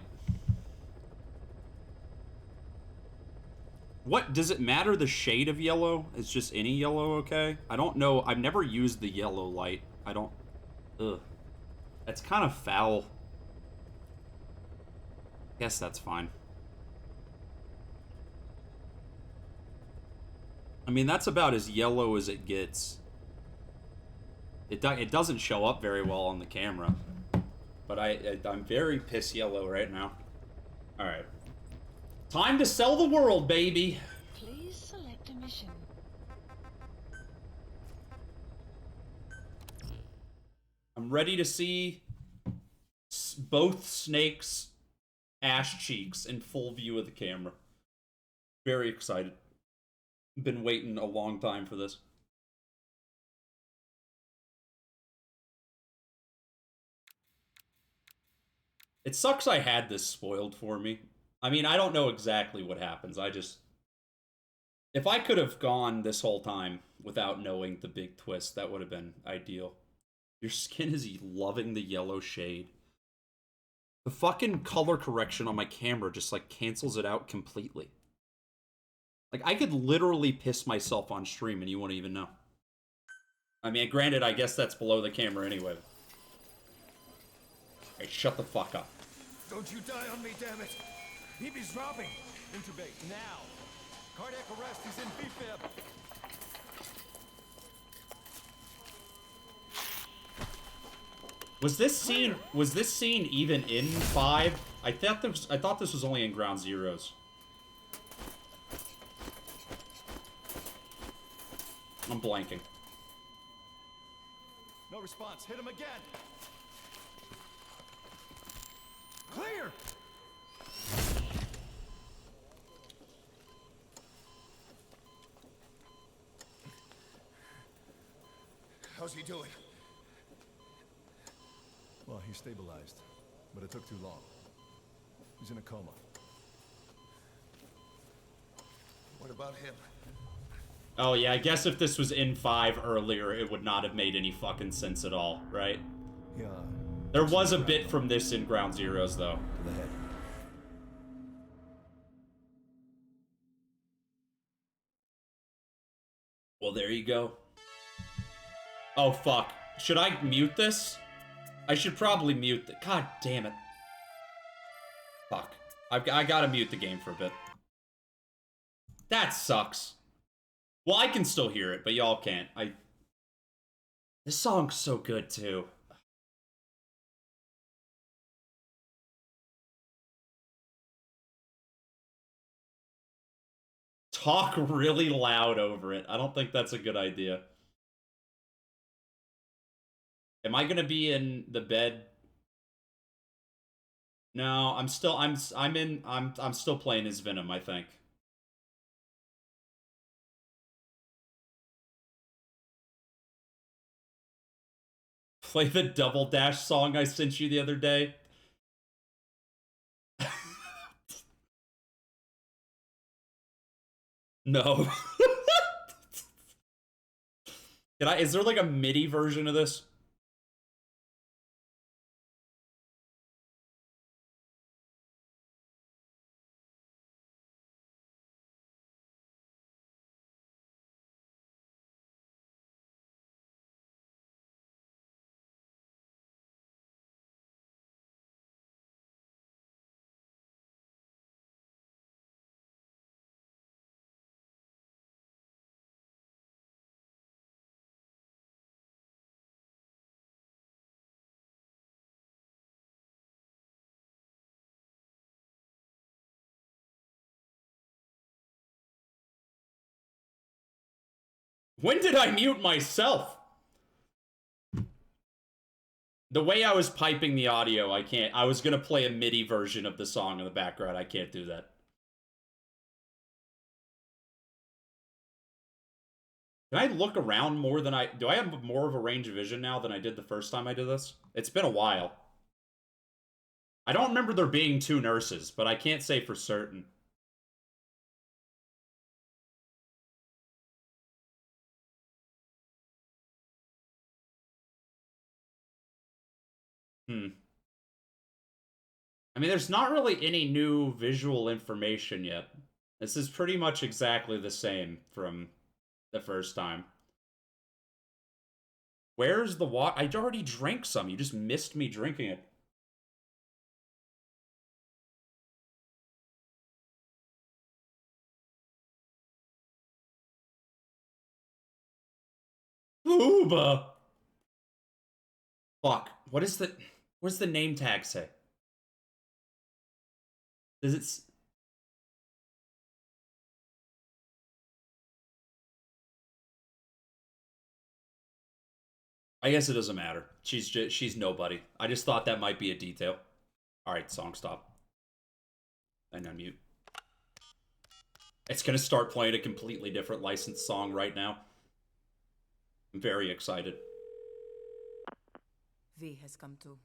What, does it matter the shade of yellow? It's just any yellow, okay? I don't know. I've never used the yellow light. I don't... Ugh. That's kind of foul. Guess that's fine. I mean, that's about as yellow as it gets. It doesn't show up very well on the camera. But I'm very piss yellow right now. Alright. Time to sell the world, baby! Please select a mission. I'm ready to see both Snake's ass cheeks in full view of the camera. Very excited. Been waiting a long time for this. It sucks I had this spoiled for me. I mean, I don't know exactly what happens. I just... If I could have gone this whole time without knowing the big twist, that would have been ideal. Your skin is loving the yellow shade. The fucking color correction on my camera just, like, cancels it out completely. Like, I could literally piss myself on stream and you wouldn't even know. I mean, granted, I guess that's below the camera anyway. Hey, shut the fuck up. Don't you die on me, damn it! He's dropping! Intubate, now! Cardiac arrest, he's in BFib! Was this scene even in 5? I thought this was only in Ground Zeroes. I'm blanking. No response, hit him again! Clear! How's he doing? Well, he stabilized, but it took too long. He's in a coma. What about him? Oh yeah, I guess if this was in 5 earlier, it would not have made any fucking sense at all, right? Yeah. There was a bit from this in Ground Zeroes, though. To the head. Well, there you go. Oh, fuck. Should I mute this? I should probably mute the... God damn it. Fuck. I gotta mute the game for a bit. That sucks. Well, I can still hear it, but y'all can't. This song's so good, too. Talk really loud over it. I don't think that's a good idea. Am I gonna be in the bed No, I'm still playing as Venom, I think. Play the Double Dash song I sent you the other day. No. Is there like a MIDI version of this? When did I mute myself? The way I was piping the audio, I can't. I was gonna play a MIDI version of the song in the background. I can't do that. Can I look around more than do I have more of a range of vision now than I did the first time I did this? It's been a while. I don't remember there being 2 nurses, but I can't say for certain. I mean, there's not really any new visual information yet. This is pretty much exactly the same from the first time. Where's the water? I already drank some. You just missed me drinking it. Ooba! Fuck. What is the... What's the name tag say? Does it... I guess it doesn't matter. She's nobody. I just thought that might be a detail. Alright, song stop. And unmute. It's gonna start playing a completely different licensed song right now. I'm very excited. V has come to.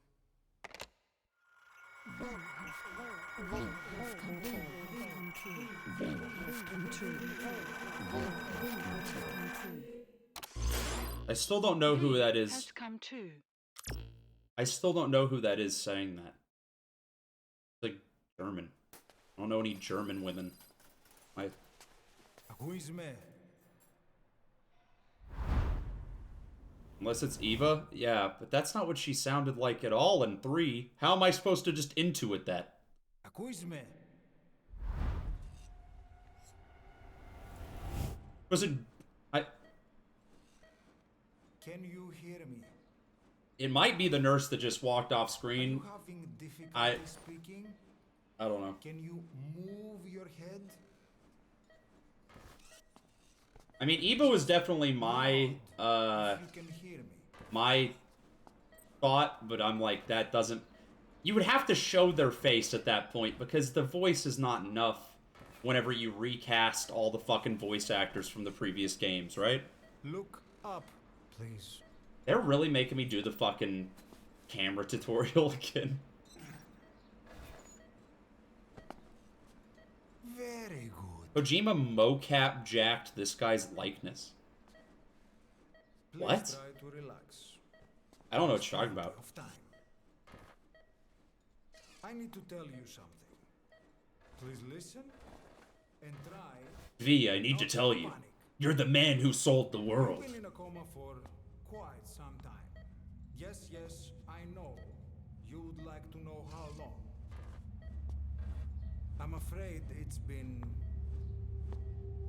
I still don't know who that is. Has come to. I still don't know who that is saying that. It's like German. I don't know any German women. Who is man? Unless it's Eva? Yeah, but that's not what she sounded like at all in 3. How am I supposed to just intuit that? Who is man? Was it... Can you hear me? It might be the nurse that just walked off screen. Are you having difficulty speaking? I don't know. Can you move your head? I mean, Eva was definitely my, my thought, but I'm like, that doesn't... You would have to show their face at that point, because the voice is not enough whenever you recast all the fucking voice actors from the previous games, right? Look up, please. They're really making me do the fucking camera tutorial again. Very good. Kojima mocap jacked this guy's likeness. Please What? Try to relax. I don't know what you're talking about. I need to tell you something. Please listen and try. V, I need to tell you. You're the man who sold the world. You've been in a coma for quite some time. Yes, I know. You would like to know how long. I'm afraid it's been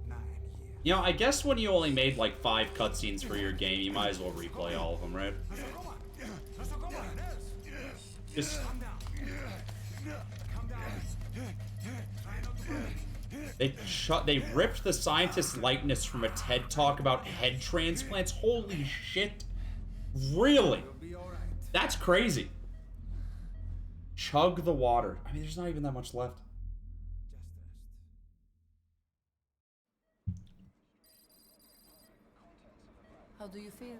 9 years. You know, I guess when you only made like 5 cutscenes for your game, you might as well replay all of them, right? Just... They ripped the scientist's likeness from a TED Talk about head transplants? Holy shit. Really? That's crazy. Chug the water. I mean, there's not even that much left. How do you feel?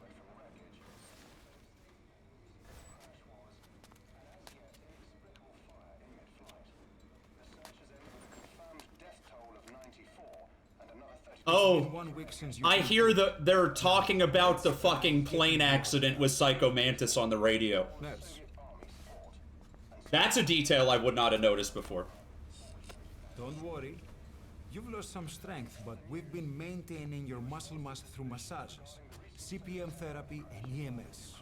Oh, I hear they're talking about the fucking plane accident with Psycho Mantis on the radio. That's a detail I would not have noticed before. Don't worry. You've lost some strength, but we've been maintaining your muscle mass through massages, CPM therapy, and EMS.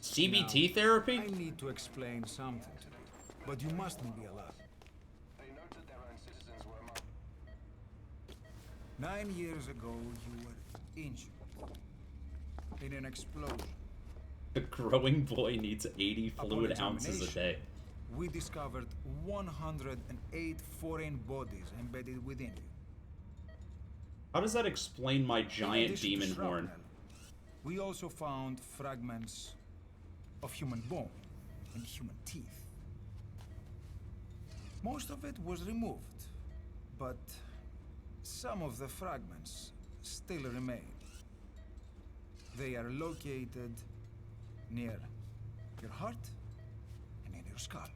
CBT therapy? I need to explain something to you, but you mustn't be alarmed. 9 years ago, you were injured in an explosion. The growing boy needs 80 fluid ounces a day. We discovered 108 foreign bodies embedded within you. How does that explain my giant demon horn? We also found fragments of human bone and human teeth. Most of it was removed, but some of the fragments still remain. They are located near your heart and in your skull.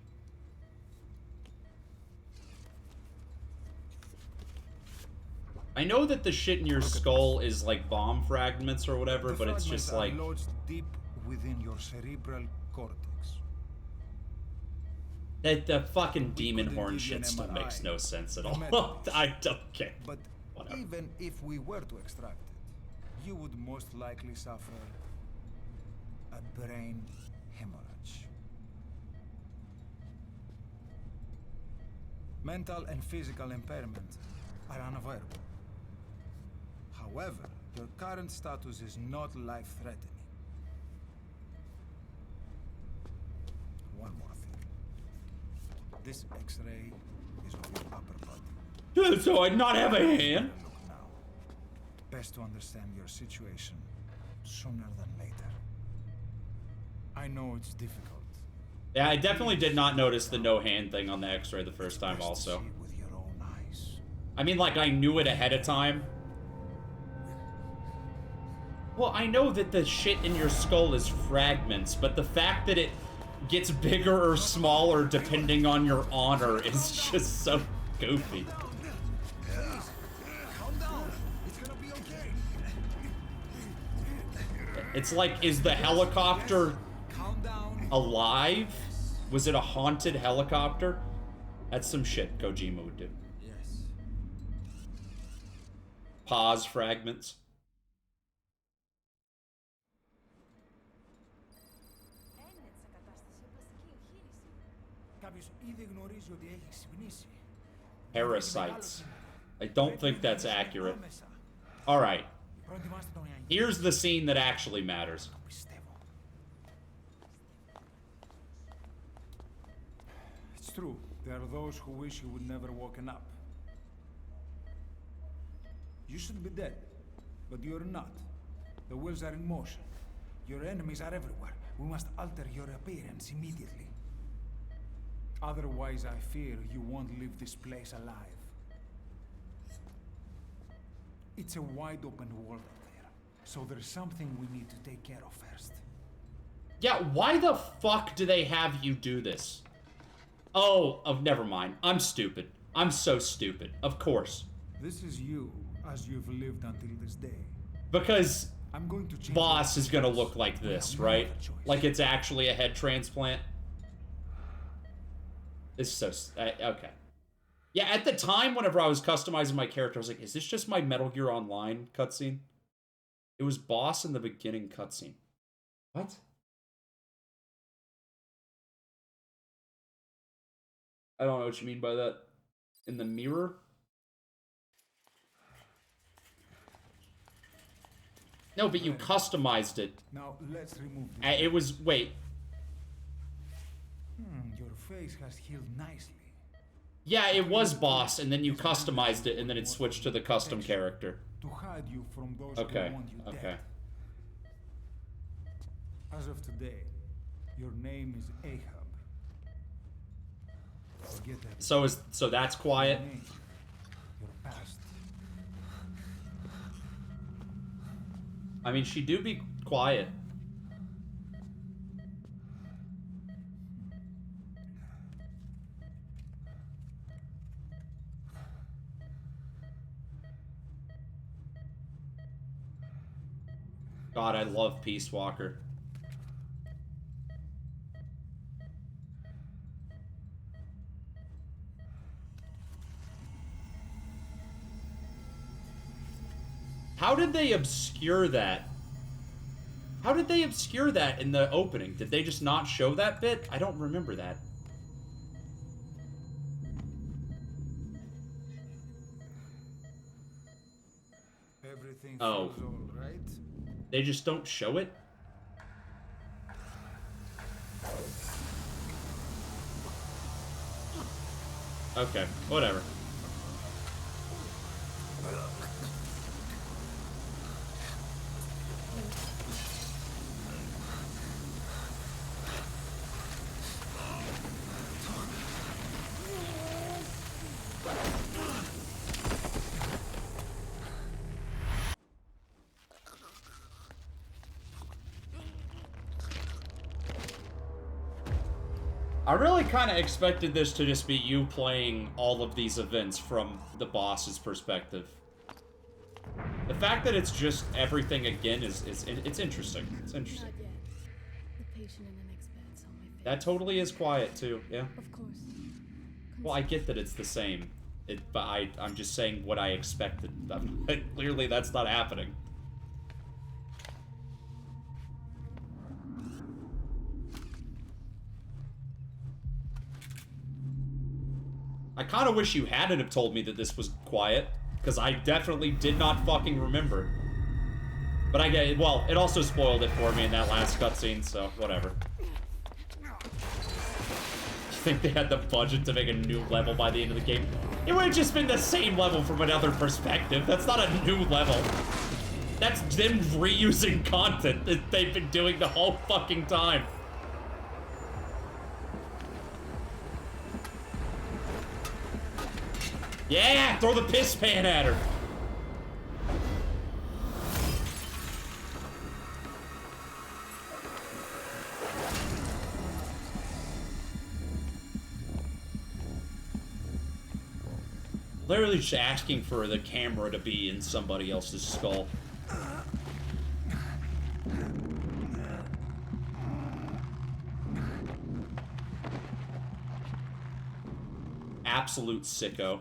I know that the shit in your skull is like bomb fragments or whatever, but it's just like... The fragments are lodged deep within your cerebral cortex. The fucking demon horn shit still makes no sense at all. I don't care. But whatever. Even if we were to extract it, you would most likely suffer a brain hemorrhage. Mental and physical impairment are unavoidable. However, your current status is not life-threatening. One more thing. This X-ray is of your upper body. So I not have a hand? Look now. Best to understand your situation sooner than later. I know it's difficult. Yeah, I definitely did not notice the no hand thing on the X-ray the first time Best to also. see it with your own eyes. I mean, like, I knew it ahead of time. Well, I know that the shit in your skull is fragments, but the fact that it gets bigger or smaller depending on your honor is just so goofy. Calm down. It's gonna be okay. It's like, is the helicopter Calm down. alive? Was it a haunted helicopter? That's some shit Kojima would do. Yes. Pause fragments. Parasites. I don't think that's accurate. Alright. Here's the scene that actually matters. It's true. There are those who wish you would never woken up. You should be dead, but you're not. The wheels are in motion. Your enemies are everywhere. We must alter your appearance immediately. Otherwise, I fear you won't leave this place alive. It's a wide open world up there, so there's something we need to take care of first. Yeah, why the fuck do they have you do this? Oh, never mind. I'm stupid. I'm so stupid. Of course. This is you, as you've lived until this day. Because I'm going to change Boss is gonna look like this, right? Like it's actually a head transplant. It's so... okay. Yeah, at the time, whenever I was customizing my character, I was like, is this just my Metal Gear Online cutscene? It was Boss in the beginning cutscene. What? I don't know what you mean by that. In the mirror? No, but you customized it. Now, let's remove this. It was... wait. Your face has healed nicely. Yeah, it was Boss, and then you customized it, and then it switched to the custom character. To hide you from those Okay, who want you okay. dead. As of today, Your name is Ahab. Forget that. So that's quiet. Your name, your past. I mean, she do be quiet. God, I love Peace Walker. How did they obscure that? How did they obscure that in the opening? Did they just not show that bit? I don't remember that. Everything Oh. feels all right. They just don't show it? Okay, whatever. I really kind of expected this to just be you playing all of these events from the boss's perspective. The fact that it's just everything again it's interesting. It's interesting. Not yet. The patient and an expert's on my face. That totally is quiet too, yeah. Of course. Well, I get that it's the same, but I'm just saying what I expected. Clearly that's not happening. I kind of wish you hadn't have told me that this was quiet, because I definitely did not fucking remember. But I get it. Well, it also spoiled it for me in that last cutscene, so whatever. You think they had the budget to make a new level by the end of the game? It would have just been the same level from another perspective. That's not a new level. That's them reusing content that they've been doing the whole fucking time. Yeah, throw the piss pan at her. Literally just asking for the camera to be in somebody else's skull. Absolute sicko.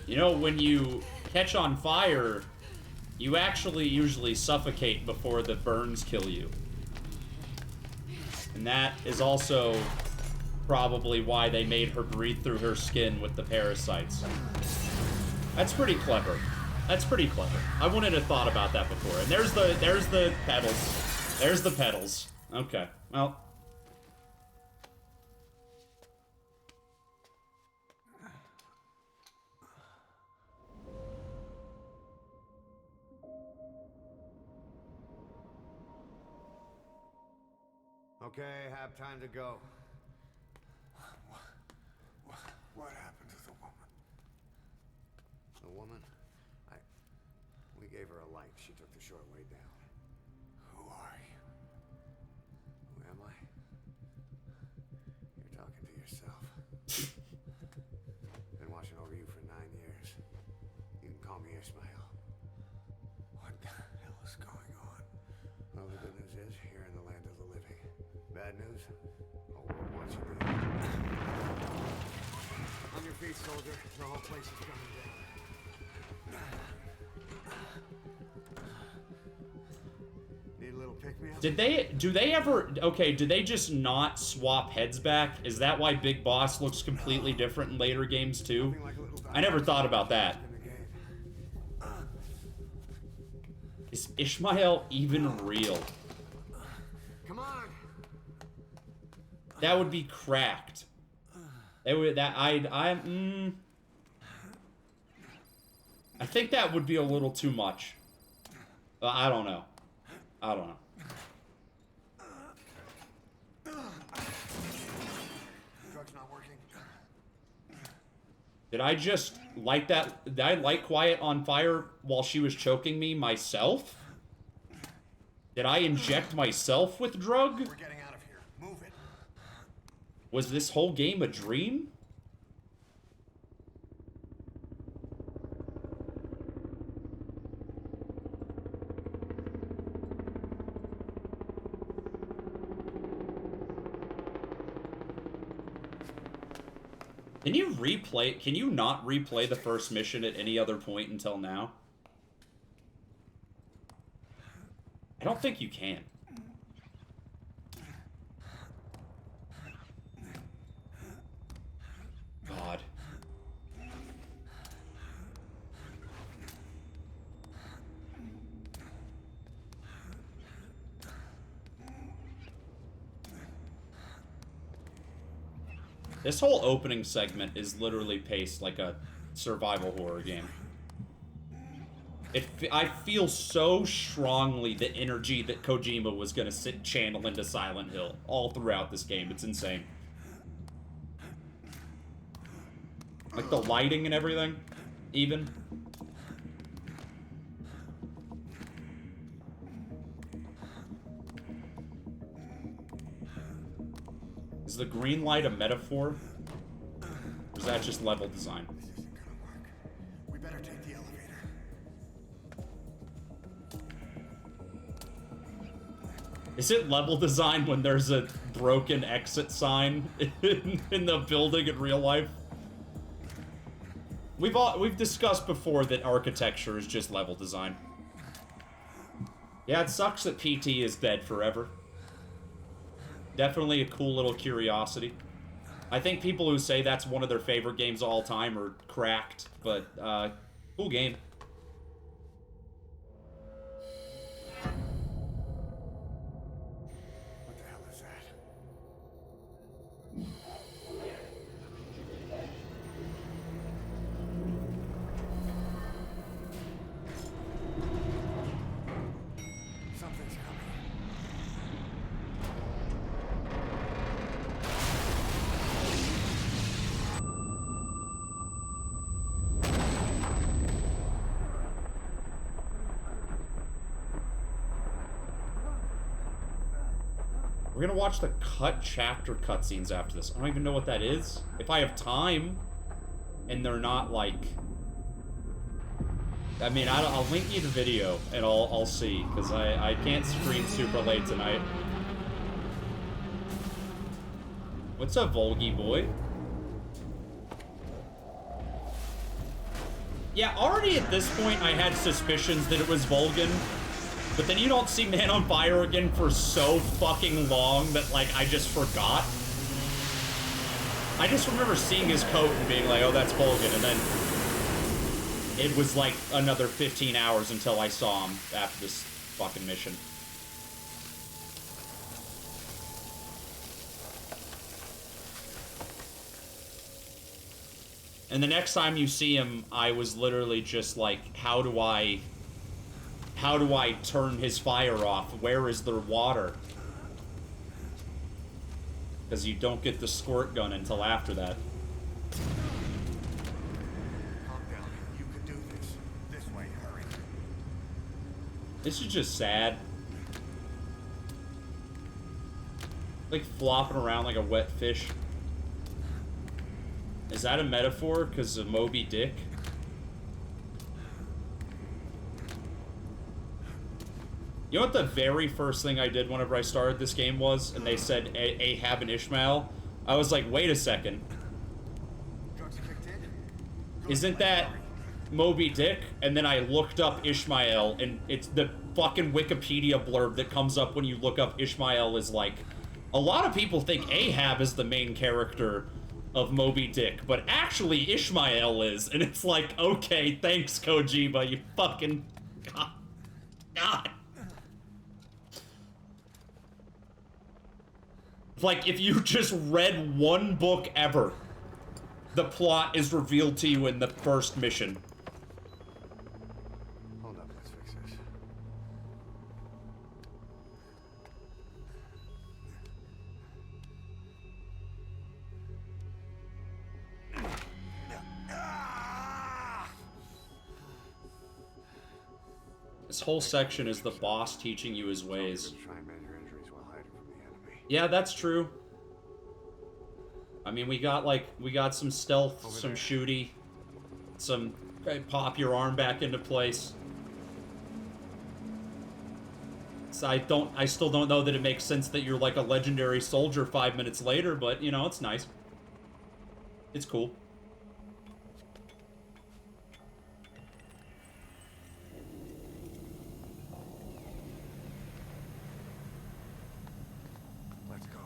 You know, when you catch on fire, you actually usually suffocate before the burns kill you. And that is also probably why they made her breathe through her skin with the parasites. That's pretty clever. That's pretty clever. I wouldn't have thought about that before. And there's the pedals. There's the pedals. Okay, well. Okay, have time to go. What happened to the woman? The woman? We gave her a light. She took the short way down. Who are you? Who am I? You're talking to yourself. Been watching over you for 9 years. You can call me Ishmael. What the hell is going on? Well, the good news is, you're in the land of the living. Bad news? Whole world wants you dead. On your feet, soldier. The whole place is coming down. Need a little pick-me-up? Do they ever, okay, do they just not swap heads back? Is that why Big Boss looks completely different in later games too? I never thought about that. Is Ishmael even real? Come on. That would be cracked. It would, I think that would be a little too much. I don't know. I don't know. Drug's not working. Did I just light that? Did I light Quiet on fire while she was choking me myself? Did I inject myself with drug? We're getting out of here. Move it. Was this whole game a dream? Can you replay? Can you not replay the first mission at any other point until now? I don't think you can. God. This whole opening segment is literally paced like a survival horror game. I feel so strongly the energy that Kojima was gonna channel into Silent Hill all throughout this game. It's insane. Like the lighting and everything, even. Is the green light a metaphor? Or is that just level design? This isn't gonna work. We better take the elevator. Is it level design when there's a broken exit sign in the building in real life? We've discussed before that architecture is just level design. Yeah, it sucks that PT is dead forever. Definitely a cool little curiosity. I think people who say that's one of their favorite games of all time are cracked, but cool game. What the hell is that? Something's coming. We're gonna watch the cut chapter cutscenes after this. I don't even know what that is. If I have time, and they're not like... I mean, I'll link you the video, and I'll see, because I can't stream super late tonight. What's up, Volgy boy? Yeah, already at this point, I had suspicions that it was Volgin. But then you don't see Man on Fire again for so fucking long that, like, I just forgot. I just remember seeing his coat and being like, oh, that's Volgin, and then it was like another 15 hours until I saw him after this fucking mission. And the next time you see him, I was literally just like, how do I turn his fire off? Where is there water? Because you don't get the squirt gun until after that. Calm down. You can do this. This way, hurry. This is just sad. Like flopping around like a wet fish. Is that a metaphor because of Moby Dick? You know what the very first thing I did whenever I started this game was? And they said Ahab and Ishmael? I was like, wait a second. Drugs kicked in? Isn't that Moby Dick? And then I looked up Ishmael, and it's the fucking Wikipedia blurb that comes up when you look up Ishmael is like, a lot of people think Ahab is the main character of Moby Dick, but actually Ishmael is. And it's like, okay, thanks, Kojima, you fucking... God. God. Like, if you just read one book ever, the plot is revealed to you in the first mission. Hold up, let's fix this. This whole section is the boss teaching you his ways. Try and measure injuries while hiding from the enemy. Yeah, that's true. I mean, we got some stealth, some shooty, some pop your arm back into place. So I still don't know that it makes sense that you're like a legendary soldier 5 minutes later, but you know, it's nice. It's cool.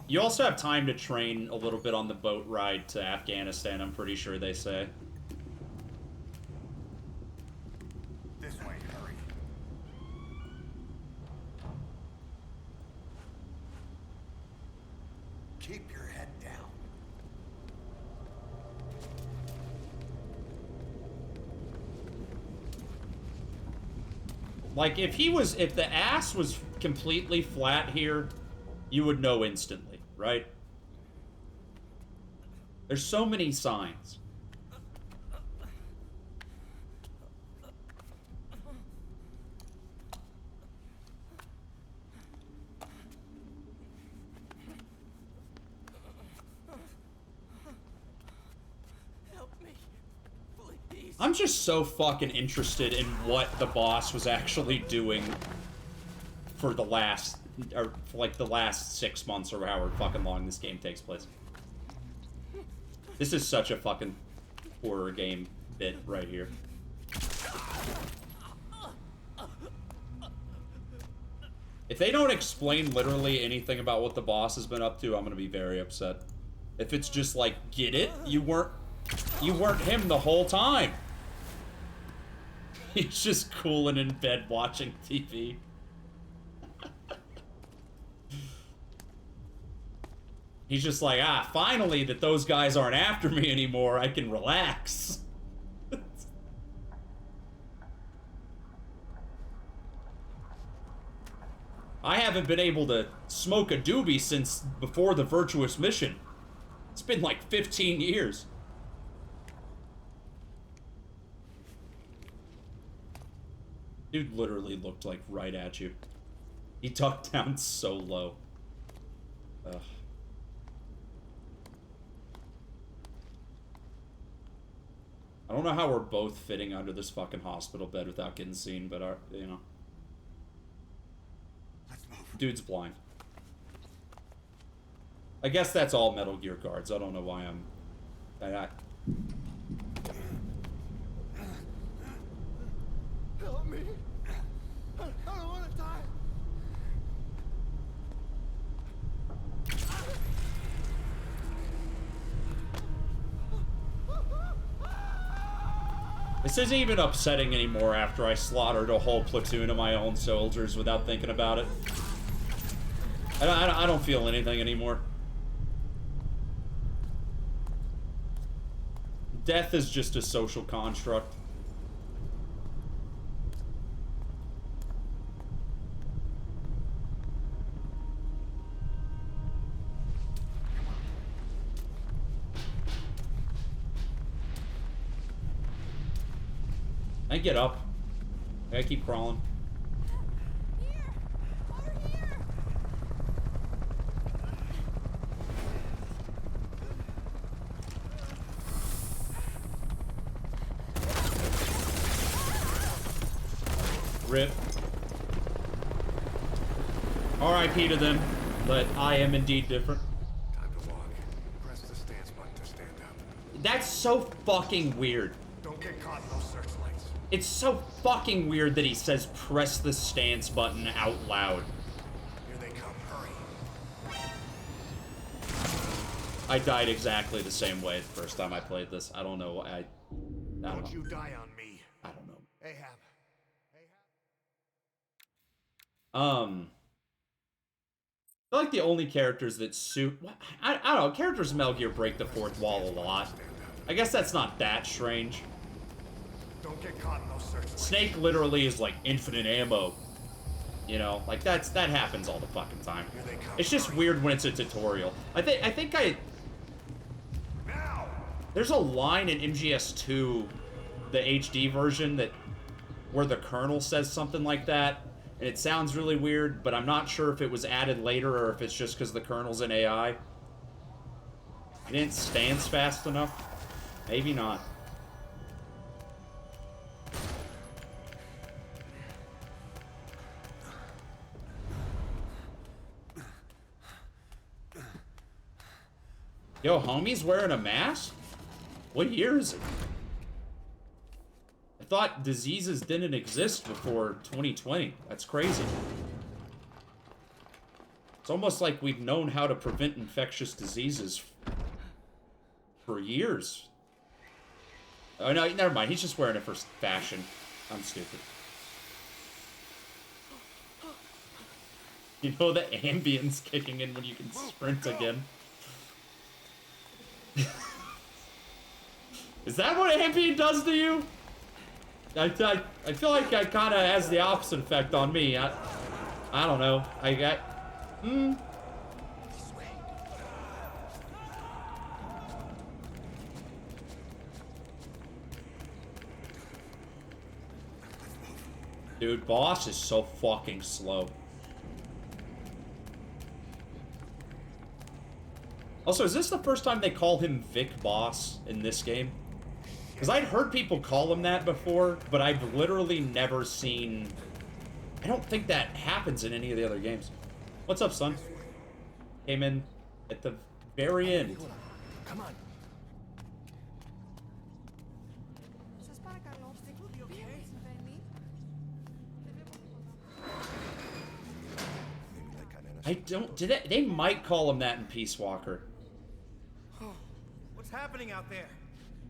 You also have time to train a little bit on the boat ride to Afghanistan, I'm pretty sure they say. This way, hurry. Keep your head down. Like, if the ass was completely flat here, you would know instantly, right? There's so many signs. Help me, please. I'm just so fucking interested in what the boss was actually doing for the last, or for like the last 6 months or however fucking long this game takes place. This is such a fucking horror game bit right here. If they don't explain literally anything about what the boss has been up to, I'm gonna be very upset. If it's just like, get it? You weren't him the whole time. He's just cooling in bed watching TV. He's just like, finally that those guys aren't after me anymore, I can relax. I haven't been able to smoke a doobie since before the Virtuous Mission. It's been like 15 years. Dude literally looked like right at you. He ducked down so low. Ugh. I don't know how we're both fitting under this fucking hospital bed without getting seen, but you know. Let's move. Dude's blind. I guess that's all Metal Gear guards. I don't know why I'm... Help me. I don't want to die. This isn't even upsetting anymore after I slaughtered a whole platoon of my own soldiers without thinking about it. I don't feel anything anymore. Death is just a social construct. I get up. I keep crawling. Rip. R.I.P. to them, but I am indeed different. Time to walk. Press the stance button to stand up. That's so fucking weird. Don't get caught in those searchlights. It's so fucking weird that he says press the stance button out loud. Here they come. Hurry. I died exactly the same way the first time I played this. I don't know. I don't know. You die on me. I don't know. Ahab. I feel like the only characters that suit... I don't know, characters in Metal Gear break the fourth wall a lot. I guess that's not that strange. Don't get caught in those searches. Snake literally is like infinite ammo. You know, like that happens all the fucking time. It's just weird when it's a tutorial. I think there's a line in MGS2, the HD version, where the Colonel says something like that, and it sounds really weird, but I'm not sure if it was added later or if it's just because the Colonel's an AI. It didn't stance fast enough. Maybe not. Yo, homie's wearing a mask? What year is it? I thought diseases didn't exist before 2020. That's crazy. It's almost like we've known how to prevent infectious diseases for years. Oh, no, never mind. He's just wearing it for fashion. I'm stupid. You know the ambience kicking in when you can sprint again. Is that what ambient does to you? I feel like it kind of has the opposite effect on me. I don't know. Dude, boss is so fucking slow. Also, is this the first time they call him Vic Boss in this game? Because I'd heard people call him that before, but I've literally never seen... I don't think that happens in any of the other games. What's up, son? Came in at the very end. Come on. I don't... They might call him that in Peace Walker. What's happening out there?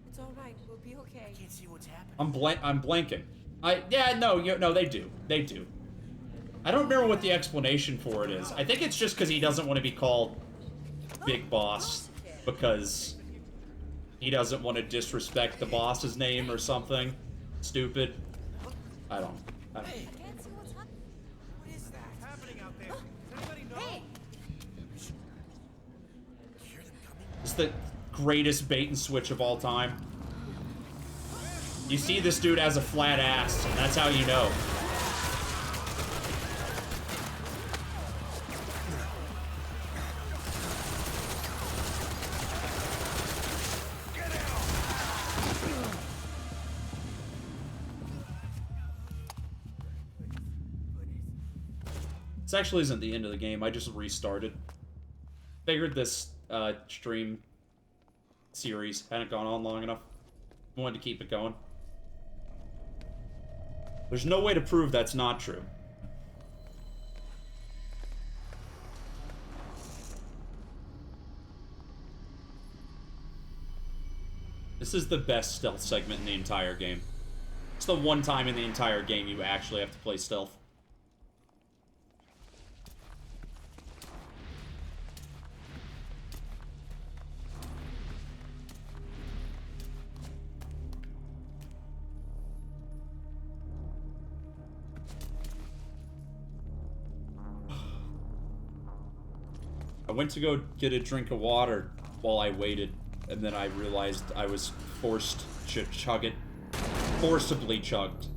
It's all right. We'll be okay. I can't see what's happening. I'm blanking. No, they do. They do. I don't remember what the explanation for it is. I think it's just because he doesn't want to be called Big Boss because he doesn't want to disrespect the boss's name or something stupid. I don't know. Hey. I can't see what's happening. What is that? What's happening out there? Does anybody know? Hey. Hear them coming? It's the greatest bait and switch of all time. You see this dude has a flat ass, and that's how you know. This actually isn't the end of the game. I just restarted. Figured this stream series hadn't gone on long enough. Wanted to keep it going. There's no way to prove that's not true. This is the best stealth segment in the entire game. It's the one time in the entire game you actually have to play stealth. I went to go get a drink of water while I waited, and then I realized I was forced to chug it. Forcibly chugged.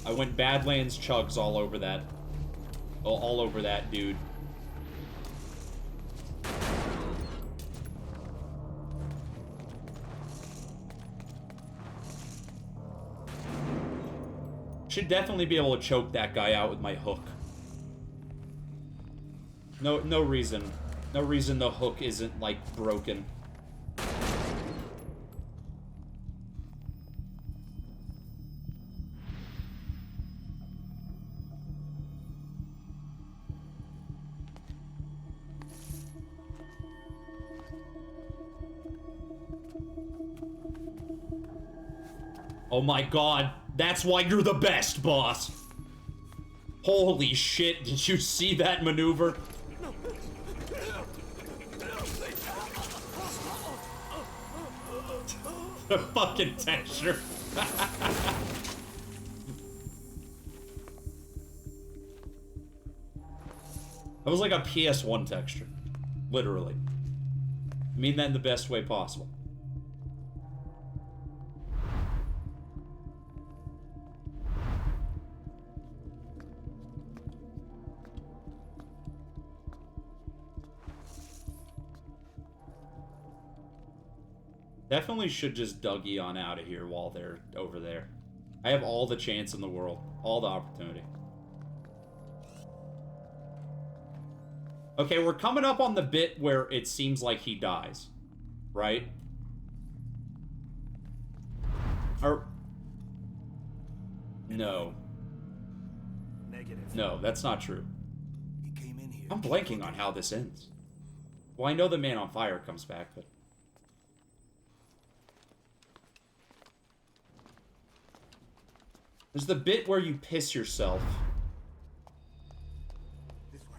I went Badlands chugs all over that. All over that, dude. Should definitely be able to choke that guy out with my hook. No reason. No reason the hook isn't, like, broken. Oh my god, that's why you're the best, boss! Holy shit, did you see that maneuver? The fucking texture. That was like a PS1 texture. Literally. I mean that in the best way possible. Definitely should just Dougie on out of here while they're over there. I have all the chance in the world. All the opportunity. Okay, we're coming up on the bit where it seems like he dies. Right? Or... No. Negative. No, that's not true. He came in here. I'm blanking on how this ends. Well, I know the Man on Fire comes back, but... There's the bit where you piss yourself. This way.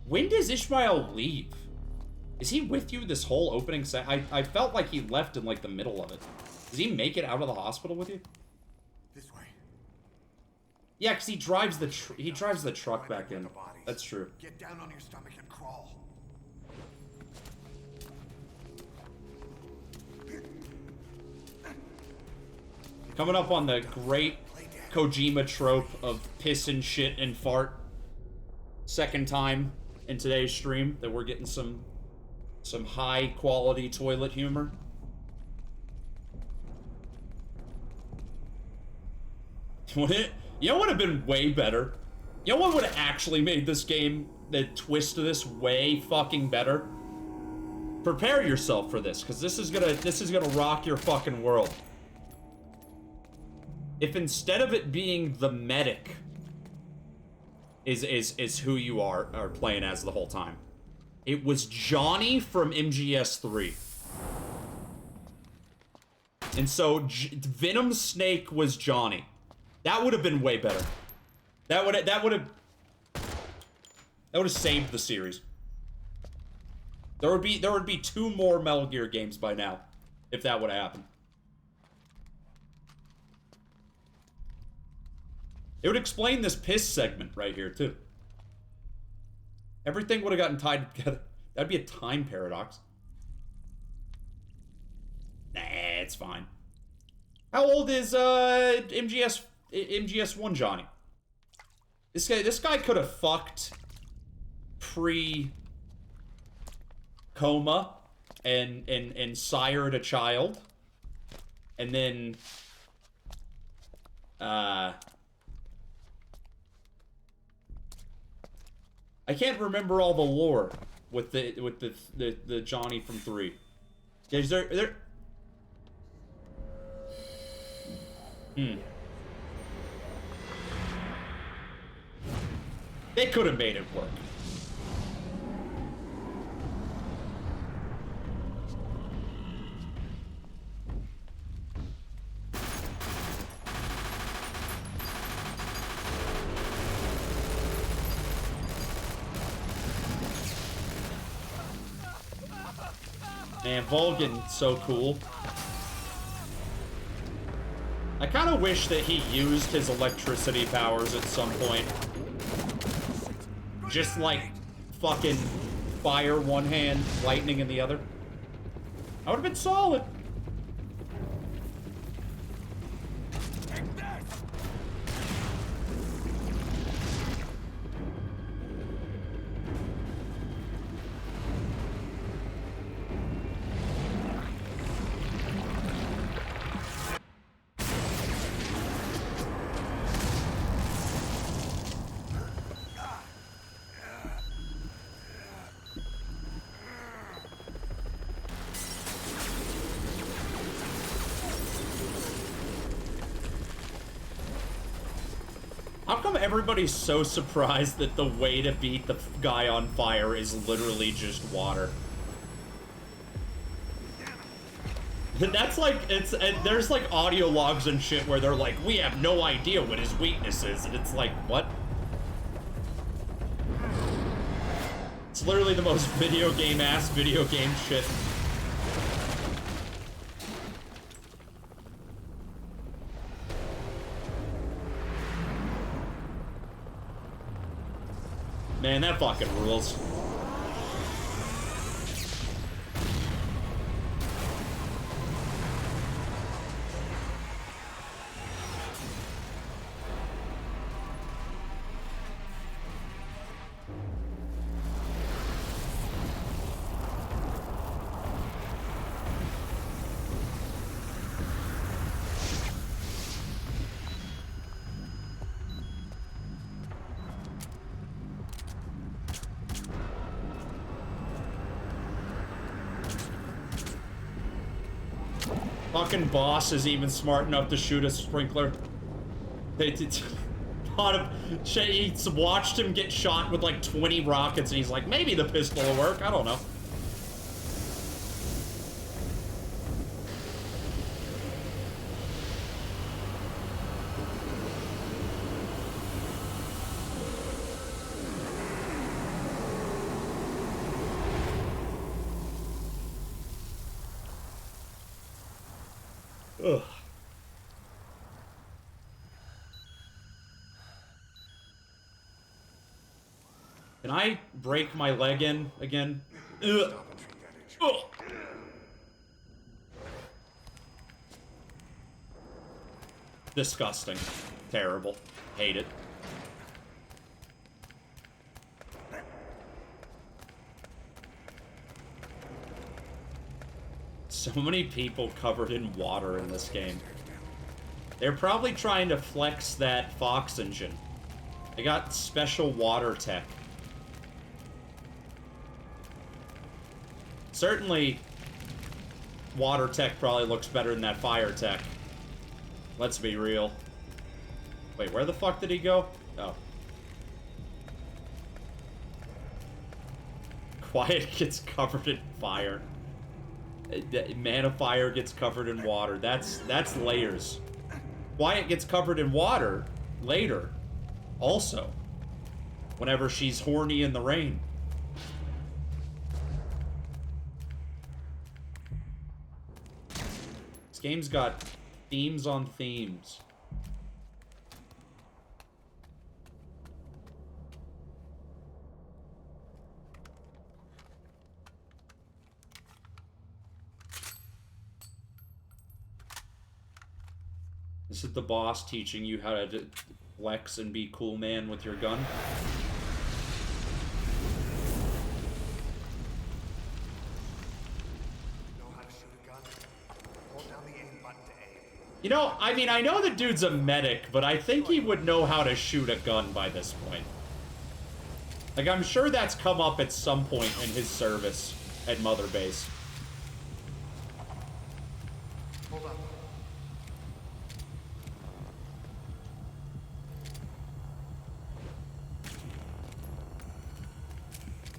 When does Ishmael leave? Is he with you this whole opening set? I felt like he left in like the middle of it. Does he make it out of the hospital with you? This way. Yeah, because he drives the truck back in. That's true. Get down on your stomach and crawl. Coming up on the great Kojima trope of piss and shit and fart. Second time in today's stream that we're getting some high quality toilet humor. You know what would have been way better? You know what would have actually made this game, the twist of this, way fucking better? Prepare yourself for this, because this is gonna rock your fucking world. If instead of it being the medic is who you are playing as the whole time, it was Johnny from MGS3. And so Venom Snake was Johnny. That would have been way better. That would have saved the series. There would be 2 more Metal Gear games by now if that would have happened. It would explain this piss segment right here, too. Everything would have gotten tied together. That'd be a time paradox. Nah, it's fine. How old is MGS1 Johnny? This guy could have fucked pre-coma and sired a child. And then I can't remember all the lore with the Johnny from 3. Is there They could have made it work. Man, Volgan's so cool. I kind of wish that he used his electricity powers at some point. Just like fucking fire one hand, lightning in the other. That would have been solid. How come everybody's so surprised that the way to beat the guy on fire is literally just water? That's like, there's like audio logs and shit where they're like, we have no idea what his weakness is, and it's like, what? It's literally the most video game shit. Man, that fucking rules. Fucking boss is even smart enough to shoot a sprinkler. He's watched him get shot with like 20 rockets and he's like, maybe the pistol will work, I don't know. Ugh. Can I break my leg in again? Ugh. Ugh. Disgusting. Terrible. Hate it. So many people covered in water in this game. They're probably trying to flex that Fox engine. They got special water tech. Certainly, water tech probably looks better than that fire tech. Let's be real. Wait, where the fuck did he go? Oh. Quiet gets covered in fire. Man of Fire gets covered in water. That's layers. Wyatt gets covered in water later. Also. Whenever she's horny in the rain. This game's got themes on themes. This is the boss teaching you how to flex and be cool man with your gun. You know, I mean, I know the dude's a medic, but I think he would know how to shoot a gun by this point. Like, I'm sure that's come up at some point in his service at Mother Base. Hold on.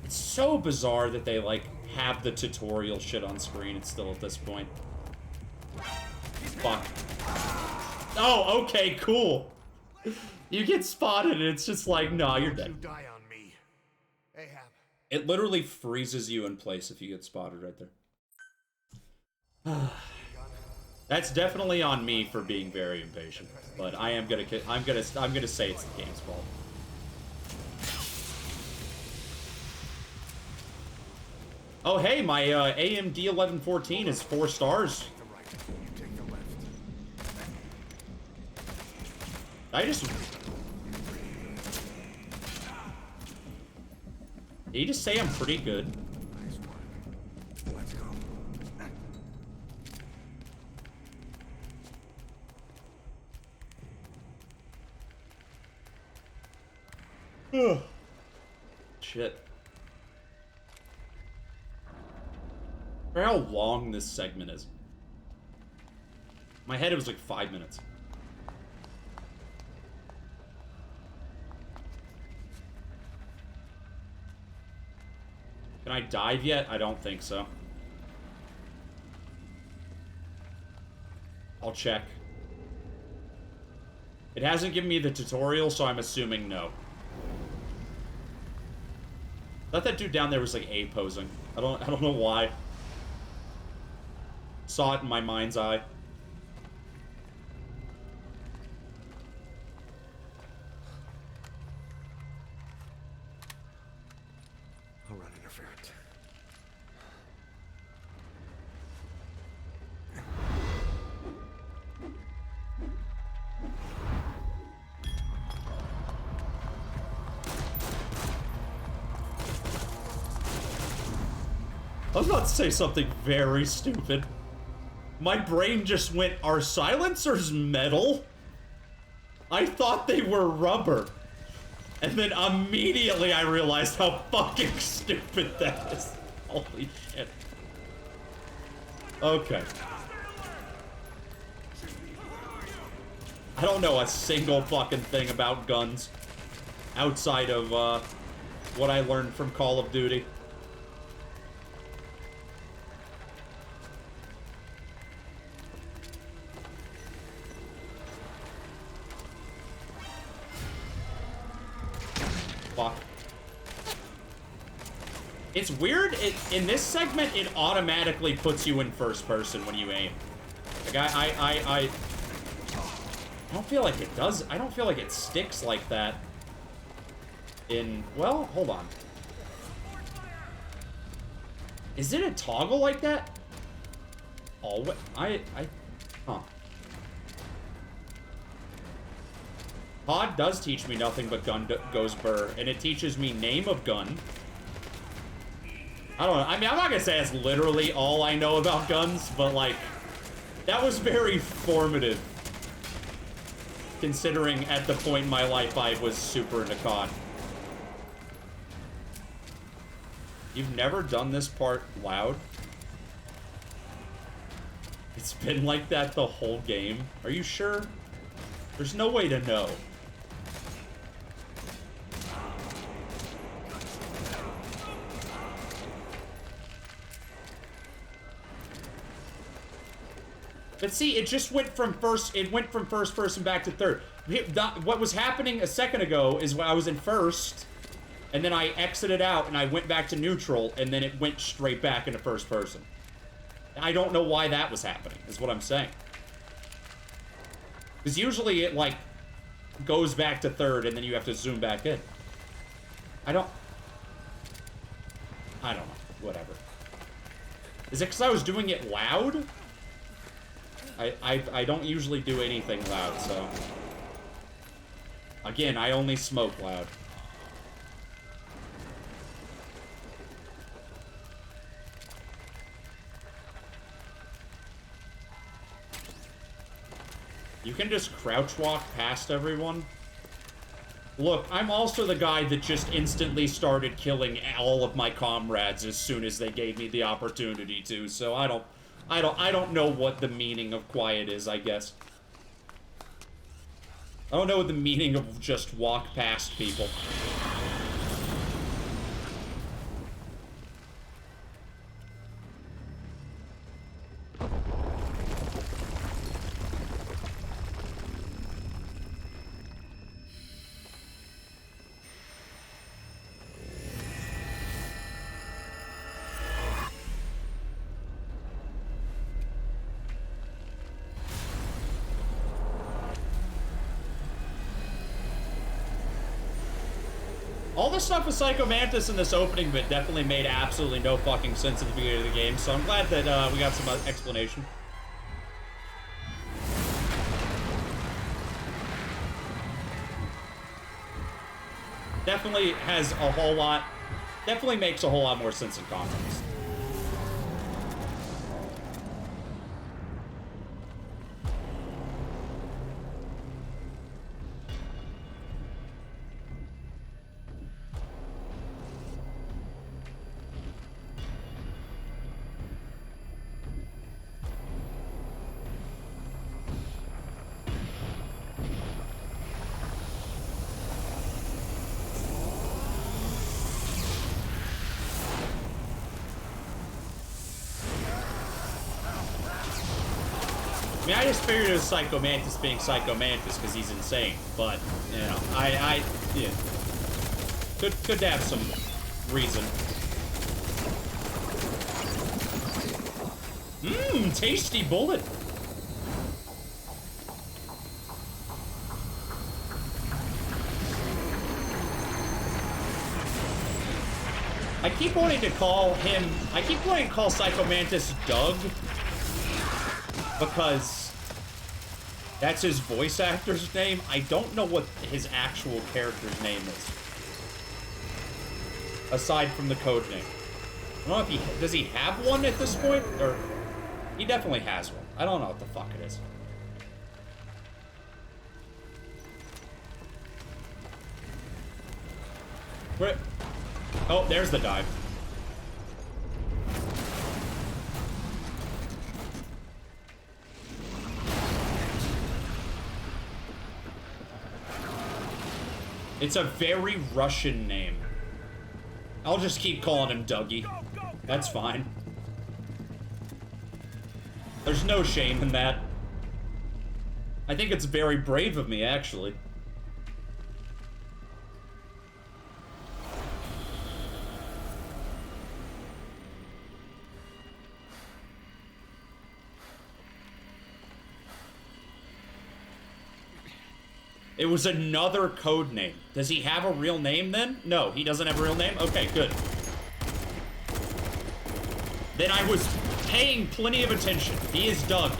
It's so bizarre that they, like, have the tutorial shit on screen. It's still at this point. Fuck. Oh, okay, cool. You get spotted and it's just like, nah, you're dead. You die on me, Ahab. It literally freezes you in place if you get spotted right there. That's definitely on me for being very impatient, but I'm gonna say it's the game's fault. Oh hey, my AMD 1114 is 4 stars. Did you just say I'm pretty good? Nice work. Let's go. Shit. I forgot how long this segment is. In my head it was like 5 minutes. Can I dive yet? I don't think so. I'll check. It hasn't given me the tutorial, so I'm assuming no. I thought that dude down there was like A posing. I don't know why. Saw it in my mind's eye. I'll run interference. I was about to say something very stupid. My brain just went, are silencers metal? I thought they were rubber. And then immediately I realized how fucking stupid that is. Holy shit. Okay. I don't know a single fucking thing about guns outside of what I learned from Call of Duty. Fuck. It's weird, in this segment, it automatically puts you in first person when you aim. Like, I don't feel like it does. I don't feel like it sticks like that in, well, hold on. Is it a toggle like that? Always, huh. HOD does teach me nothing but gun goes burr, and it teaches me name of gun. I don't know. I mean, I'm not gonna say that's literally all I know about guns, but like, that was very formative. Considering at the point in my life I was super into COD. You've never done this part loud? It's been like that the whole game. Are you sure? There's no way to know. But see, it just went from first person back to third. What was happening a second ago is when I was in first, and then I exited out and I went back to neutral, and then it went straight back into first person. I don't know why that was happening, is what I'm saying. Because usually it, like, goes back to third, and then you have to zoom back in. I don't know. Whatever. Is it because I was doing it loud? I don't usually do anything loud, so... Again, I only smoke loud. You can just crouch walk past everyone? Look, I'm also the guy that just instantly started killing all of my comrades as soon as they gave me the opportunity to, so I don't know what the meaning of quiet is, I guess. I don't know what the meaning of just walk past people. All the stuff with Psycho Mantis in this opening bit definitely made absolutely no fucking sense at the beginning of the game, so I'm glad that we got some explanation. Definitely has a whole lot, definitely makes a whole lot more sense in context. I mean, I just figured it was Psycho Mantis being Psycho Mantis because he's insane. But, you know, yeah. Could have some reason. Mmm, tasty bullet. I keep wanting to call Psycho Mantis Doug, because that's his voice actor's name. I don't know what his actual character's name is, aside from the code name. I don't know if does he have one at this point, or he definitely has one. I don't know what the fuck it is. Where? Oh, there's the dive. It's a very Russian name. I'll just keep calling him Dougie. That's fine. There's no shame in that. I think it's very brave of me, actually. It was another code name. Does he have a real name then? No, he doesn't have a real name? Okay, good. Then I was paying plenty of attention. He is Doug.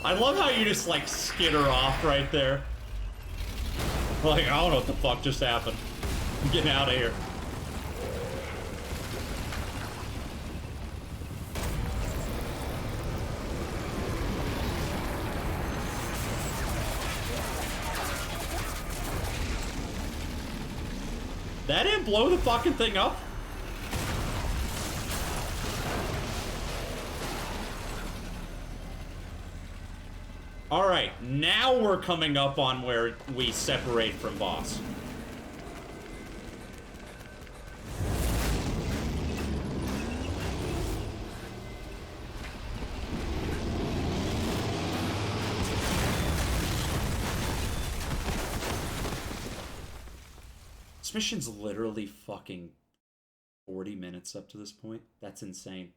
I love how you just, like, skitter off right there. Like, I don't know what the fuck just happened. I'm getting out of here. That didn't blow the fucking thing up? Alright, now we're coming up on where we separate from boss. This mission's literally fucking 40 minutes up to this point. That's insane.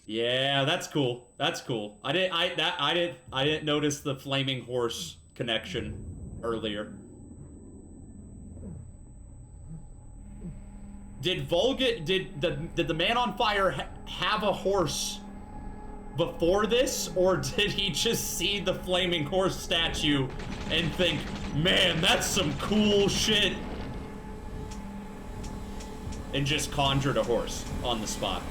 Yeah, that's cool. That's cool. I didn't notice the flaming horse connection earlier. Did the man on fire have a horse before this, or did he just see the flaming horse statue and think, man, that's some cool shit, and just conjured a horse on the spot?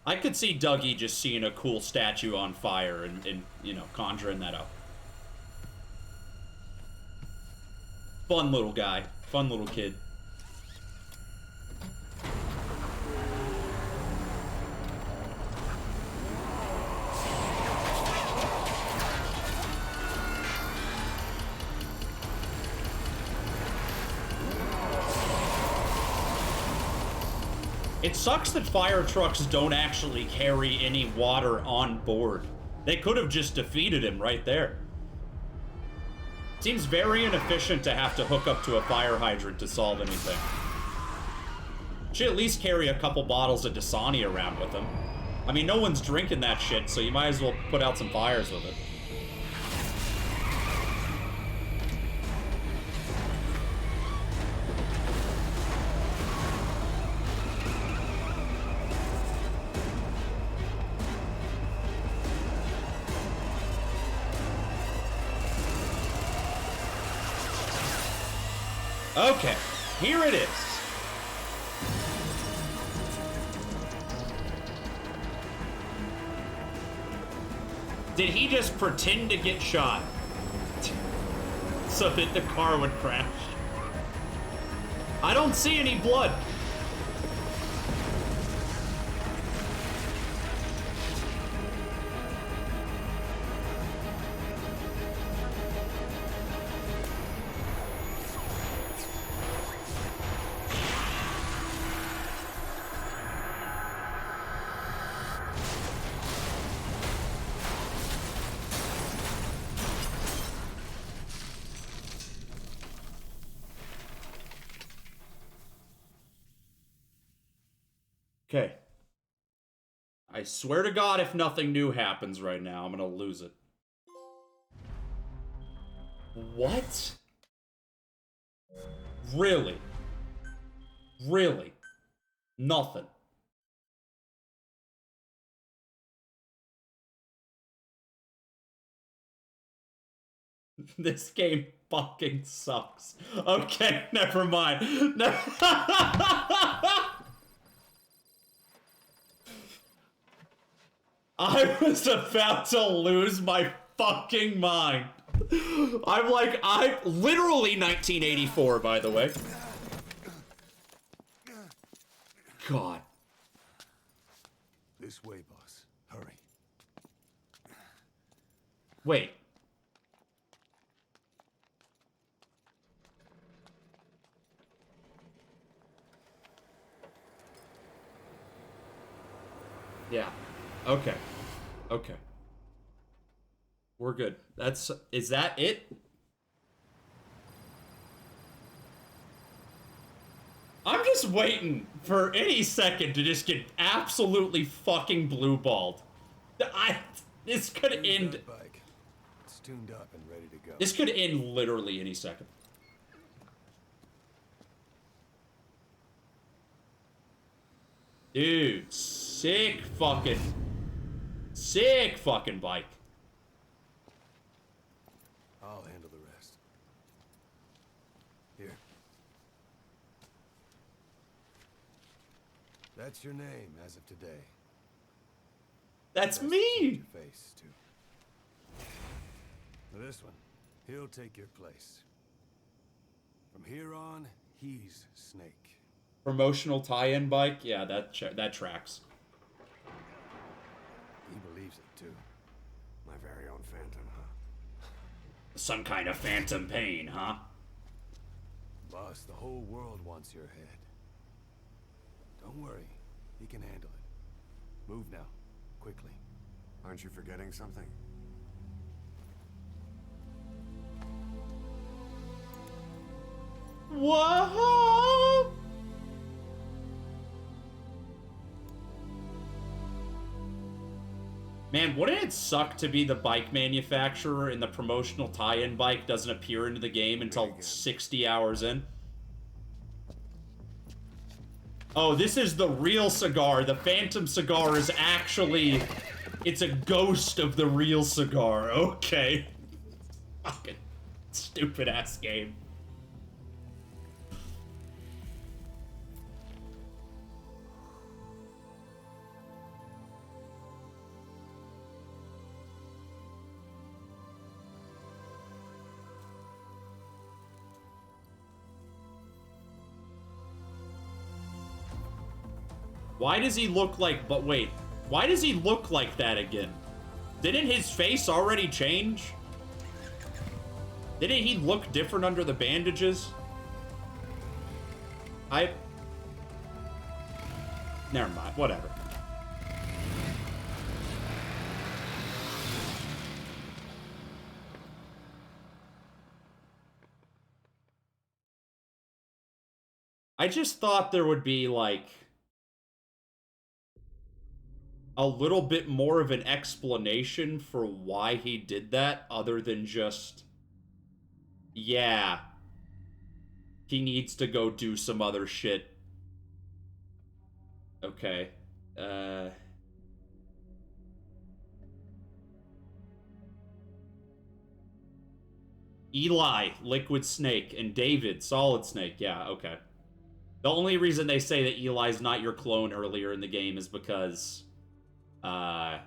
I could see Dougie just seeing a cool statue on fire and you know, conjuring that up. Fun little guy. Fun little kid. It sucks that fire trucks don't actually carry any water on board. They could have just defeated him right there. Seems very inefficient to have to hook up to a fire hydrant to solve anything. Should at least carry a couple bottles of Dasani around with him. I mean, no one's drinking that shit, so you might as well put out some fires with it. Okay, here it is. Did he just pretend to get shot so that the car would crash? I don't see any blood. Okay. I swear to God, if nothing new happens right now, I'm gonna lose it. What? Really? Really? Nothing. This game fucking sucks. Okay, never mind. I was about to lose my fucking mind. I'm literally 1984, by the way. God. This way, boss. Hurry. Wait. Yeah. Okay. Okay. We're good. Is that it? I'm just waiting for any second to just get absolutely fucking blue-balled. This could end. Bike. It's tuned up and ready to go. This could end literally any second. Dude, sick fucking bike. I'll handle the rest. Here. That's your name as of today. That's me. Your face too. Now this one, he'll take your place. From here on, he's Snake. Promotional tie-in bike? Yeah, that tracks. He believes it too. My very own phantom, huh? Some kind of phantom pain, huh? Boss, the whole world wants your head. Don't worry, he can handle it. Move now, quickly. Aren't you forgetting something? Whoa! Man, wouldn't it suck to be the bike manufacturer and the promotional tie-in bike doesn't appear into the game until 60 hours in? Oh, this is the real cigar. The Phantom cigar is actually... It's a ghost of the real cigar. Okay. Fucking stupid-ass game. Why does he look like... But wait. Why does he look like that again? Didn't his face already change? Didn't he look different under the bandages? Never mind. Whatever. I just thought there would be, like... a little bit more of an explanation for why he did that, other than just, yeah, he needs to go do some other shit. Okay. Eli, Liquid Snake, and David, Solid Snake. Yeah, okay. The only reason they say that Eli's not your clone earlier in the game is because that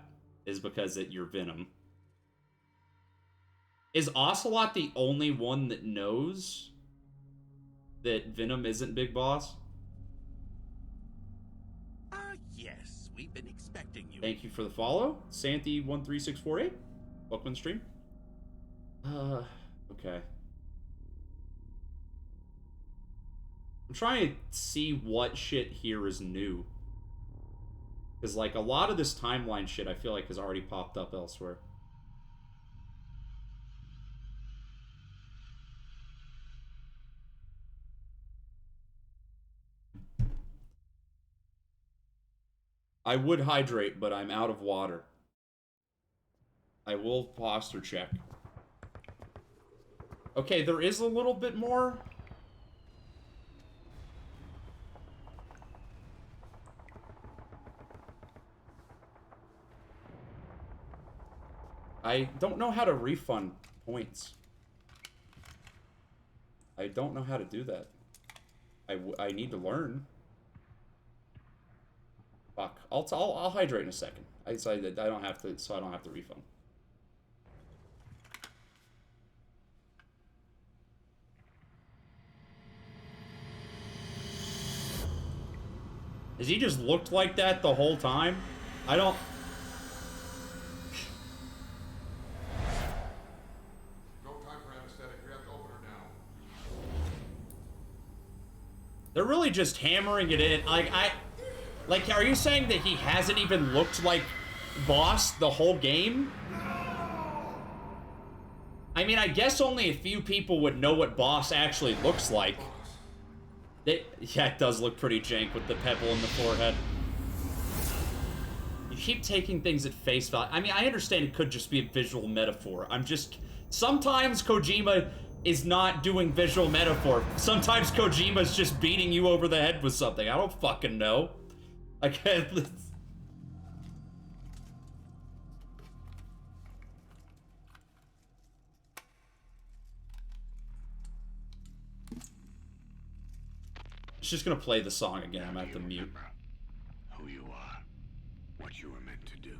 you're Venom. Is Ocelot the only one that knows that Venom isn't Big Boss? Yes, we've been expecting you. Thank you for the follow. Santhi13648. Welcome to the stream. Okay. I'm trying to see what shit here is new. Because, like, a lot of this timeline shit I feel like has already popped up elsewhere. I would hydrate, but I'm out of water. I will posture check. Okay, there is a little bit more. I don't know how to refund points. I don't know how to do that. I need to learn. Fuck. I'll hydrate in a second. I decided that I don't have to, so I don't have to refund. Has he just looked like that the whole time? I don't... No time for anesthetic. We have to open her now. They're really just hammering it in. Like, are you saying that he hasn't even looked like Boss the whole game? I mean, I guess only a few people would know what Boss actually looks like. Yeah, it does look pretty jank with the pebble in the forehead. You keep taking things at face value. I mean, I understand it could just be a visual metaphor. I'm just... Sometimes Kojima is not doing visual metaphor. Sometimes Kojima's just beating you over the head with something. I don't fucking know. I can't... It's just gonna play the song again. I'm gonna have to mute. Who you are, what you were meant to do.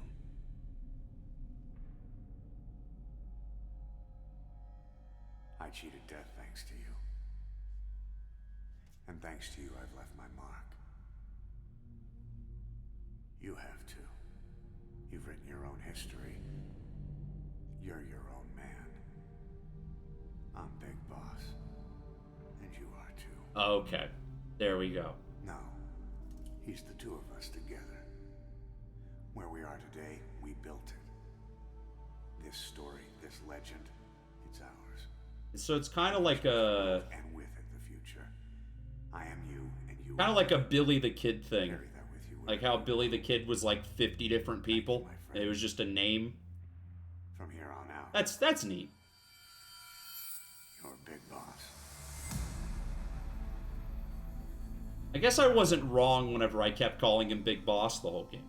I cheated death thanks to you. And thanks to you, I've left my mark. You have too. You've written your own history. You're your own man. I'm Big Boss. And you are too. Okay. There we go. No. He's the two of us together. Where we are today, we built it. This story, this legend, it's ours. So it's kind of like a... And with it, the future. I am you, and you... Kind of like a Billy the Kid thing. Like how Billy the Kid was like 50 different people. And it was just a name. From here on out. That's neat. You're Big Boss. I guess I wasn't wrong whenever I kept calling him Big Boss the whole game.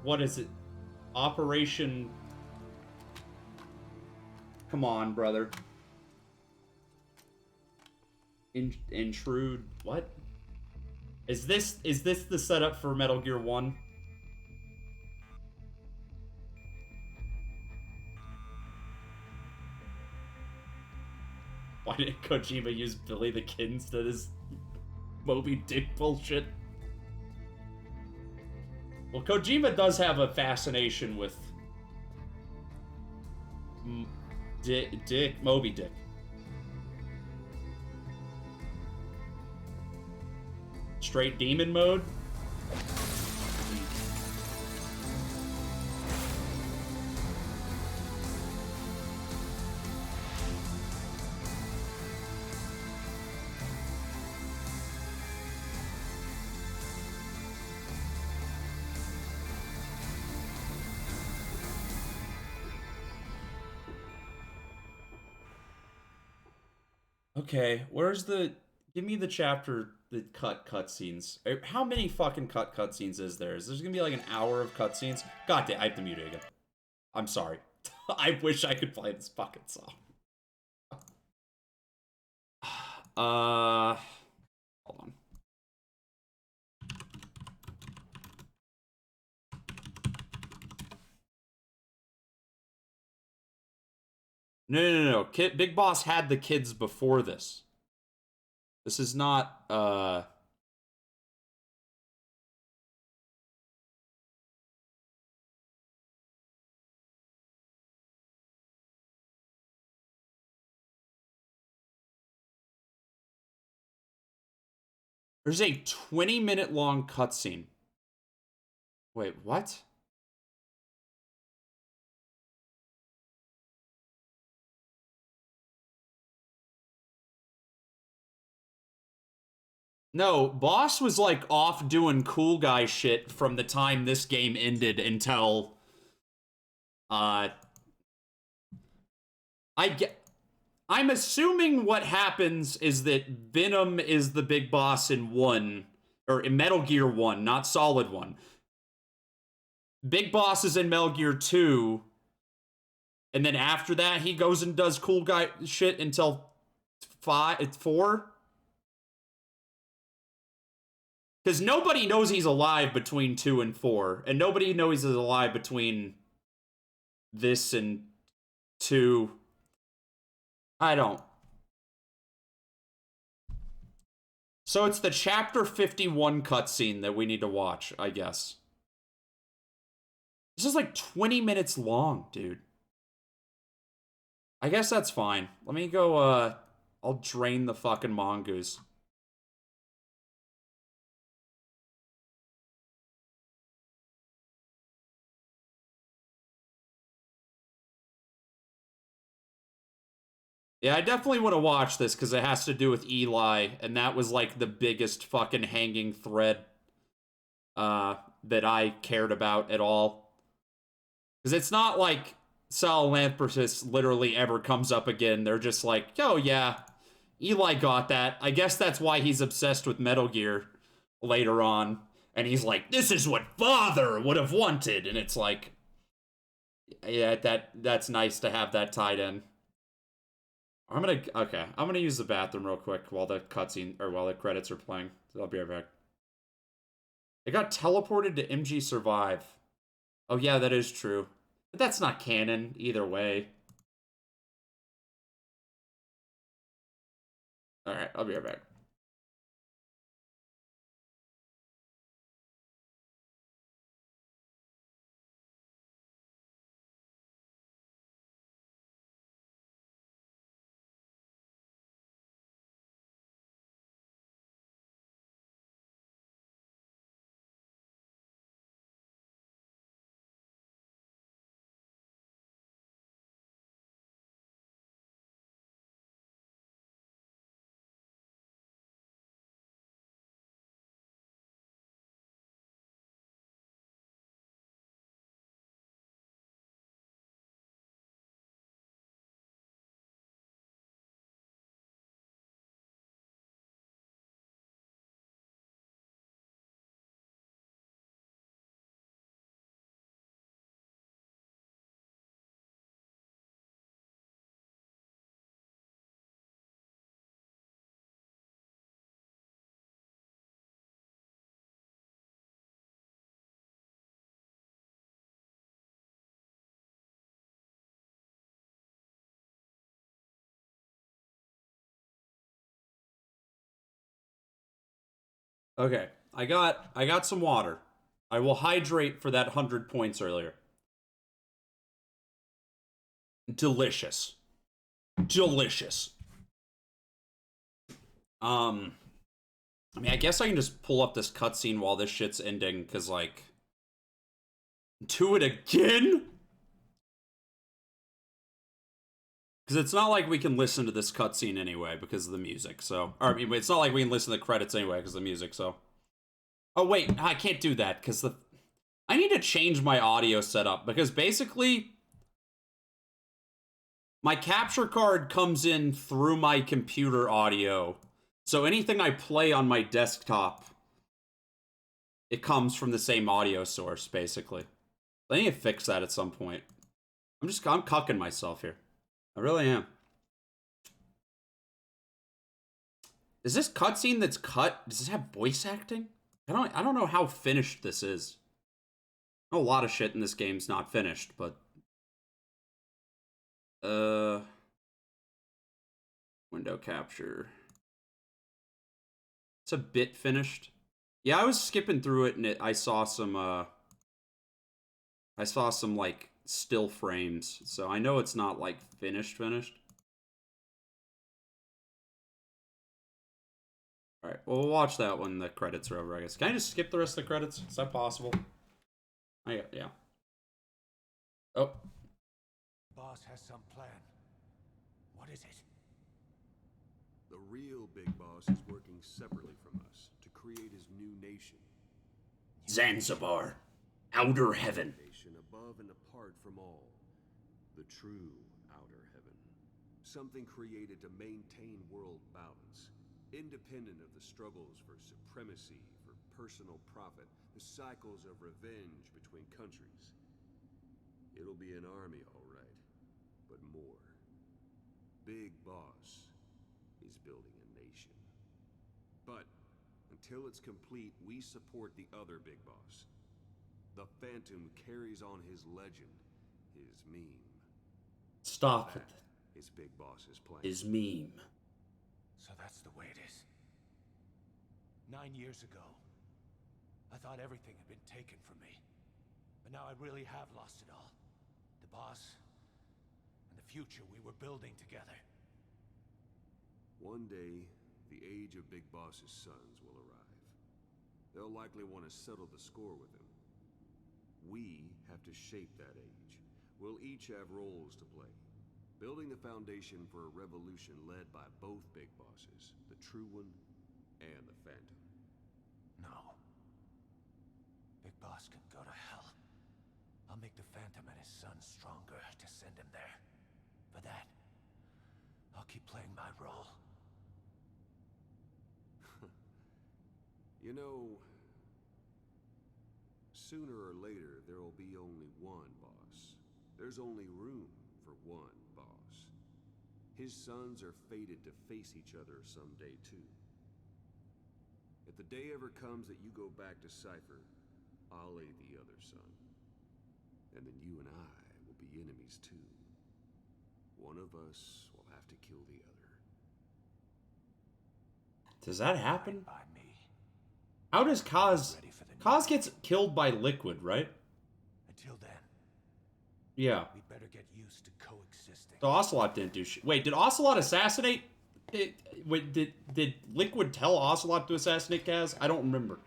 What is it? Operation... Come on, brother. Intrude... What? Is this the setup for Metal Gear 1? Why didn't Kojima use Billy the Kid instead of his Moby Dick bullshit? Well, Kojima does have a fascination with Moby Dick. Straight demon mode? Okay, where's the... Give me the chapter, the cutscenes. How many fucking cutscenes is there? Is there gonna be like an hour of cutscenes? God damn, I have to mute it again. I'm sorry. I wish I could play this fucking song. Hold on. No. Big Boss had the kids before this. This is not, There's a 20-minute long cutscene. Wait, what? No, Boss was like off doing cool guy shit from the time this game ended until I'm assuming what happens is that Venom is the big boss in 1, or in Metal Gear 1, not Solid 1. Big Boss is in Metal Gear 2, and then after that he goes and does cool guy shit until 4. Because nobody knows he's alive between 2 and 4. And nobody knows he's alive between this and 2. I don't. So it's the Chapter 51 cutscene that we need to watch, I guess. This is like 20 minutes long, dude. I guess that's fine. Let me go, I'll drain the fucking mongoose. Yeah, I definitely want to watch this because it has to do with Eli, and that was like the biggest fucking hanging thread that I cared about at all. Because it's not like Sahelanthropus literally ever comes up again. They're just like, oh yeah, Eli got that. I guess that's why he's obsessed with Metal Gear later on. And he's like, this is what Father would have wanted. And it's like, yeah, that's nice to have that tied in. I'm gonna use the bathroom real quick while the cutscene, or while the credits are playing. I'll be right back. It got teleported to MG Survive. Oh yeah, that is true. But that's not canon either way. Alright, I'll be right back. Okay, I got some water. I will hydrate for that 100 points earlier. Delicious. Delicious. I mean, I guess I can just pull up this cutscene while this shit's ending, because, like... Do it again? Because it's not like we can listen to this cutscene anyway, because of the music, so... Or, I mean, it's not like we can listen to the credits anyway, because of the music, so... Oh, wait, I can't do that, because the... I need to change my audio setup, because basically... My capture card comes in through my computer audio. So anything I play on my desktop, it comes from the same audio source, basically. I need to fix that at some point. I'm cucking myself here. I really am. Is this cutscene that's cut? Does this have voice acting? I don't know how finished this is. I know a lot of shit in this game's not finished, but window capture. It's a bit finished. Yeah, I was skipping through it and I saw some like still frames, so I know it's not like finished. Alright, well, we'll watch that when the credits are over, I guess. Can I just skip the rest of the credits? Is that possible? Yeah. Oh. Boss has some plan. What is it? The real Big Boss is working separately from us to create his new nation. Zanzibar. Outer Heaven. Nation above and apart from all. The true Outer Heaven. Something created to maintain world balance. Independent of the struggles for supremacy, for personal profit, the cycles of revenge between countries. It'll be an army, all right, but more. Big Boss is building a nation. But until it's complete, we support the other Big Boss. The Phantom carries on his legend, his meme. Stop it. Is Big Boss's plan. His meme. So that's the way it is. 9 years ago, I thought everything had been taken from me. But now I really have lost it all. The boss, and the future we were building together. One day, the age of Big Boss's sons will arrive. They'll likely want to settle the score with him. We have to shape that age. We'll each have roles to play. Building the foundation for a revolution led by both Big Bosses, the True One and the Phantom. No. Big Boss can go to hell. I'll make the Phantom and his son stronger to send him there. For that, I'll keep playing my role. You know, sooner or later, there will be only one boss. There's only room for one boss. His sons are fated to face each other someday, too. If the day ever comes that you go back to Cypher, I'll aid the other son. And then you and I will be enemies, too. One of us will have to kill the other. Does that happen? By me. How does Kaz... Kaz gets killed by Liquid, right? Until then, yeah. we better get used to coexisting. So Ocelot didn't do shit. Wait, did Ocelot assassinate? Wait, did Liquid tell Ocelot to assassinate Kaz? I don't remember.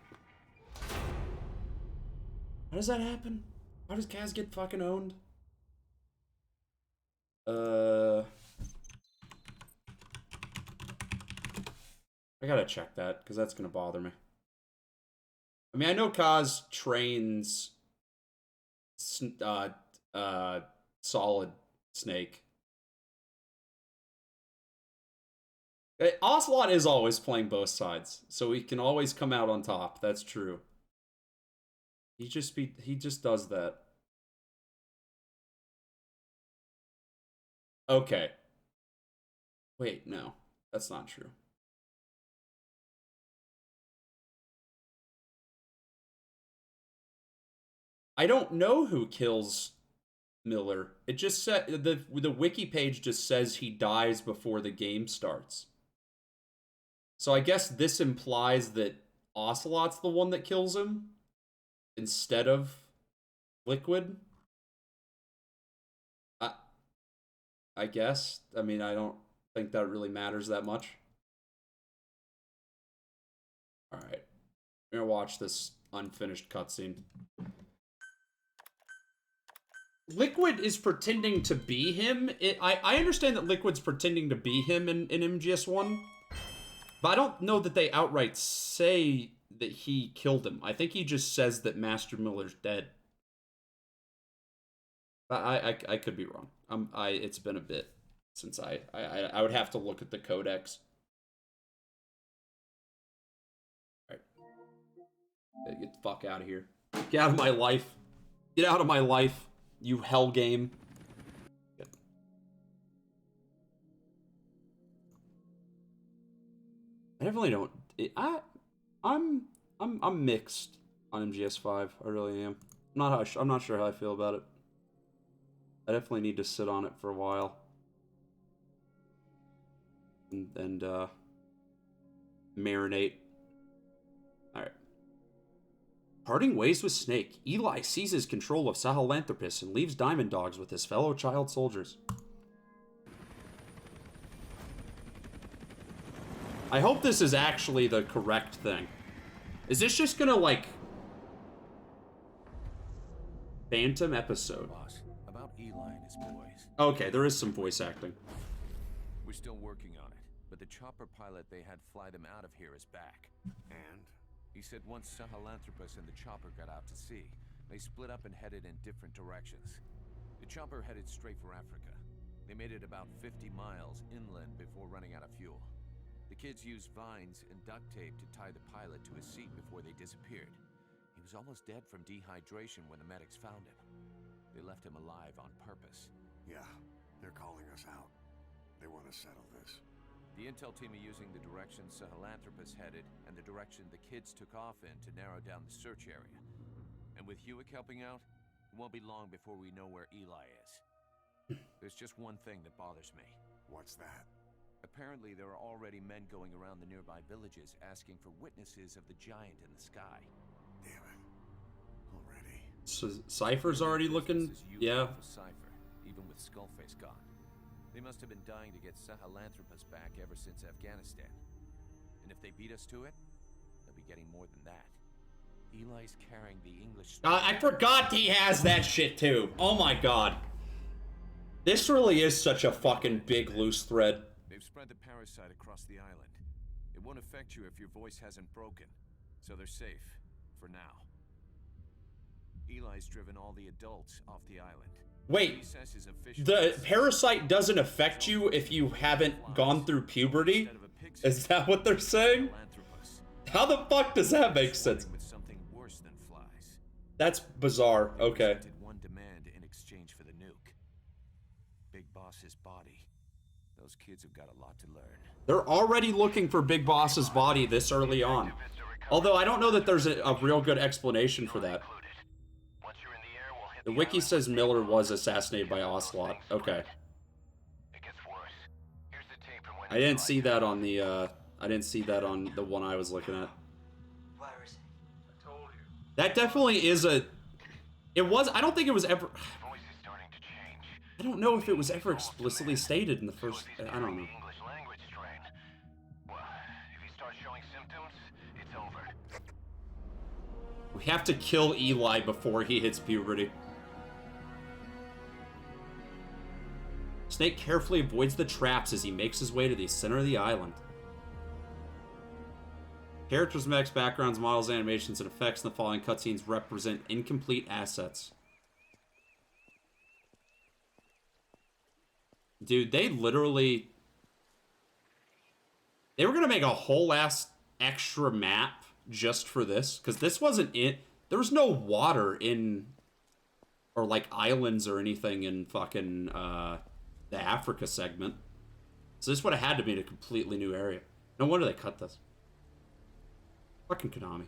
How does that happen? How does Kaz get fucking owned? I gotta check that, because that's gonna bother me. I mean, I know Kaz trains Solid Snake. Ocelot is always playing both sides, so he can always come out on top. That's true. He just does that. Okay. Wait, no. That's not true. I don't know who kills Miller. It just said the wiki page just says he dies before the game starts. So I guess this implies that Ocelot's the one that kills him instead of Liquid. I guess. I mean, I don't think that really matters that much. All right. I'm gonna watch this unfinished cutscene. Liquid is pretending to be him. I understand that Liquid's pretending to be him in MGS1, but I don't know that they outright say that he killed him. I think he just says that Master Miller's dead. I could be wrong. It's been a bit. since I would have to look at the codex. All right, get the fuck out of here. Get out of my life. Get out of my life, you hell game. Good. I definitely don't. I'm mixed on MGS5. I really am. I'm not sure how I feel about it. I definitely need to sit on it for a while. And marinate. Alright. Parting ways with Snake. Eli seizes control of Sahelanthropus and leaves Diamond Dogs with his fellow child soldiers. I hope this is actually the correct thing. Is this just gonna, like... Phantom episode? Boss, about Eli and his boys. Okay, there is some voice acting. We're still working on it, but the chopper pilot they had fly them out of here is back. And? He said once Sahelanthropus and the chopper got out to sea, they split up and headed in different directions. The chopper headed straight for Africa. They made it about 50 miles inland before running out of fuel. The kids used vines and duct tape to tie the pilot to his seat before they disappeared. He was almost dead from dehydration when the medics found him. They left him alive on purpose. Yeah, they're calling us out. They want to settle this. The intel team are using the direction Sahelanthropus headed and the direction the kids took off in to narrow down the search area. And with Hewick helping out, it won't be long before we know where Eli is. There's just one thing that bothers me. What's that? Apparently there are already men going around the nearby villages asking for witnesses of the giant in the sky. Damn it. Already. So Cypher's already looking... Yeah. Cypher, even with Skullface gone. They must have been dying to get Sahelanthropus back ever since Afghanistan. And if they beat us to it, they'll be getting more than that. Eli's carrying the English... I forgot he has that shit too. Oh my god. This really is such a fucking big loose thread. They've spread the parasite across the island. It won't affect you if your voice hasn't broken. So they're safe. For now. Eli's driven all the adults off the island. Wait, the parasite doesn't affect you if you haven't gone through puberty? Is that what they're saying? How the fuck does that make sense? That's bizarre. Okay. One demand in exchange for the nuke. Big Boss's body. Those kids have got a lot to learn. They're already looking for Big Boss's body this early on. Although I don't know that there's a real good explanation for that. The wiki says Miller was assassinated by Ocelot. Okay. I didn't see that on the one I was looking at. That definitely is a... It was... I don't think it was ever... I don't know if it was ever explicitly stated in the first... I don't know. We have to kill Eli before he hits puberty. Snake carefully avoids the traps as he makes his way to the center of the island. Characters, mechs, backgrounds, models, animations, and effects in the following cutscenes represent incomplete assets. Dude, they literally... They were gonna make a whole ass extra map just for this, because this wasn't it. There was no water in... Or, like, islands or anything in fucking, the Africa segment. So this would have had to be in a completely new area. No wonder they cut this. Fucking Konami.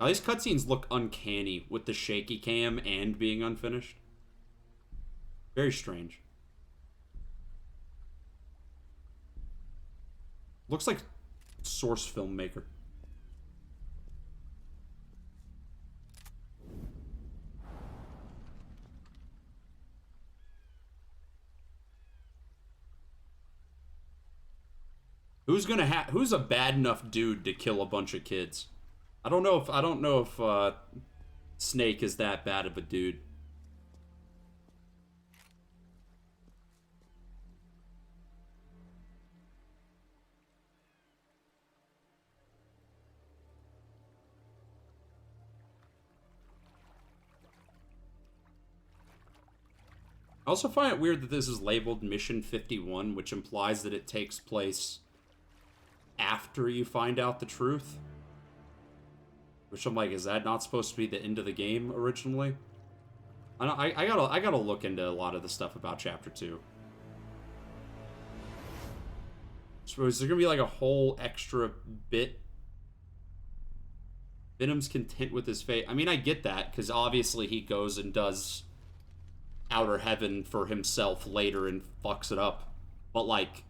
Now, these cutscenes look uncanny with the shaky cam and being unfinished. Very strange. Looks like Source filmmaker. Who's a bad enough dude to kill a bunch of kids? I don't know if Snake is that bad of a dude. I also find it weird that this is labeled Mission 51, which implies that it takes place after you find out the truth. Which I'm like, is that not supposed to be the end of the game originally? I gotta look into a lot of the stuff about Chapter 2. So is there gonna be like a whole extra bit? Venom's content with his fate. I mean, I get that, because obviously he goes and does Outer Heaven for himself later and fucks it up. But like,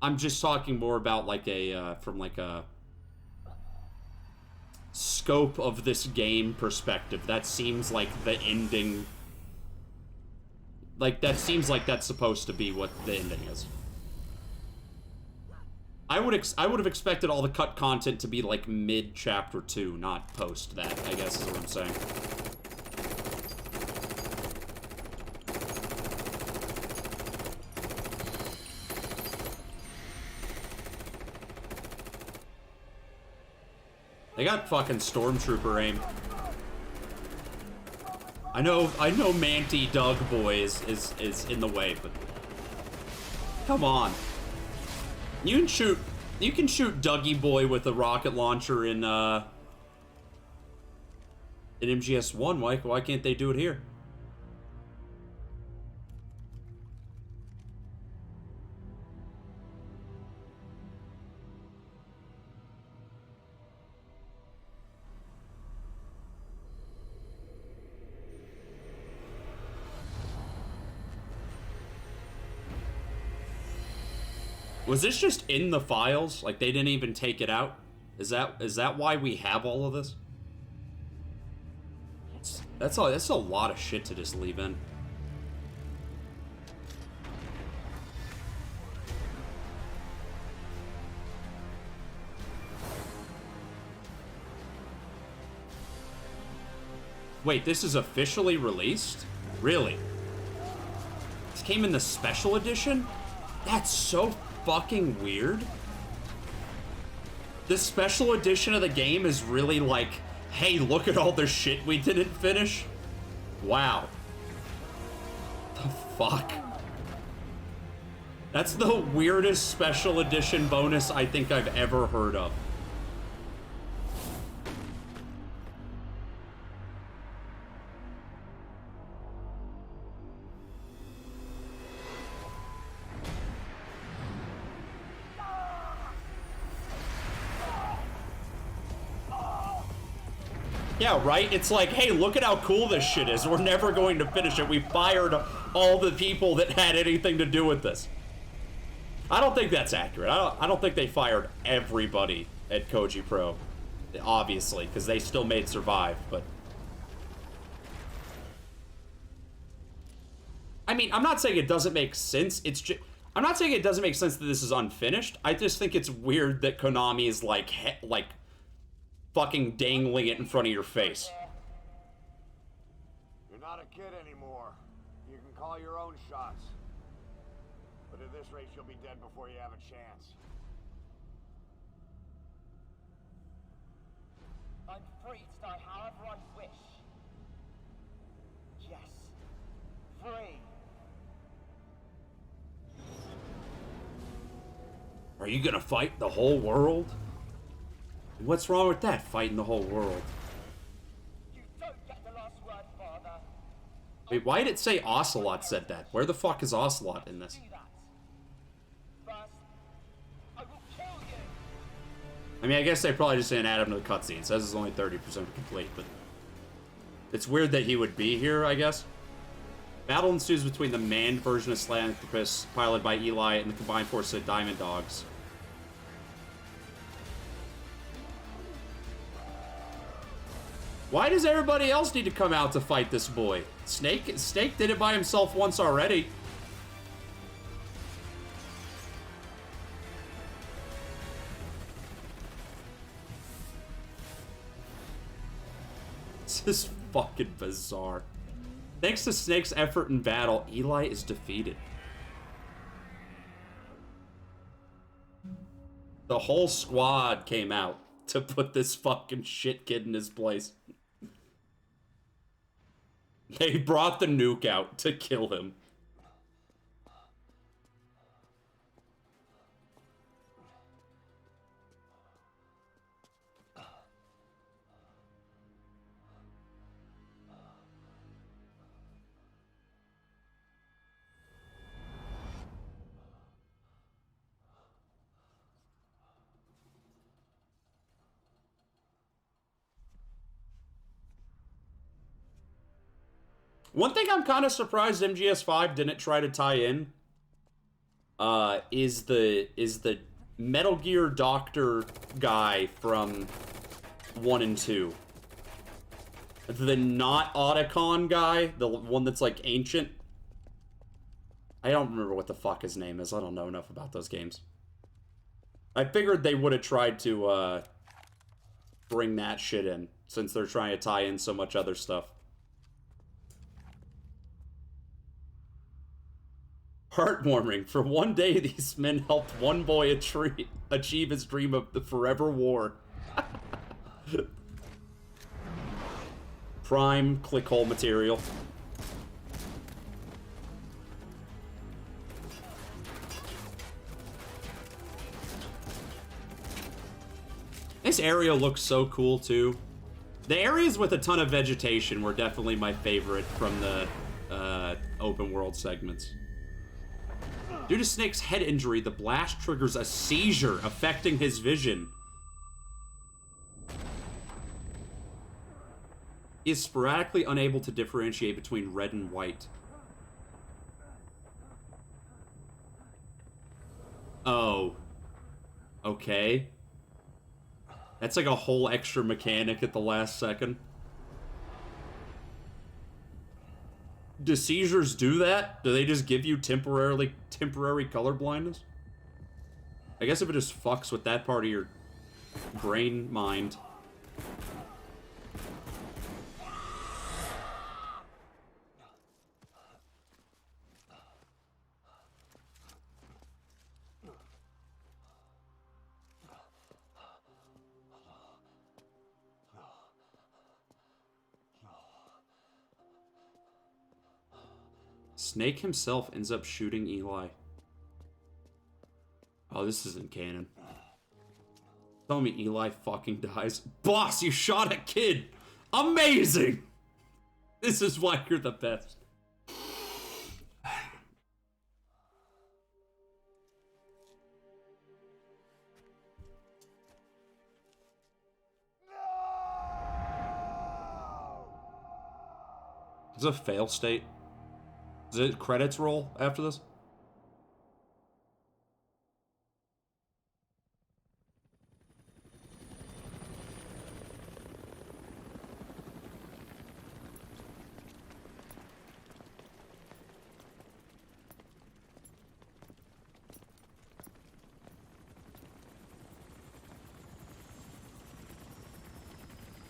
I'm just talking more about like a, from like a scope of this game perspective. That seems like the ending. Like, that seems like that's supposed to be what the ending is. I would have expected all the cut content to be like mid chapter 2, not post that, I guess is what I'm saying. They got fucking Stormtrooper aim. I know Manty Doug Boy is in the way, but come on. You can shoot Dougie Boy with a rocket launcher in MGS1. Why can't they do it here? Was this just in the files? Like, they didn't even take it out? Is that why we have all of this? That's a lot of shit to just leave in. Wait, this is officially released? Really? This came in the special edition? That's so fucking weird. This special edition of the game is really like, hey, look at all the shit we didn't finish. Wow. The fuck? That's the weirdest special edition bonus I think I've ever heard of. Yeah, right? It's like, hey, look at how cool this shit is. We're never going to finish it. We fired all the people that had anything to do with this. I don't think that's accurate. I don't think they fired everybody at Koji Pro, obviously, because they still made Survive, but... I mean, I'm not saying it doesn't make sense. It's just... I'm not saying it doesn't make sense that this is unfinished. I just think it's weird that Konami is like fucking dangling it in front of your face. You're not a kid anymore. You can call your own shots. But at this rate, you'll be dead before you have a chance. I'm free to die however I wish. Yes. Free. Are you gonna fight the whole world? What's wrong with that, fighting the whole world? You don't get the last word, Father. Wait, why did it say Ocelot said that? Where the fuck is Ocelot in this? First, I will kill you. I mean, I guess they probably just didn't add him to the cutscene. It says it's only 30% complete, but... It's weird that he would be here, I guess. Battle ensues between the manned version of Slanthropus, piloted by Eli, and the combined force of Diamond Dogs. Why does everybody else need to come out to fight this boy? Snake did it by himself once already. This is fucking bizarre. Thanks to Snake's effort in battle, Eli is defeated. The whole squad came out to put this fucking shit kid in his place. They brought the nuke out to kill him. One thing I'm kind of surprised MGS5 didn't try to tie in is the Metal Gear Doctor guy from 1 and 2. The not Otacon guy, the one that's like ancient. I don't remember what the fuck his name is. I don't know enough about those games. I figured they would have tried to bring that shit in, since they're trying to tie in so much other stuff. Heartwarming. For one day, these men helped one boy achieve his dream of the forever war. Prime clickhole material. This area looks so cool, too. The areas with a ton of vegetation were definitely my favorite from the open world segments. Due to Snake's head injury, the blast triggers a seizure, affecting his vision. He is sporadically unable to differentiate between red and white. Oh. Okay. That's like a whole extra mechanic at the last second. Do seizures do that? Do they just give you temporary color blindness? I guess if it just fucks with that part of your brain mind. Snake himself ends up shooting Eli. Oh, this isn't canon. Tell me Eli fucking dies. Boss, you shot a kid! Amazing! This is why you're the best. Is it a fail state? Does it credits roll after this?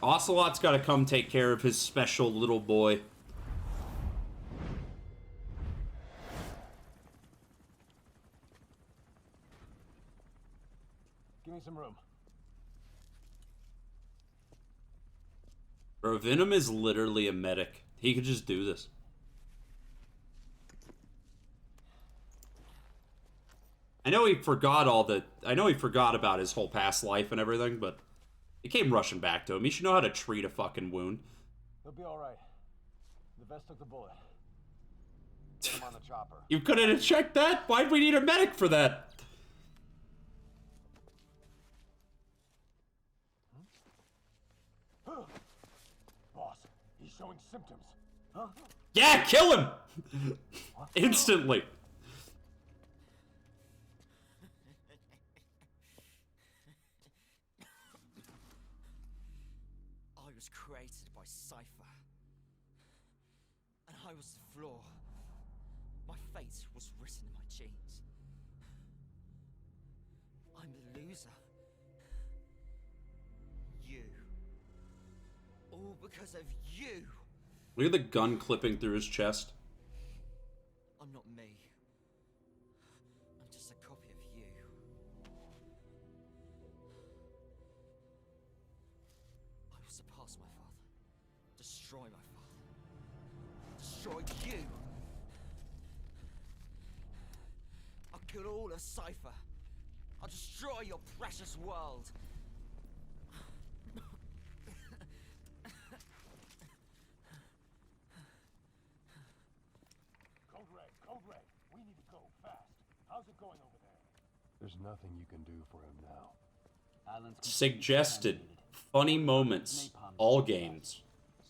Ocelot's got to come take care of his special little boy. Give me some room. Bro, Venom is literally a medic. He could just do this. I know he forgot about his whole past life and everything, but it came rushing back to him. He should know how to treat a fucking wound. He'll be alright. The vest took the bullet. Put him on the chopper. You couldn't have checked that? Why'd we need a medic for that? Boss, he's showing symptoms. Huh? Yeah, kill him! Instantly. I was created by Cypher. And I was the flaw. My fate was written in my genes. I'm the loser. You. All because of you. Look at the gun clipping through his chest. I'm not me. I'm just a copy of you. I will surpass my father. Destroy my father. destroy you. I'll kill all of Cypher. I'll destroy your precious world. Code Red, we need to go fast. How's it going over there? There's nothing you can do for him now. Suggested. Funny moments. All games.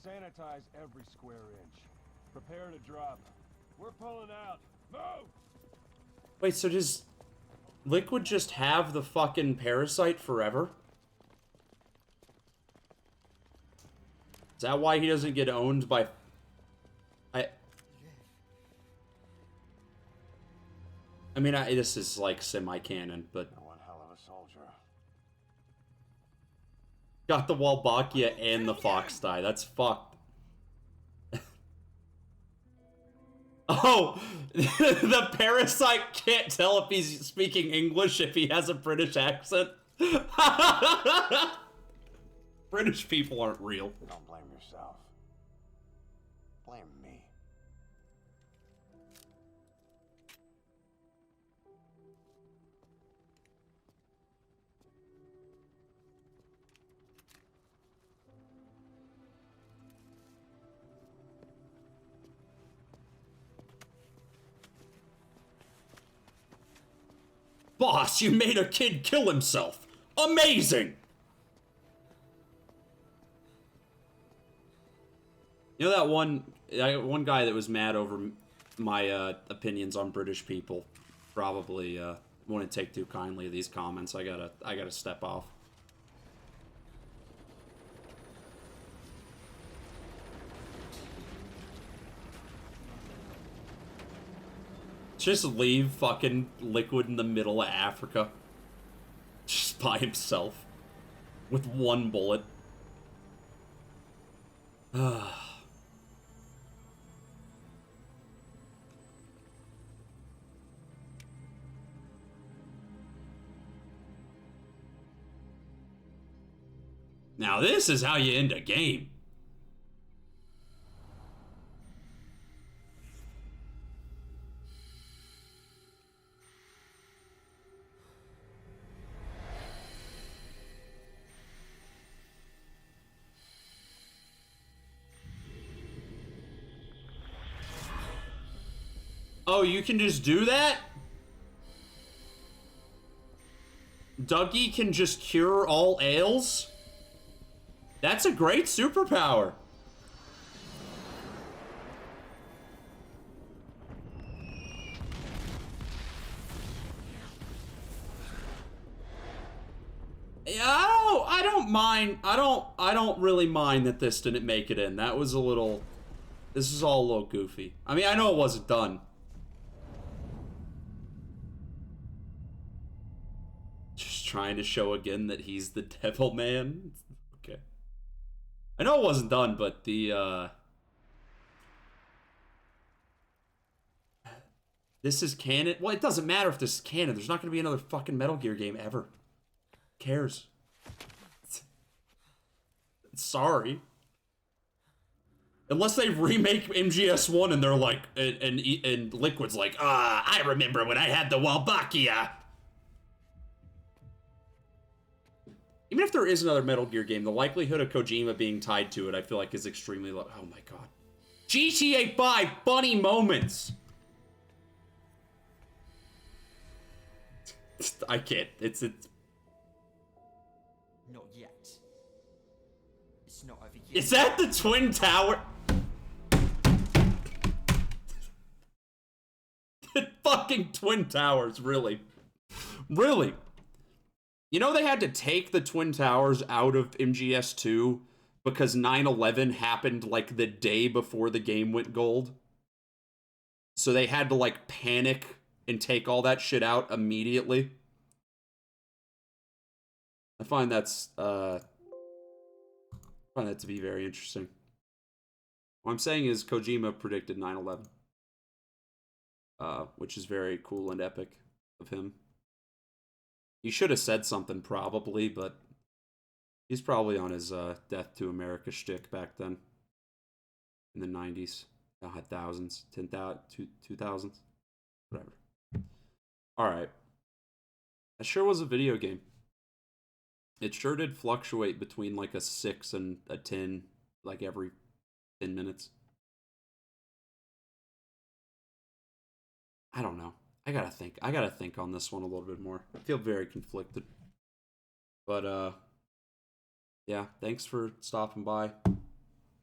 Sanitize every square inch. Prepare to drop. We're pulling out. Move! Wait, so does Liquid just have the fucking parasite forever? Is that why he doesn't get owned by... I mean, this is like semi-canon, but... One hell of a soldier. Got the Walbakia and the Fox die. That's fucked. Oh! The parasite can't tell if he's speaking English if he has a British accent. British people aren't real. Don't blame yourself. Blame me. Boss, you made a kid kill himself. Amazing! You know that one guy that was mad over my opinions on British people probably wouldn't take too kindly of these comments. I gotta step off. Just leave fucking Liquid in the middle of Africa. Just by himself. With one bullet. Now this is how you end a game. Oh, you can just do that? Dougie can just cure all ails? That's a great superpower. Yeah, I don't mind. I don't really mind that this didn't make it in. That was a little... This is all a little goofy. I mean, I know it wasn't done. Just trying to show again that he's the devil man. Okay. I know it wasn't done, but the, this is canon. Well, it doesn't matter if this is canon. There's not going to be another fucking Metal Gear game ever. Who cares? Sorry. Unless they remake MGS1 and they're like, and Liquid's like, I remember when I had the Walbakia. Even if there is another Metal Gear game, the likelihood of Kojima being tied to it, I feel like, is extremely low. Oh my god. GTA 5, funny moments! I can't. It's... Not yet. It's not over yet. Is that the Twin Tower? The fucking Twin Towers, really. Really? You know they had to take the Twin Towers out of MGS2 because 9/11 happened like the day before the game went gold? So they had to like panic and take all that shit out immediately. I find that's to be very interesting. What I'm saying is Kojima predicted 9/11. Which is very cool and epic of him. He should have said something probably, but he's probably on his Death to America shtick back then in the 90s. thousands, 10,000, 2,000, whatever. All right. That sure was a video game. It sure did fluctuate between like a 6 and a 10, like every 10 minutes. I don't know. I gotta think on this one a little bit more. I feel very conflicted. But, yeah, thanks for stopping by.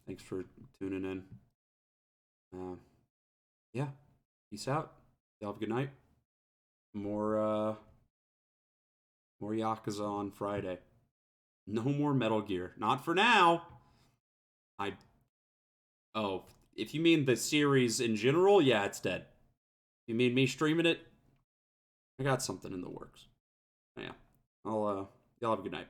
Thanks for tuning in. Yeah, peace out. Y'all have a good night. More Yakuza on Friday. No more Metal Gear. Not for now. Oh, if you mean the series in general, yeah, it's dead. If you mean me streaming it, I got something in the works. Yeah. Y'all have a good night.